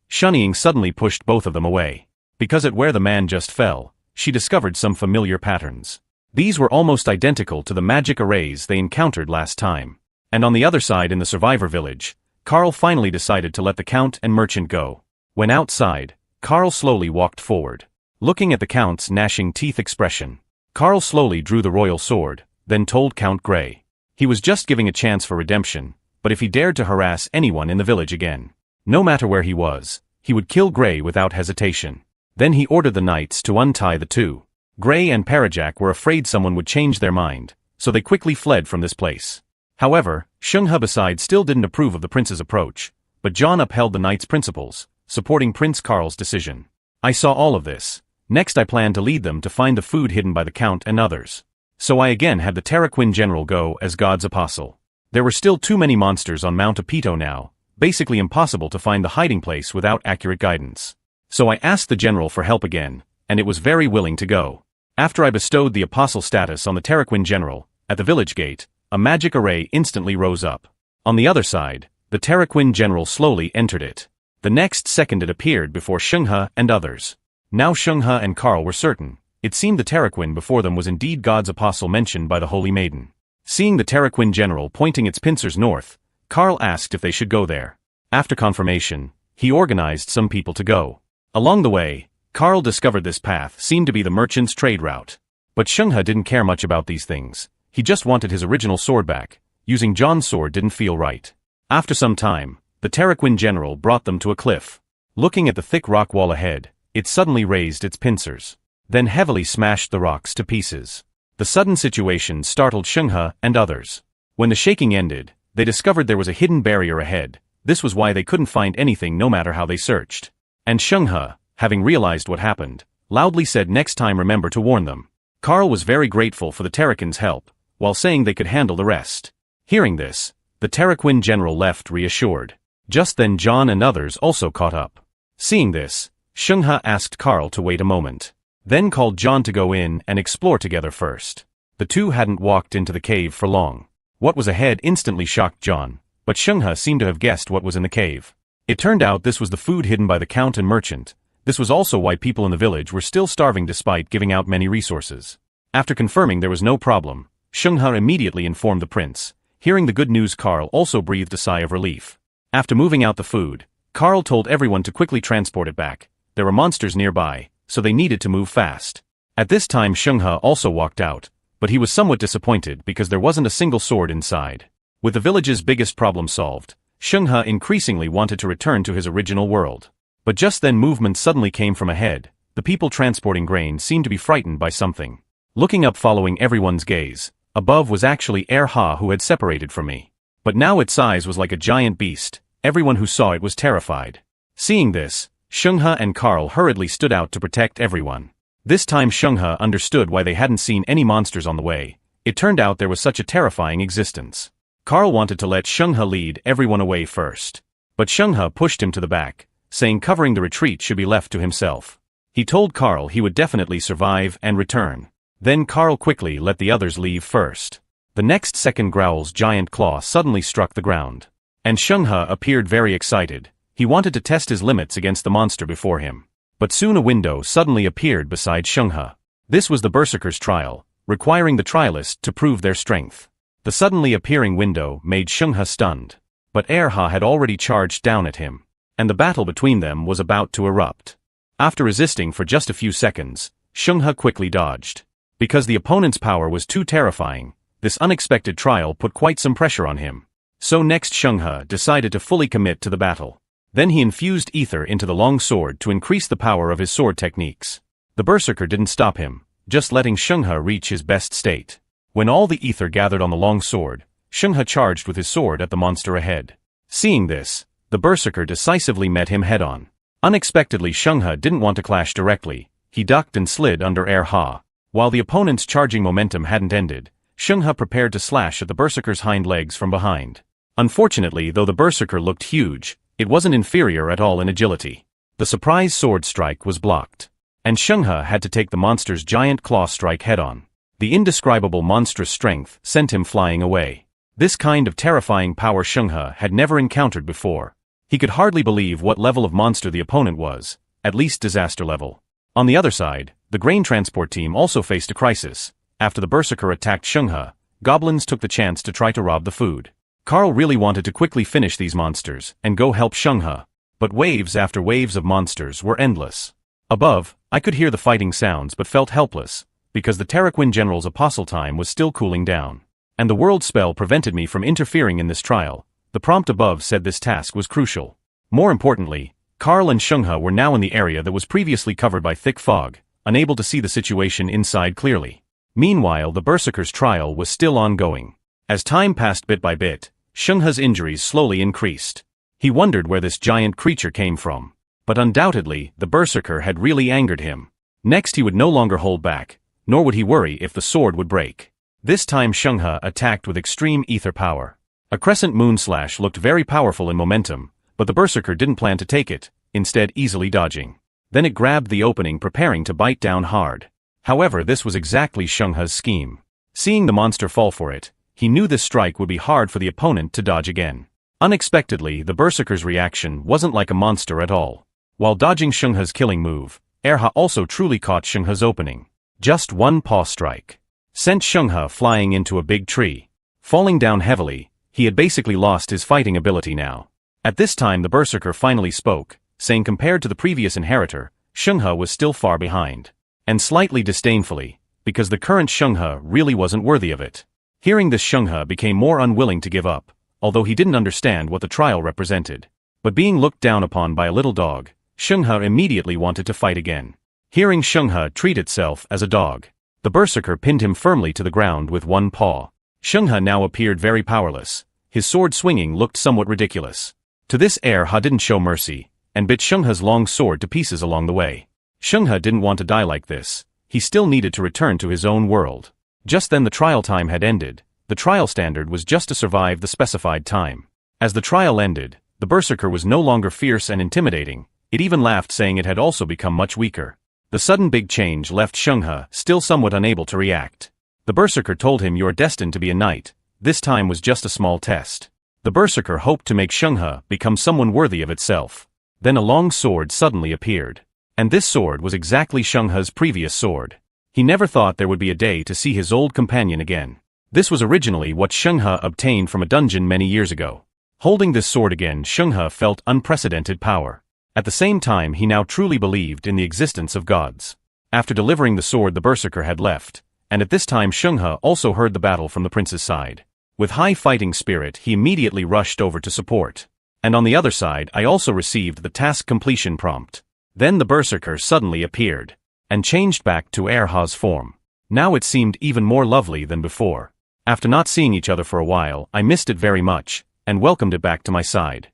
Shunning suddenly pushed both of them away. Because at where the man just fell, she discovered some familiar patterns. These were almost identical to the magic arrays they encountered last time. And on the other side in the survivor village, Carl finally decided to let the Count and merchant go. When outside, Carl slowly walked forward. Looking at the Count's gnashing teeth expression, Carl slowly drew the royal sword, then told Count Grey. He was just giving a chance for redemption, but if he dared to harass anyone in the village again, no matter where he was, he would kill Grey without hesitation. Then he ordered the knights to untie the 2. Grey and Parajak were afraid someone would change their mind, so they quickly fled from this place. However, Shungha beside still didn't approve of the prince's approach, but John upheld the knight's principles, supporting Prince Carl's decision. I saw all of this. Next I planned to lead them to find the food hidden by the Count and others. So I again had the Terraquin general go as God's apostle. There were still too many monsters on Mount Apito now, basically impossible to find the hiding place without accurate guidance. So I asked the general for help again, and it was very willing to go. After I bestowed the apostle status on the Terraquin general, at the village gate, a magic array instantly rose up. On the other side, the Terraquin general slowly entered it. The next second it appeared before Shungha and others. Now Shungha and Carl were certain. It seemed the Terraquin before them was indeed God's apostle mentioned by the Holy Maiden. Seeing the Terraquin general pointing its pincers north, Carl asked if they should go there. After confirmation, he organized some people to go. Along the way, Carl discovered this path seemed to be the merchant's trade route. But Shungha didn't care much about these things. He just wanted his original sword back. Using John's sword didn't feel right. After some time, the Terraquin general brought them to a cliff. Looking at the thick rock wall ahead, it suddenly raised its pincers, then heavily smashed the rocks to pieces. The sudden situation startled Shungha and others. When the shaking ended, they discovered there was a hidden barrier ahead. This was why they couldn't find anything no matter how they searched. And Shungha, having realized what happened, loudly said next time remember to warn them. Carl was very grateful for the Terraquin's help, while saying they could handle the rest. Hearing this, the Terraquin general left reassured. Just then John and others also caught up. Seeing this, Shungha asked Carl to wait a moment, then called John to go in and explore together first. The 2 hadn't walked into the cave for long. What was ahead instantly shocked John, but Shungha seemed to have guessed what was in the cave. It turned out this was the food hidden by the Count and merchant. This was also why people in the village were still starving despite giving out many resources. After confirming there was no problem, Shungha immediately informed the prince. Hearing the good news, Carl also breathed a sigh of relief. After moving out the food, Carl told everyone to quickly transport it back. There were monsters nearby, so they needed to move fast. At this time Shungha also walked out, but he was somewhat disappointed because there wasn't a single sword inside. With the village's biggest problem solved, Shungha increasingly wanted to return to his original world. But just then movement suddenly came from ahead. The people transporting grain seemed to be frightened by something. Looking up following everyone's gaze, above was actually Erha who had separated from me. But now its size was like a giant beast. Everyone who saw it was terrified. Seeing this, Shungha and Carl hurriedly stood out to protect everyone. This time Shungha understood why they hadn't seen any monsters on the way. It turned out there was such a terrifying existence. Carl wanted to let Shungha lead everyone away first. But Shungha pushed him to the back, saying covering the retreat should be left to himself. He told Carl he would definitely survive and return. Then Carl quickly let the others leave first. The next second Growl's giant claw suddenly struck the ground. And Shungha appeared very excited. He wanted to test his limits against the monster before him. But soon a window suddenly appeared beside Shungha. This was the Berserker's trial, requiring the trialists to prove their strength. The suddenly appearing window made Shungha stunned. But Erha had already charged down at him, and the battle between them was about to erupt. After resisting for just a few seconds, Shungha quickly dodged. Because the opponent's power was too terrifying, this unexpected trial put quite some pressure on him. So next Shungha decided to fully commit to the battle. Then he infused ether into the long sword to increase the power of his sword techniques. The Berserker didn't stop him, just letting Shungha reach his best state. When all the ether gathered on the long sword, Shungha charged with his sword at the monster ahead. Seeing this, the Berserker decisively met him head-on. Unexpectedly, Shenghe didn't want to clash directly. He ducked and slid under Erha. While the opponent's charging momentum hadn't ended, Shenghe prepared to slash at the berserker's hind legs from behind. Unfortunately, though the berserker looked huge, it wasn't inferior at all in agility. The surprise sword strike was blocked, and Shenghe had to take the monster's giant claw strike head-on. The indescribable monstrous strength sent him flying away. This kind of terrifying power Shenghe had never encountered before. He could hardly believe what level of monster the opponent was, at least disaster level. On the other side, the grain transport team also faced a crisis. After the berserker attacked Shenghe, goblins took the chance to try to rob the food. Carl really wanted to quickly finish these monsters and go help Shenghe, but waves after waves of monsters were endless. Above, I could hear the fighting sounds but felt helpless, because the Terraquin General's apostle time was still cooling down. And the world spell prevented me from interfering in this trial. The prompt above said this task was crucial. More importantly, Carl and Shenghe were now in the area that was previously covered by thick fog, unable to see the situation inside clearly. Meanwhile, the berserker's trial was still ongoing. As time passed bit by bit, Shenghe's injuries slowly increased. He wondered where this giant creature came from. But undoubtedly, the berserker had really angered him. Next, he would no longer hold back, nor would he worry if the sword would break. This time Shenghe attacked with extreme ether power. A crescent moon slash looked very powerful in momentum, but the berserker didn't plan to take it, instead easily dodging. Then it grabbed the opening, preparing to bite down hard. However, this was exactly Shenghe's scheme. Seeing the monster fall for it, he knew this strike would be hard for the opponent to dodge again. Unexpectedly, the berserker's reaction wasn't like a monster at all. While dodging Shenghe's killing move, Erha also truly caught Shenghe's opening. Just one paw strike sent Shenghe flying into a big tree. Falling down heavily, he had basically lost his fighting ability now. At this time the berserker finally spoke, saying compared to the previous inheritor, Shenghe was still far behind. And slightly disdainfully, because the current Shenghe really wasn't worthy of it. Hearing this, Shenghe became more unwilling to give up, although he didn't understand what the trial represented. But being looked down upon by a little dog, Shenghe immediately wanted to fight again. Hearing Shenghe treat itself as a dog, the berserker pinned him firmly to the ground with one paw. Shenghe now appeared very powerless. His sword swinging looked somewhat ridiculous. To this, Erha didn't show mercy, and bit Shenghe's long sword to pieces along the way. Shenghe didn't want to die like this. He still needed to return to his own world. Just then the trial time had ended. The trial standard was just to survive the specified time. As the trial ended, the berserker was no longer fierce and intimidating. It even laughed, saying it had also become much weaker. The sudden big change left Shenghe still somewhat unable to react. The berserker told him, "You are destined to be a knight. This time was just a small test." The berserker hoped to make Shenghe become someone worthy of itself. Then a long sword suddenly appeared. And this sword was exactly Shenghe's previous sword. He never thought there would be a day to see his old companion again. This was originally what Shenghe obtained from a dungeon many years ago. Holding this sword again, Shenghe felt unprecedented power. At the same time, he now truly believed in the existence of gods. After delivering the sword, the berserker had left, and at this time Shenghe also heard the battle from the prince's side. With high fighting spirit, he immediately rushed over to support. And on the other side, I also received the task completion prompt. Then the berserker suddenly appeared, and changed back to Erha's form. Now it seemed even more lovely than before. After not seeing each other for a while, I missed it very much, and welcomed it back to my side.